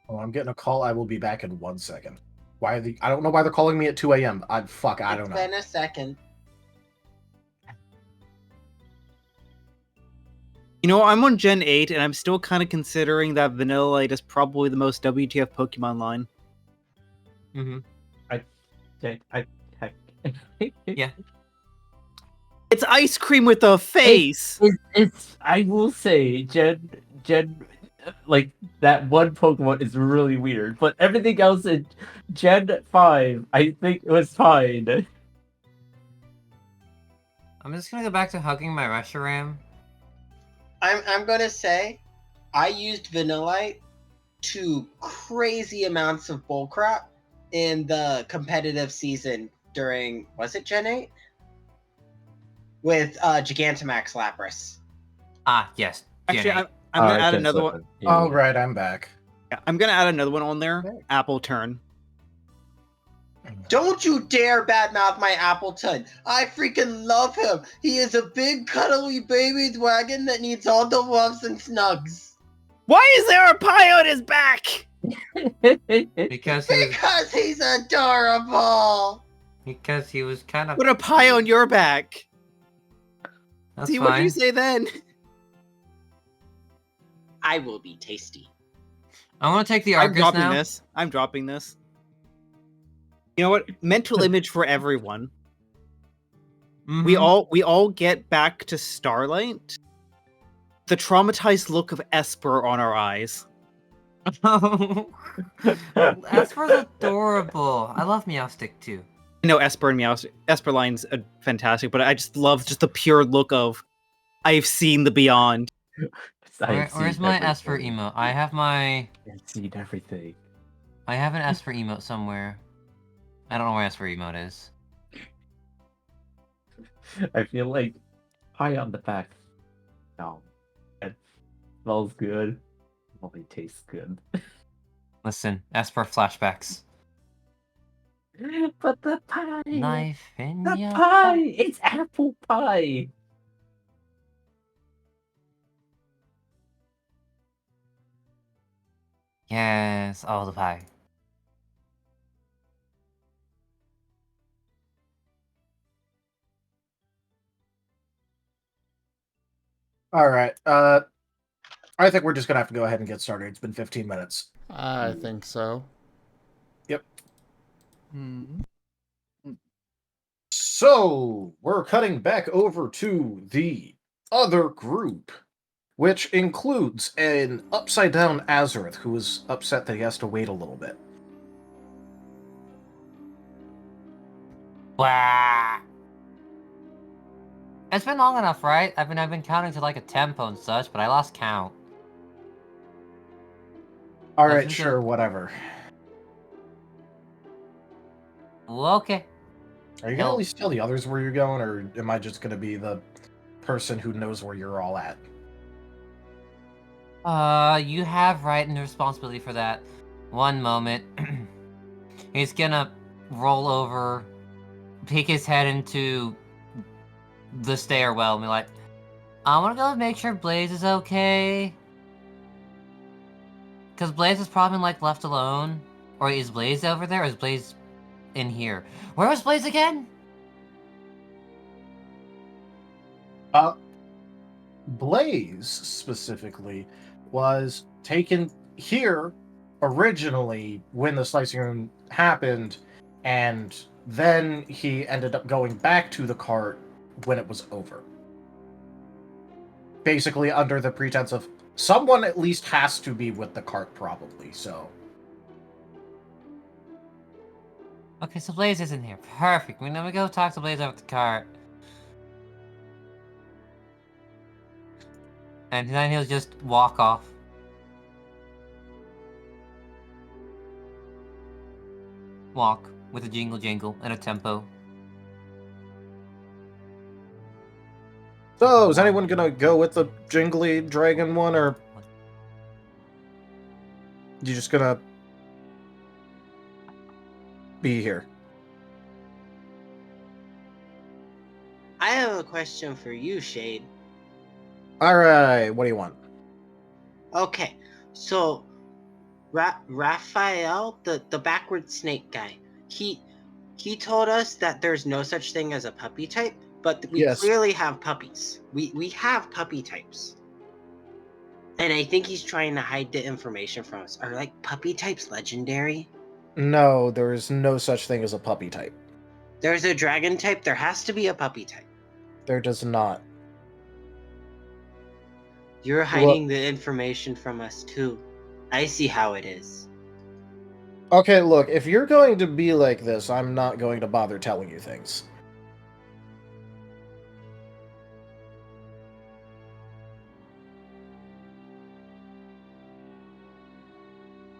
Oh, I'm getting a call. I will be back in 1 second. Why are I don't know why they're calling me at 2 a.m. I don't know. It's been a second. You know, I'm on Gen 8, and I'm still kind of considering that Vanillite is probably the most WTF Pokemon line. Mm-hmm. Yeah. It's ice cream with a face! It's I will say, Gen, like that one Pokemon is really weird, but everything else in Gen 5, I think it was fine. I'm just gonna go back to hugging my Reshiram. I'm gonna say, I used Vanillite to crazy amounts of bullcrap in the competitive season during, was it Gen 8? With Gigantamax Lapras. Ah, yes. Gen Actually, 8. I'm gonna add another one. Oh, right, I'm back. Yeah, I'm gonna add another one on there. Apple Turn. Don't you dare badmouth my Appleton. I freaking love him. He is a big cuddly baby dragon that needs all the loves and snugs. Why is there a pie on his back? Because He's adorable. he was kind of Put a pie on your back. That's See, what did you fine. say then? I will be tasty. I want to take the I'm Argus dropping now. this. I'm dropping this. You know what? Mental image for everyone. We Mhm. all get back to Starlight. The traumatized look of Esper on our eyes. Esper's adorable. I love Meowstick too. I know Esper and Esperline's fantastic, but I just love just the pure look of I've seen the beyond. Where's my Esper emote? I have seen everything. I have an Esper emote somewhere. I don't know where Esper emote is. I feel like pie on the back. No, it smells good. Only tastes good. Listen, Esper flashbacks. But the pie. Knife in The your pie. It's apple pie. Yes, all the pie. All right. I think we're just gonna have to go ahead and get started. It's been 15 minutes. I think so. Yep. Hmm. So we're cutting back over to the other group, which includes an upside down Azareth who is upset that he has to wait a little bit. Wah! It's been long enough, right? I've been counting to like a tempo and such, but I lost count. All Let's right, just sure, go- whatever. Okay. Are you gonna at least tell the others where you're going, or am I just gonna be the person who knows where you're all at? You have right and responsibility for that. One moment. He's gonna roll over, peek his head into the stairwell and be like, I wanna go make sure Blaze is okay. Cause Blaze is probably like left alone. Or is Blaze over there, or is Blaze in here? Where was Blaze again? Blaze, specifically, was taken here originally when the slicing room happened, and then he ended up going back to the cart when it was over. Basically, under the pretense of someone at least has to be with the cart, probably, so. Okay, so Blaze isn't here. Perfect. We now we go talk to Blaze over at the cart. And then he'll just walk off. Walk with a jingle jingle and a tempo. So, is anyone gonna go with the jingly dragon one, or you just gonna be here? I have a question for you, Shade. Alright, what do you want? Okay, so Raphael, the backward snake guy, he told us that there's no such thing as a puppy type, but we Yes. clearly have puppies. We have puppy types. And I think he's trying to hide the information from us. Are like puppy types legendary? No, there is no such thing as a puppy type. There's a dragon type, there has to be a puppy type. There does not. You're hiding the information from us too. I see how it is. Okay, look, if you're going to be like this, I'm not going to bother telling you things.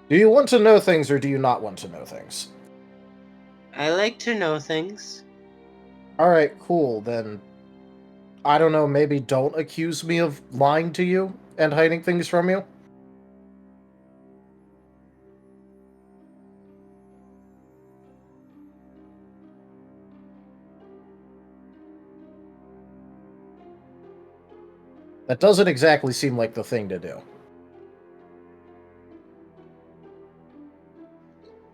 Do you want to know things, or do you not want to know things? I like to know things. Alright, cool, then... I don't know, maybe don't accuse me of lying to you and hiding things from you? That doesn't exactly seem like the thing to do.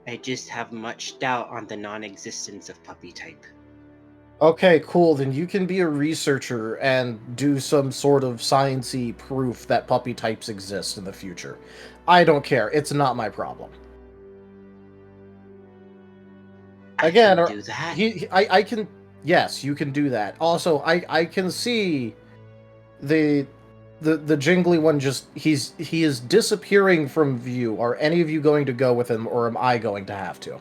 I just have much doubt on the non-existence of puppy type. Okay, cool. Then you can be a researcher and do some sort of sciencey proof that puppy types exist in the future. I don't care. It's not my problem. Again, I can do that. I can. Yes, you can do that. Also, I can see the jingly one. Just he is disappearing from view. Are any of you going to go with him, or am I going to have to?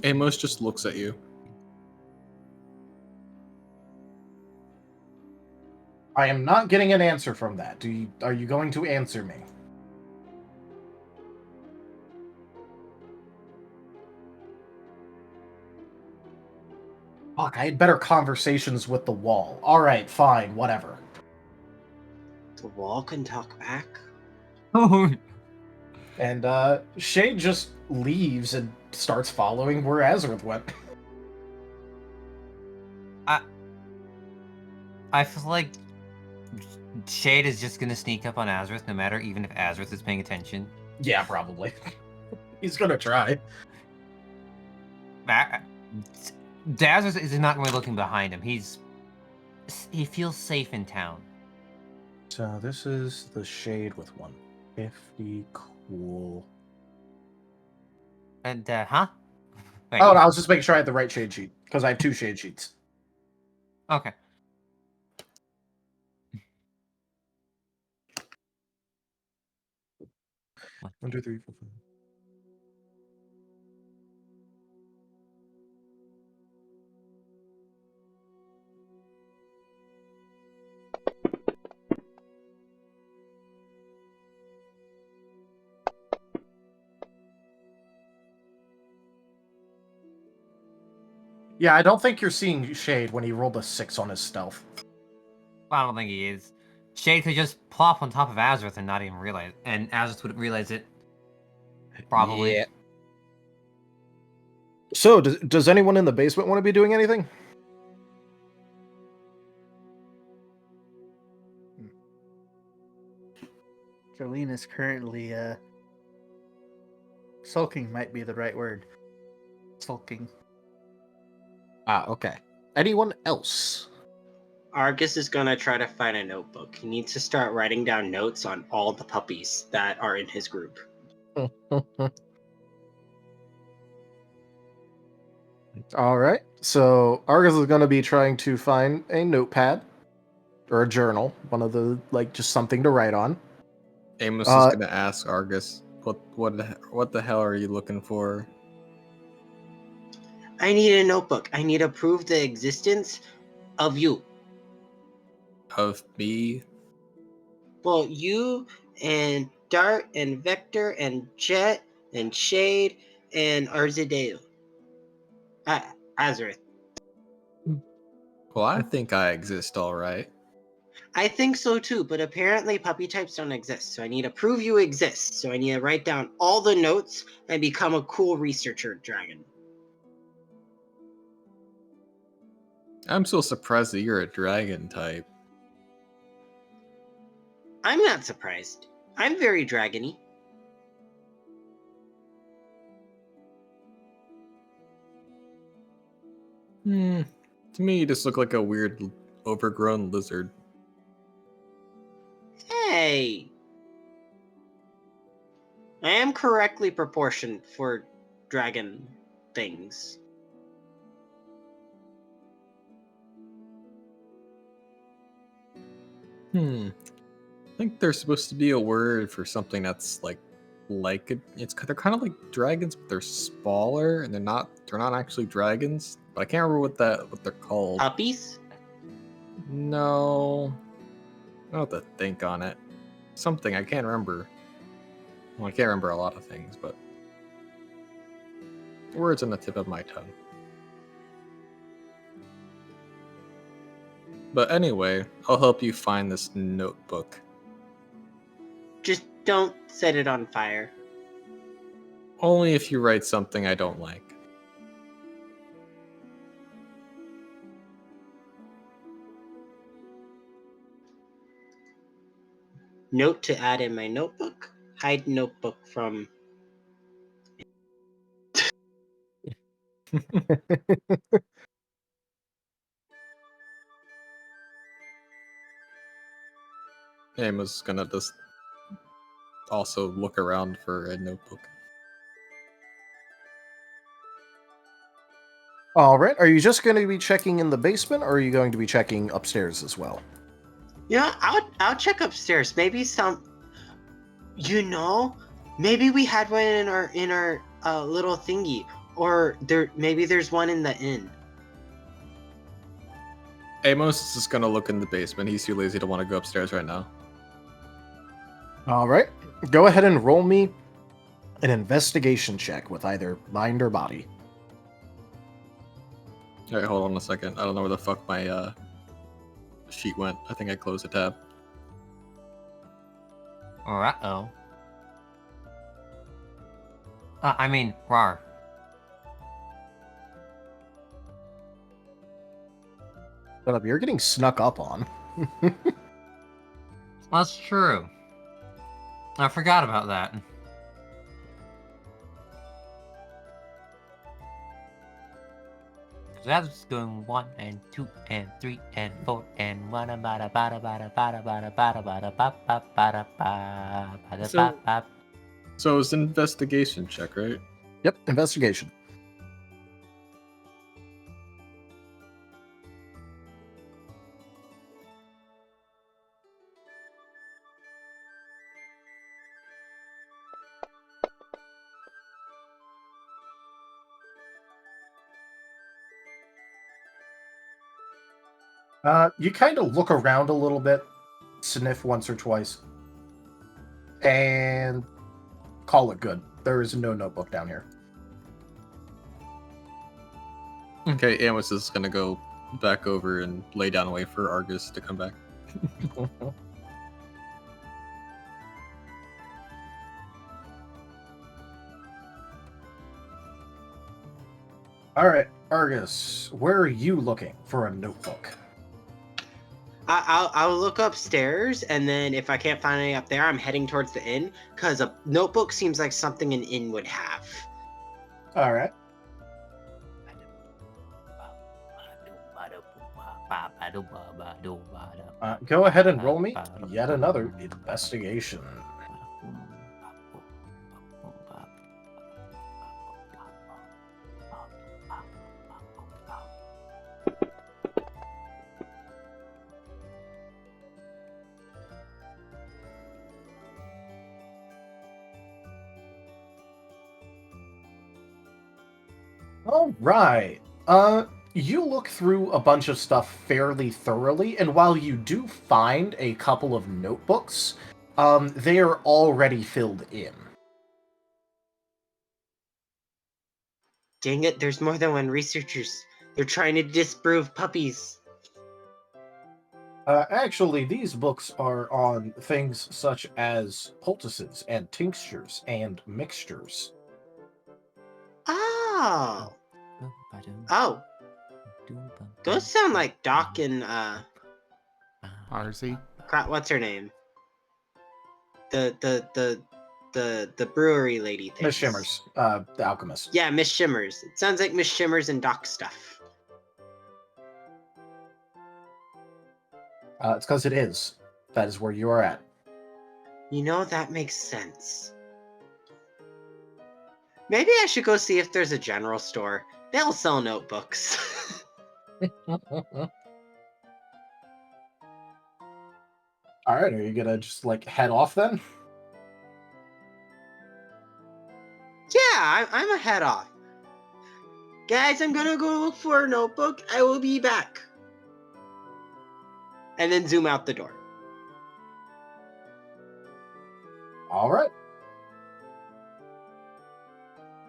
Amos just looks at you. I am not getting an answer from that. Are you going to answer me? Fuck, I had better conversations with the wall. Alright, fine, whatever. The wall can talk back. And Shade just leaves and starts following where Azareth went. I feel like Shade is just gonna sneak up on Azareth no matter, even if Azareth is paying attention. Yeah, probably. He's gonna try. Azareth is not going to be looking behind him. He feels safe in town. So this is the Shade with 150. Cool. And huh? Wait. Oh, no, I was just making sure I had the right Shade sheet because I have 2 Shade sheets. Okay. One, two, three, four, five. Yeah, I don't think you're seeing Shade when he rolled a 6 on his stealth. I don't think he is. Shade could just plop on top of Azareth and not even realize, and Azareth wouldn't realize it. Probably. Yeah. So, does anyone in the basement want to be doing anything? Jolene is currently sulking might be the right word. Sulking. Okay. Anyone else? Argus is gonna try to find a notebook. He needs to start writing down notes on all the puppies that are in his group. All right. So Argus is going to be trying to find a notepad or a journal, one of the just something to write on. Amos is gonna ask Argus, what the hell are you looking for? I need a notebook. I need to prove the existence of you. Of me? Well, you and Dart and Vector and Jet and Shade and Arzadeo. Azareth. Well, I think I exist all right. I think so too, but apparently puppy types don't exist. So I need to prove you exist. So I need to write down all the notes and become a cool researcher dragon. I'm so surprised that you're a dragon type. I'm not surprised. I'm very dragony. To me, you just look like a weird, overgrown lizard. Hey! I am correctly proportioned for dragon things. I think there's supposed to be a word for something that's they're kind of like dragons, but they're smaller and they're not actually dragons. But I can't remember what they're called. Puppies? No, I don't have to think on it. Something I can't remember. Well, I can't remember a lot of things, but words on the tip of my tongue. But anyway, I'll help you find this notebook. Just don't set it on fire. Only if you write something I don't like. note to add in my notebook. Hide notebook from. Amos gonna just also look around for a notebook. All right. Are you just going to be checking in the basement, or are you going to be checking upstairs as well? Yeah, I'll check upstairs. Maybe some. Maybe we had one in our little thingy, or maybe there's one in the inn. Amos is just gonna look in the basement. He's too lazy to want to go upstairs right now. All right. Go ahead and roll me an investigation check with either mind or body. Alright, hold on a second. I don't know where the fuck my sheet went. I think I closed the tab. Uh-oh. Rar. Shut up, you're getting snuck up on. That's true. I forgot about that. So that's going 1 and 2 and 3 and 4 and 1 and bada bada bada bada bada bada bada bada bada bada bada. So it's an investigation check, right? Yep, investigation. You kind of look around a little bit, sniff once or twice, and call it good. There is no notebook down here. Okay, Amos is gonna go back over and lay down and wait for Argus to come back. All right, Argus, where are you looking for a notebook? I'll look upstairs, and then if I can't find any up there, I'm heading towards the inn, because a notebook seems like something an inn would have. All right. Go ahead and roll me yet another investigation. All right. You look through a bunch of stuff fairly thoroughly, and while you do find a couple of notebooks, they are already filled in. Dang it, there's more than one researchers. They're trying to disprove puppies. Actually, these books are on things such as poultices and tinctures and mixtures. Oh. Oh. Those sound like Doc and RC? what's her name? The brewery lady thing. Miss Shimmers, the alchemist. Yeah, Miss Shimmers. It sounds like Miss Shimmers and Doc stuff. It's because it is. That is where you are at. That makes sense. Maybe I should go see if there's a general store. They'll sell notebooks. Alright, are you gonna just, head off then? Yeah, I'm a head off. Guys, I'm gonna go look for a notebook. I will be back. And then zoom out the door. Alright.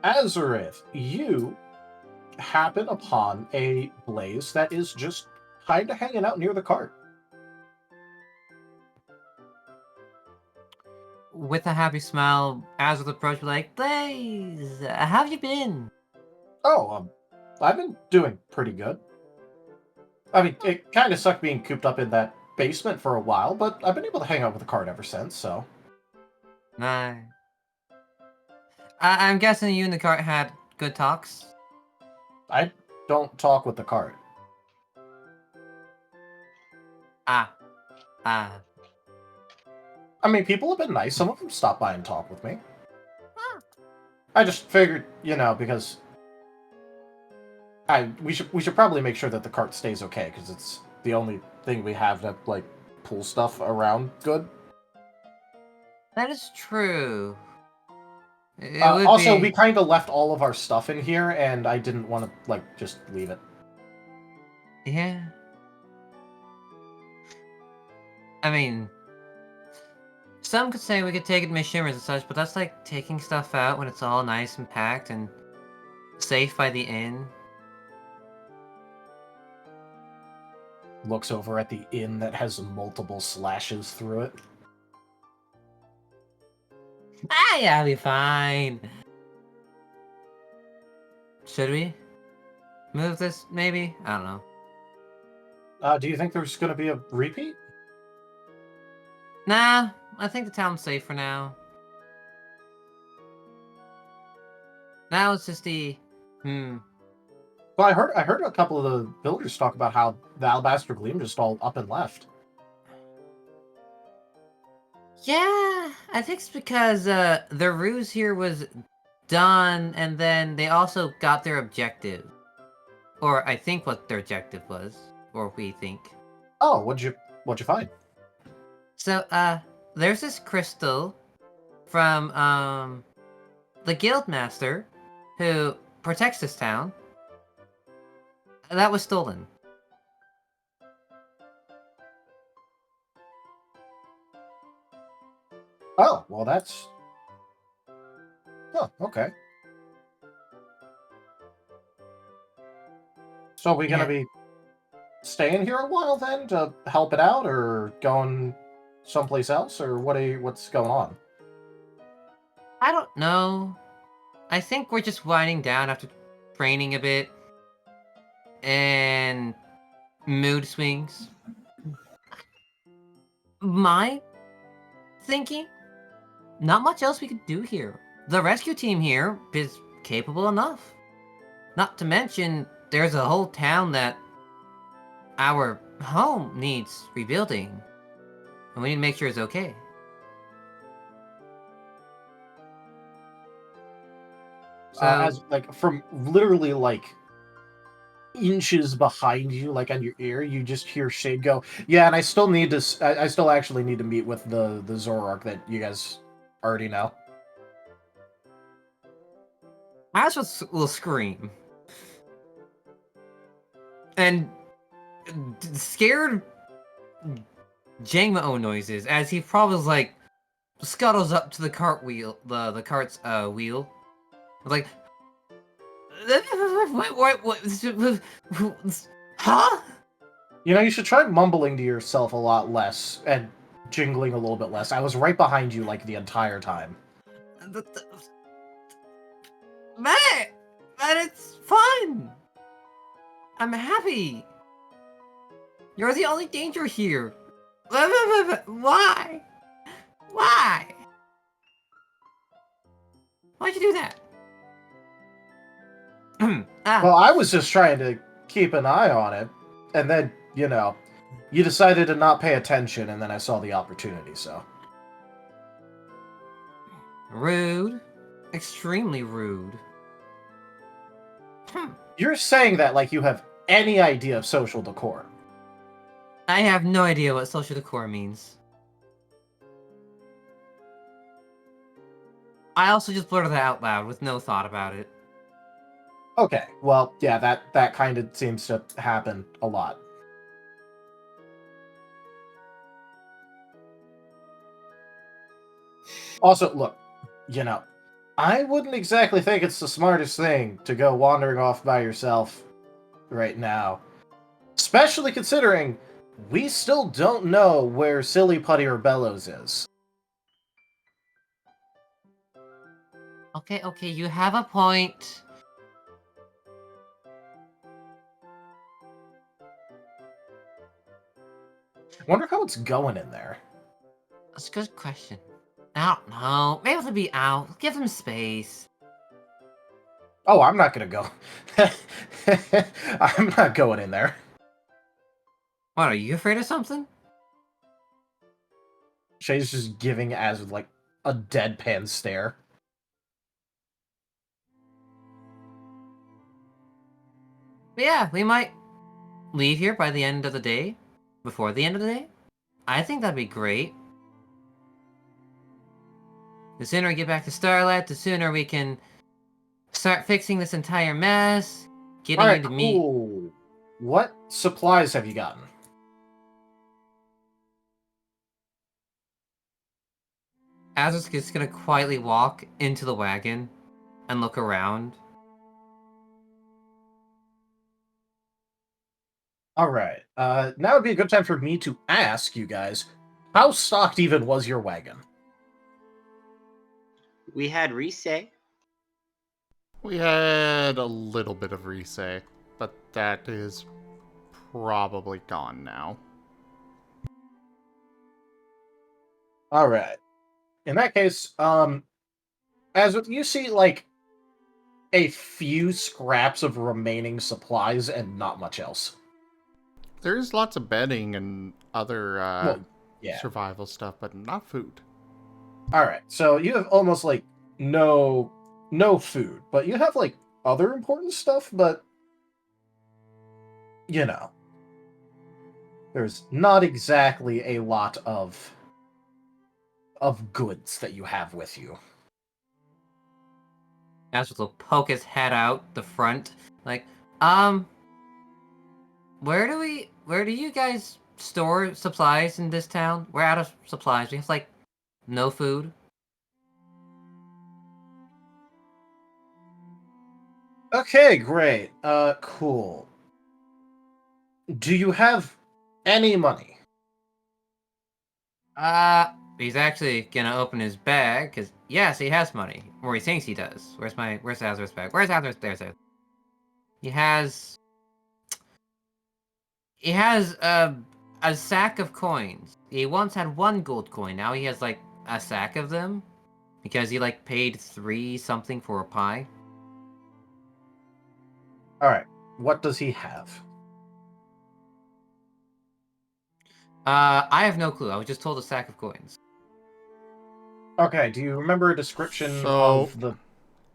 Azareth, you happen upon a blaze that is just kind of hanging out near the cart. With a happy smile, Azrael approached, like, Blaze, how have you been? Oh, I've been doing pretty good. I mean, it kind of sucked being cooped up in that basement for a while, but I've been able to hang out with the cart ever since, so... Nice. I'm guessing you and the cart had good talks? I don't talk with the cart. Ah. I mean, people have been nice. Some of them stopped by and talked with me. I just figured, because we should probably make sure that the cart stays okay, because it's the only thing we have to like pull stuff around good. That is true. Also, we kind of left all of our stuff in here, and I didn't want to like just leave it. Yeah. I mean, some could say we could take it to Miss Shimmers and such, but that's like taking stuff out when it's all nice and packed and safe by the inn. Looks over at the inn that has multiple slashes through it. Ah, yeah, I'll be fine. Should we move this, maybe? I don't know. Do you think there's going to be a repeat? Nah, I think the town's safe for now. Now it's just Well, I heard a couple of the villagers talk about how the Alabaster Gleam just all up and left. Yeah, I think it's because the ruse here was done, and then they also got their objective. Or I think what their objective was, or we think. Oh, what'd you find? So, there's this crystal from, the guildmaster who protects this town. That was stolen. Oh, well that's... Oh, okay. So are we gonna be staying here a while then to help it out, or going someplace else, or what's going on? I don't know. I think we're just winding down after training a bit. And mood swings. My thinking? Not much else we could do here. The rescue team here is capable enough. Not to mention, there's a whole town that our home needs rebuilding. And we need to make sure it's okay. So, As like from literally like inches behind you, like on your ear, you just hear Shade go, "Yeah, and I still need to. I still actually need to meet with the zoroark that you guys already know." Ashwas will scream. And scared jangmo-o noises as he probably like scuttles up to the cart wheel, the cart's wheel. Like, what, huh? You should try mumbling to yourself a lot less and jingling a little bit less. I was right behind you like the entire time. Man, it's fun. I'm happy. You're the only danger here. Why? Why? Why'd you do that? Well, I was just trying to keep an eye on it, and then, you decided to not pay attention, and then I saw the opportunity, so. Rude. Extremely rude. You're saying that like you have any idea of social decor. I have no idea what social decor means. I also just blurted that out loud with no thought about it. Okay, well, yeah, that kind of seems to happen a lot. Also, look, I wouldn't exactly think it's the smartest thing to go wandering off by yourself right now. Especially considering we still don't know where Silly Putty or Bellows is. Okay, you have a point. Wonder how it's going in there. That's a good question. I don't know. Maybe they'll be out. Give them space. Oh, I'm not gonna go. I'm not going in there. What, are you afraid of something? Shay's just giving Az like a deadpan stare. But yeah, we might leave here by the end of the day. Before the end of the day. I think that'd be great. The sooner we get back to Starlight, the sooner we can start fixing this entire mess. Getting Alright, you to meet. cool. What supplies have you gotten? Azur's just gonna quietly walk into the wagon and look around. Alright, now would be a good time for me to ask you guys, how stocked even was your wagon? We had Risei. We had a little bit of Risei, but that is probably gone now. Alright. In that case, as you see, like, a few scraps of remaining supplies and not much else. There's lots of bedding and other Yeah. survival stuff, but not food. Alright, so you have almost, like, no food, but you have, like, other important stuff, but, you know, there's not exactly a lot of goods that you have with you. Azur will poke his head out the front, like, where do you guys store supplies in this town? We're out of supplies. We have, like, no food. Okay, great. Cool. Do you have any money? He's actually gonna open his bag, because, yes, he has money. Or he thinks he does. Where's Azur's bag? Where's Azur's? There's it. He has a sack of coins. He once had 1 gold coin. Now he has, like, a sack of them. Because he, like, paid 3 something for a pie. Alright, what does he have? I have no clue. I was just told a sack of coins. Okay, do you remember a description of the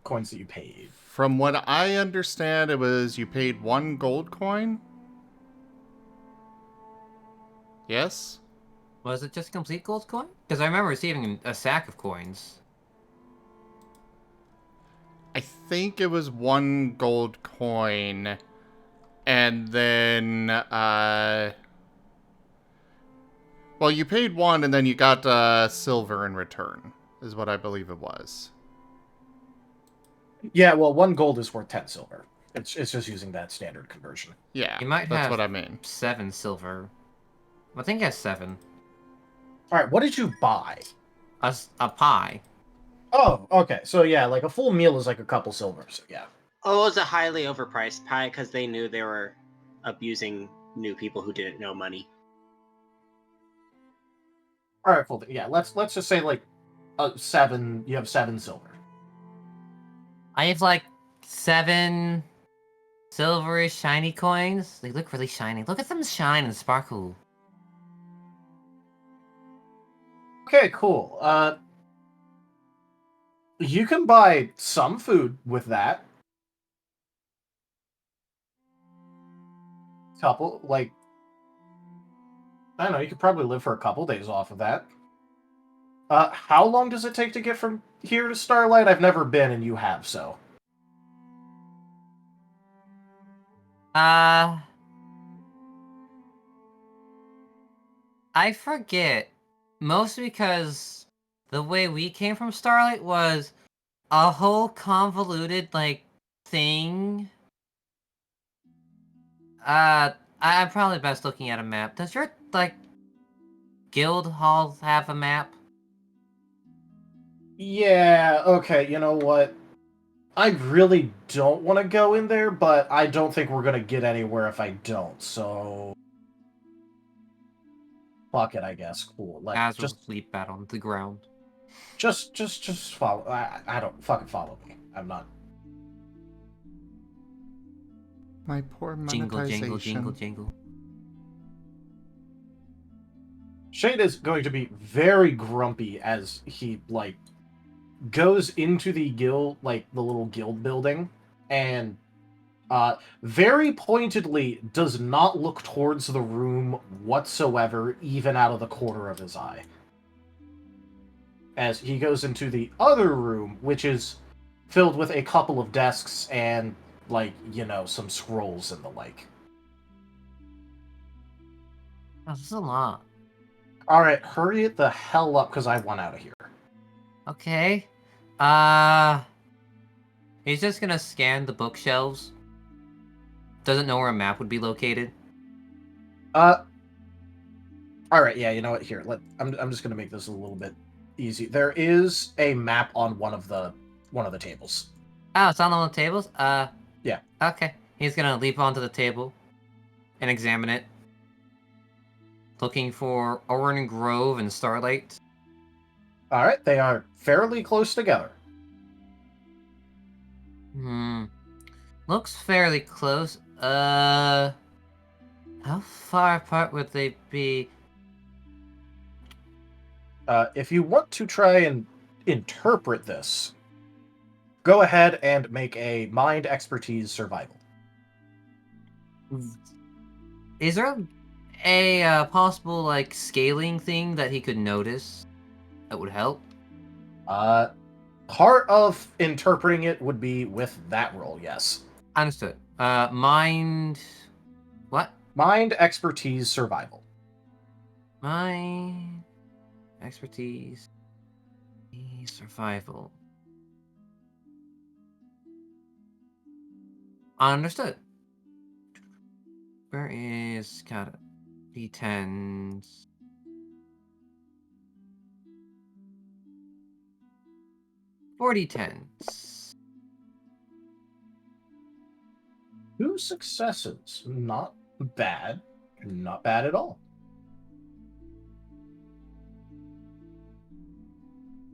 coins that you paid? From what I understand, it was you paid 1 gold coin? Yes? Was it just complete gold coin? Because I remember receiving a sack of coins. I think it was 1 gold coin. And then, well, you paid 1 and then you got silver in return, is what I believe it was. Yeah, well, 1 gold is worth 10 silver. It's just using that standard conversion. Yeah, You might that's have what I mean. 7 silver. I think he has 7. Alright, what did you buy? A pie. Oh, okay. So yeah, like a full meal is like a couple silver, so yeah. Oh, it was a highly overpriced pie because they knew they were abusing new people who didn't know money. Alright, cool. Yeah, let's just say like 7, you have 7 silver. I have, like, 7 silvery shiny coins. They look really shiny. Look at them shine and sparkle. Okay, cool. You can buy some food with that. Couple, like, I don't know, you could probably live for a couple days off of that. How long does it take to get from here to Starlight? I've never been, and you have, so. I forget. Mostly because the way we came from Starlight was a whole convoluted, like, thing. I'm probably best looking at a map. Does your, like, guild hall have a map? Yeah, okay, you know what? I really don't want to go in there, but I don't think we're going to get anywhere if I don't, so... fuck it, I guess. Cool. Like, As will just leap out on the ground. just follow. I don't fucking follow me. I'm not. My poor Jingle, monetization. jingle, jingle, jingle. Shade is going to be very grumpy as he like goes into the guild, like the little guild building, and very pointedly does not look towards the room whatsoever, even out of the corner of his eye. As he goes into the other room, which is filled with a couple of desks and, like, you know, some scrolls and the like. Oh, this is a lot. Alright, hurry the hell up, because I want out of here. Okay. He's just gonna scan the bookshelves. Doesn't know where a map would be located. Alright, yeah, you know what? Here, I'm just gonna make this a little bit easy. There is a map on one of the tables. Oh, it's on one of the tables? Yeah. Okay. He's gonna leap onto the table and examine it. Looking for Aurum Grove and Starlight. Alright, they are fairly close together. Looks fairly close. How far apart would they be? If you want to try and interpret this, go ahead and make a mind expertise survival. Is there a possible, like, scaling thing that he could notice that would help? Part of interpreting it would be with that roll, yes. Understood. Mind... What? Mind expertise survival. Mind... Expertise... Survival. Understood. Where is... Got it. D10s... 40 10s. 2 successes. Not bad. Not bad at all.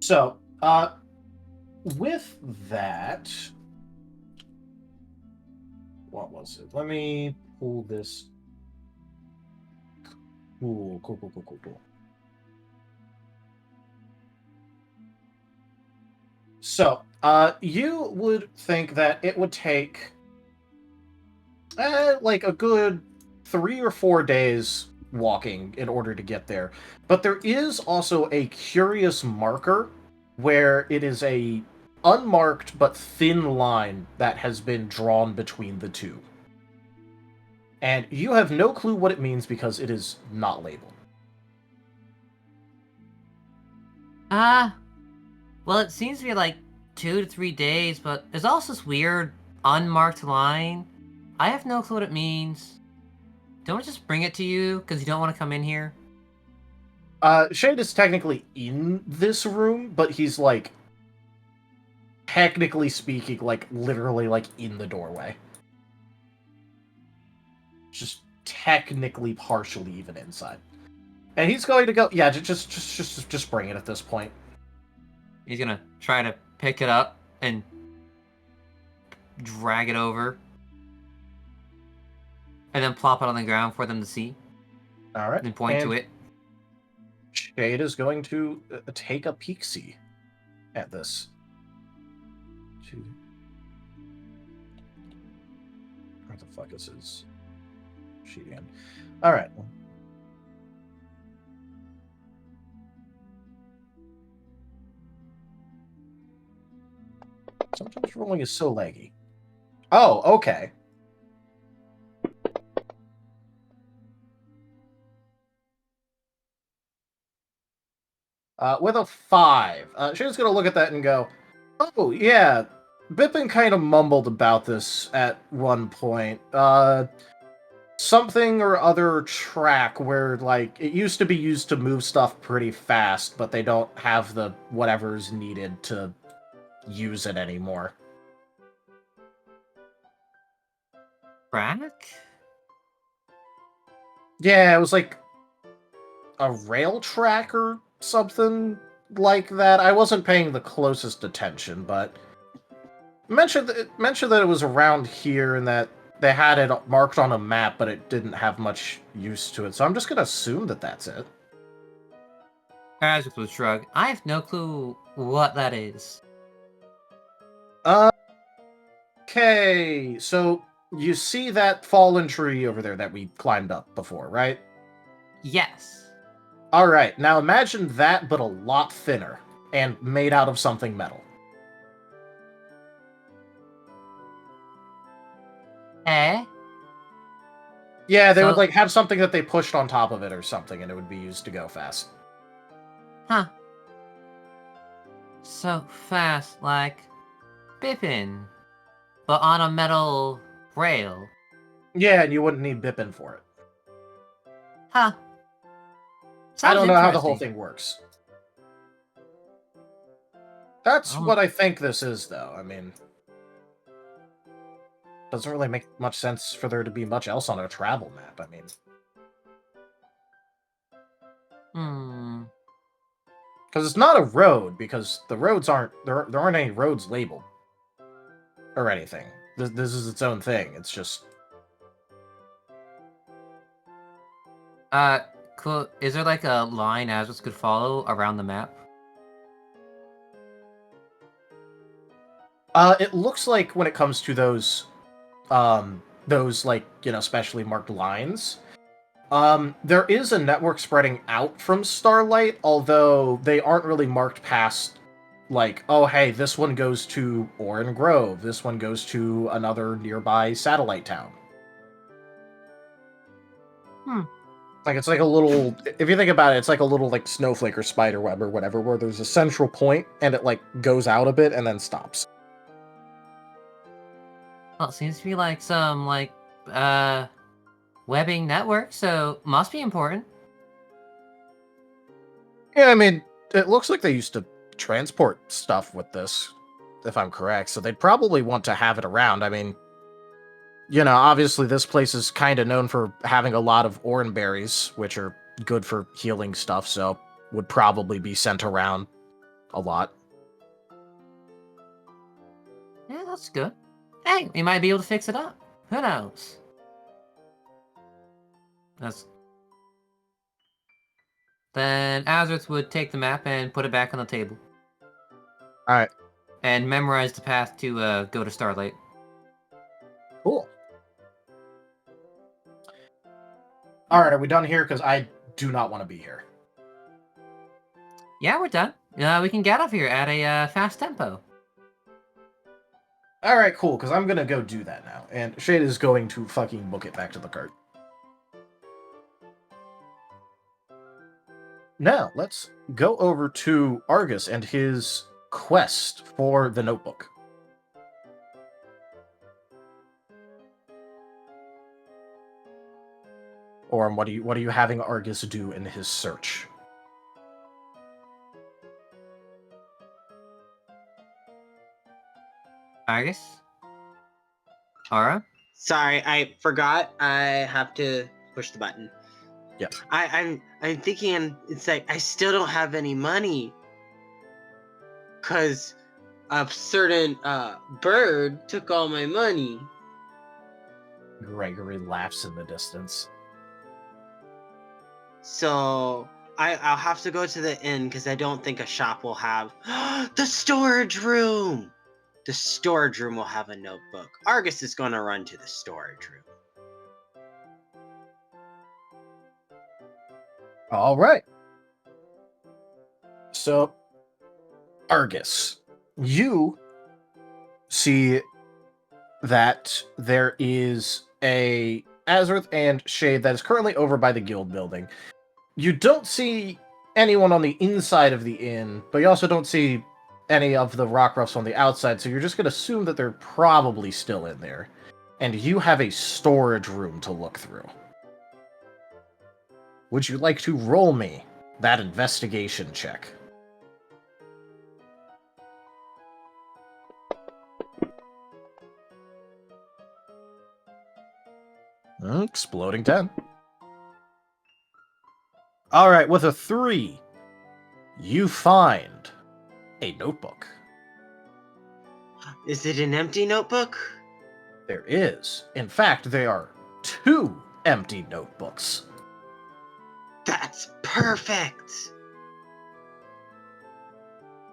So, with that... What was it? Let me pull this. Cool. So, you would think that it would take, like a good 3 or 4 days walking in order to get there. But there is also a curious marker where it is a unmarked but thin line that has been drawn between the two. And you have no clue what it means because it is not labeled. Well, it seems to be like 2 to 3 days, but there's also this weird unmarked line. I have no clue what it means. Don't we just bring it to you because you don't want to come in here? Shade is technically in this room, but he's like, technically speaking, like literally like in the doorway. Just technically partially even inside. And he's going to go, yeah, just bring it at this point. He's gonna try to pick it up and drag it over. And then plop it on the ground for them to see. Alright. And point to it. Shade is going to take a peek-see at this. Where the fuck is his sheet again? Alright. Sometimes rolling is so laggy. Oh, okay. With a 5. Shade's gonna look at that and go, oh, yeah, Bippin kind of mumbled about this at one point. Something or other track where, like, it used to be used to move stuff pretty fast, but they don't have the whatever's needed to use it anymore. Track? Yeah, it was like a rail track or something like that. I wasn't paying the closest attention, but mentioned that it was around here and that they had it marked on a map, but it didn't have much use to it. So I'm just gonna assume that that's it. Azric would shrug. I have no clue what that is. Okay, so you see that fallen tree over there that we climbed up before, right? Yes. All right, now imagine that, but a lot thinner and made out of something metal. Eh? Yeah, they would So- like have something that they pushed on top of it or something, and it would be used to go fast. Huh. So fast, like Bippin, but on a metal rail. Yeah, and you wouldn't need Bippin for it. Huh. I don't know how the whole interesting. thing works. That's what I think this is, though. I mean, doesn't really make much sense for there to be much else on a travel map. I mean, because it's not a road, because the roads aren't there aren't any roads labeled or anything. This is its own thing. It's just Cool. Is there like a line Azric could follow around the map? it looks like when it comes to those like, you know, specially marked lines, there is a network spreading out from Starlight, although they aren't really marked past, like, oh, hey, this one goes to Aurum Grove, this one goes to another nearby satellite town. Like, it's like a little, if you think about it, it's like a little, like, snowflake or spider web or whatever, where there's a central point, and it, like, goes out a bit and then stops. Well, it seems to be like some, like, webbing network, so must be important. Yeah, I mean, it looks like they used to transport stuff with this, if I'm correct, so they'd probably want to have it around. I mean, you know, obviously this place is kind of known for having a lot of oran berries, which are good for healing stuff, so would probably be sent around a lot. Yeah, that's good. Hey, we might be able to fix it up. Who knows? Then Azric would take the map and put it back on the table. Alright. And memorize the path to go to Starlight. Cool. Alright, are we done here? Because I do not want to be here. Yeah, we're done. We can get off here at a fast tempo. Alright, cool, because I'm gonna go do that now. And Shade is going to fucking book it back to the cart. Now, let's go over to Argus and his quest for the notebook. Or what are you having Argus do in his search? Argus? Aura? Sorry, I forgot. I have to push the button. Yeah. I'm thinking, it's like I still don't have any money because a certain bird took all my money. Gregory laughs in the distance. So I'll have to go to the inn because I don't think a shop will have the storage room. The storage room will have a notebook. Argus is going to run to the storage room. All right. So, Argus, you see that there is a Azurth and Shade that is currently over by the guild building. You don't see anyone on the inside of the inn, but you also don't see any of the rockruffs on the outside, so you're just going to assume that they're probably still in there. And you have a storage room to look through. Would you like to roll me that investigation check? Exploding 10. All right, with a 3, you find a notebook. Is it an empty notebook? There is. In fact, there are 2 empty notebooks. That's perfect.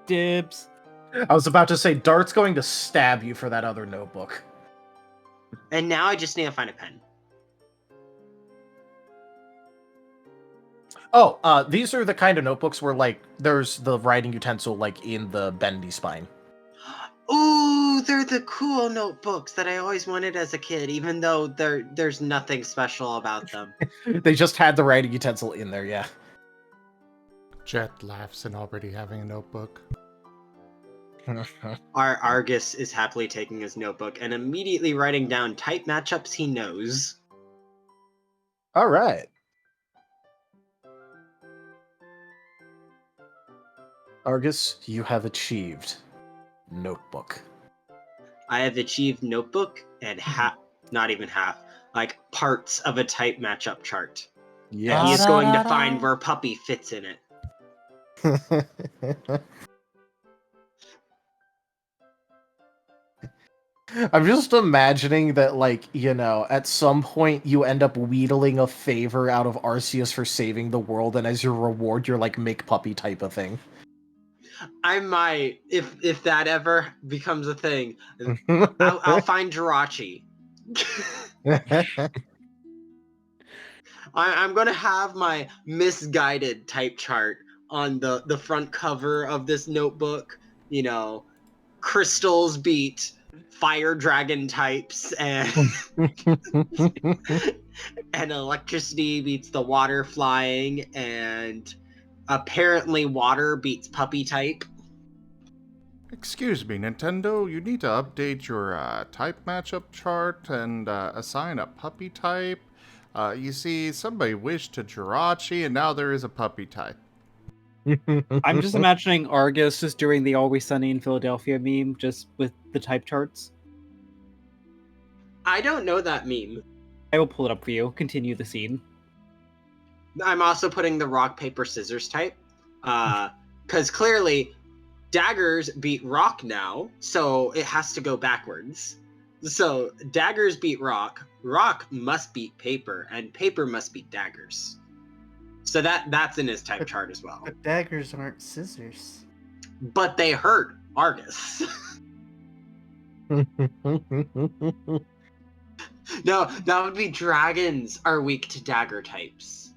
Dibs. I was about to say, Dart's going to stab you for that other notebook. And now I just need to find a pen. Oh, these are the kind of notebooks where, like, there's the writing utensil, like, in the bendy spine. Ooh, they're the cool notebooks that I always wanted as a kid, even though there's nothing special about them. They just had the writing utensil in there, yeah. Jet laughs in already having a notebook. Our Argus is happily taking his notebook and immediately writing down type matchups he knows. All right. Argus, you have achieved notebook. I have achieved notebook and not even half, like parts of a type matchup chart. Yes. And he is going to find where Puppy fits in it. I'm just imagining that, like, you know, at some point you end up wheedling a favor out of Arceus for saving the world, and as your reward, you're like, make puppy type of thing. I might, if that ever becomes a thing, I'll find Jirachi. I'm gonna have my misguided type chart on the front cover of this notebook. You know, crystals beat fire dragon types, and and electricity beats the water flying, and apparently water beats puppy type. Excuse me, Nintendo, you need to update your type matchup chart and assign a puppy type. You see, somebody wished to Jirachi, and now there is a puppy type. I'm just imagining Argus just doing the Always Sunny in Philadelphia meme, just with the type charts. I don't know that meme. I will pull it up for you. Continue the scene. I'm also putting the rock, paper, scissors type. Because clearly, daggers beat rock now, so it has to go backwards. So, daggers beat rock, rock must beat paper, and paper must beat daggers. So that's in his type chart as well. But daggers aren't scissors. But they hurt Argus. No, that would be dragons are weak to dagger types.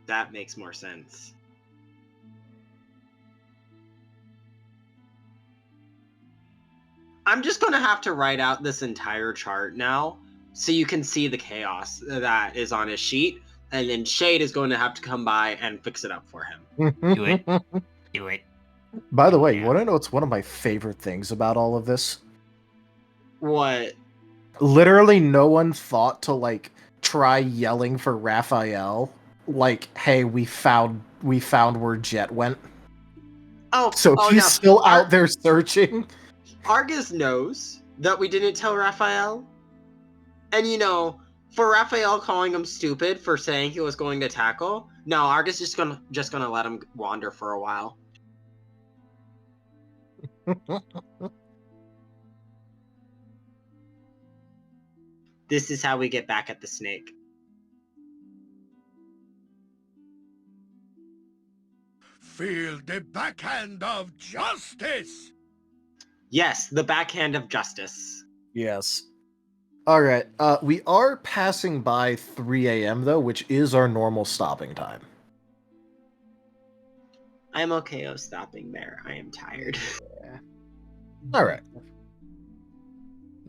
That makes more sense. I'm just going to have to write out this entire chart now so you can see the chaos that is on his sheet, and then Shade is going to have to come by and fix it up for him. Do it. Do it. By the way, you want to know what's one of my favorite things about all of this? What? Literally no one thought to, like, try yelling for Raphael, like, hey, we found where Jet went. So he's still out there searching. Argus knows that we didn't tell Raphael. And, you know, for Raphael calling him stupid for saying he was going to tackle, no, Argus is just gonna let him wander for a while. This is how we get back at the snake. Feel the backhand of justice! Yes, the backhand of justice. Yes. All right. We are passing by 3 a.m. though, which is our normal stopping time. I'm okay of stopping there. I am tired. Yeah. All right.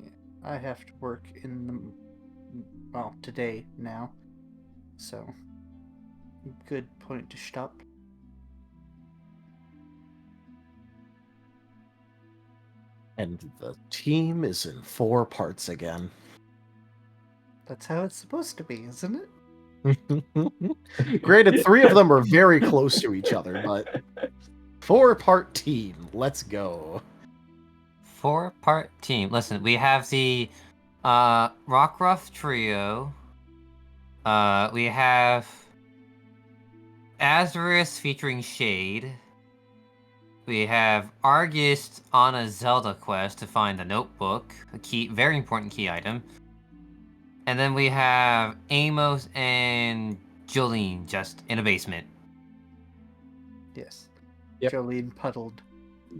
Yeah. I have to work in the today now. So good point to stop. And the team is in 4 parts again. That's how it's supposed to be, isn't it? Granted, 3 of them are very close to each other, but 4-part team. Let's go. 4-part team. Listen, we have the rockruff trio. We have Azarus featuring Shade. We have Argus on a Zelda quest to find the notebook, a key, very important key item. And then we have Amos and Jolene just in a basement. Yes. Yep. Jolene puddled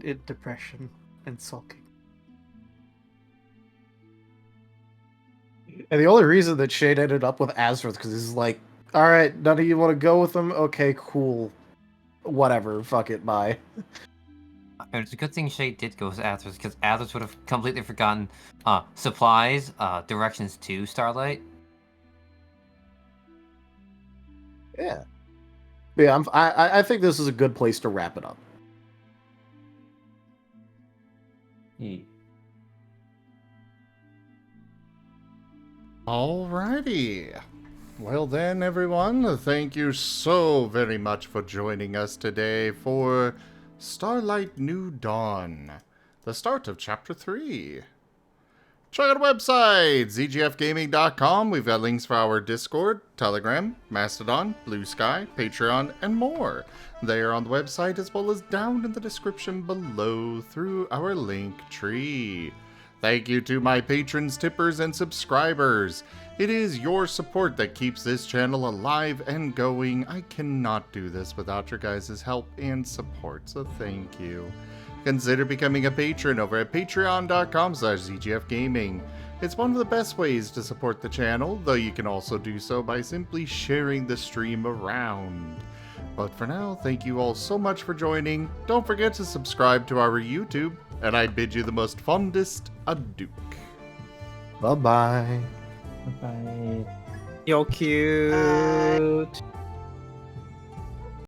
in depression and sulking. And the only reason that Shade ended up with Azareth because he's like, all right, none of you want to go with him? Okay, cool. Whatever, fuck it, bye. It's a good thing Shade did go with Azarus, because Azarus would have completely forgotten supplies, directions to Starlight. Yeah. But yeah, I think this is a good place to wrap it up. Yeah. Alrighty. Well then, everyone, thank you so very much for joining us today for Starlight New Dawn, the start of Chapter 3. Check out our website, zgfgaming.com. We've got links for our Discord, Telegram, Mastodon, Blue Sky, Patreon, and more. They are on the website as well as down in the description below through our link tree. Thank you to my patrons, tippers, and subscribers. It is your support that keeps this channel alive and going. I cannot do this without your guys' help and support, so thank you. Consider becoming a patron over at patreon.com/zgfgaming. It's one of the best ways to support the channel, though you can also do so by simply sharing the stream around. But for now, thank you all so much for joining. Don't forget to subscribe to our YouTube, and I bid you the most fondest adieu. Bye-bye. Bye. You're cute.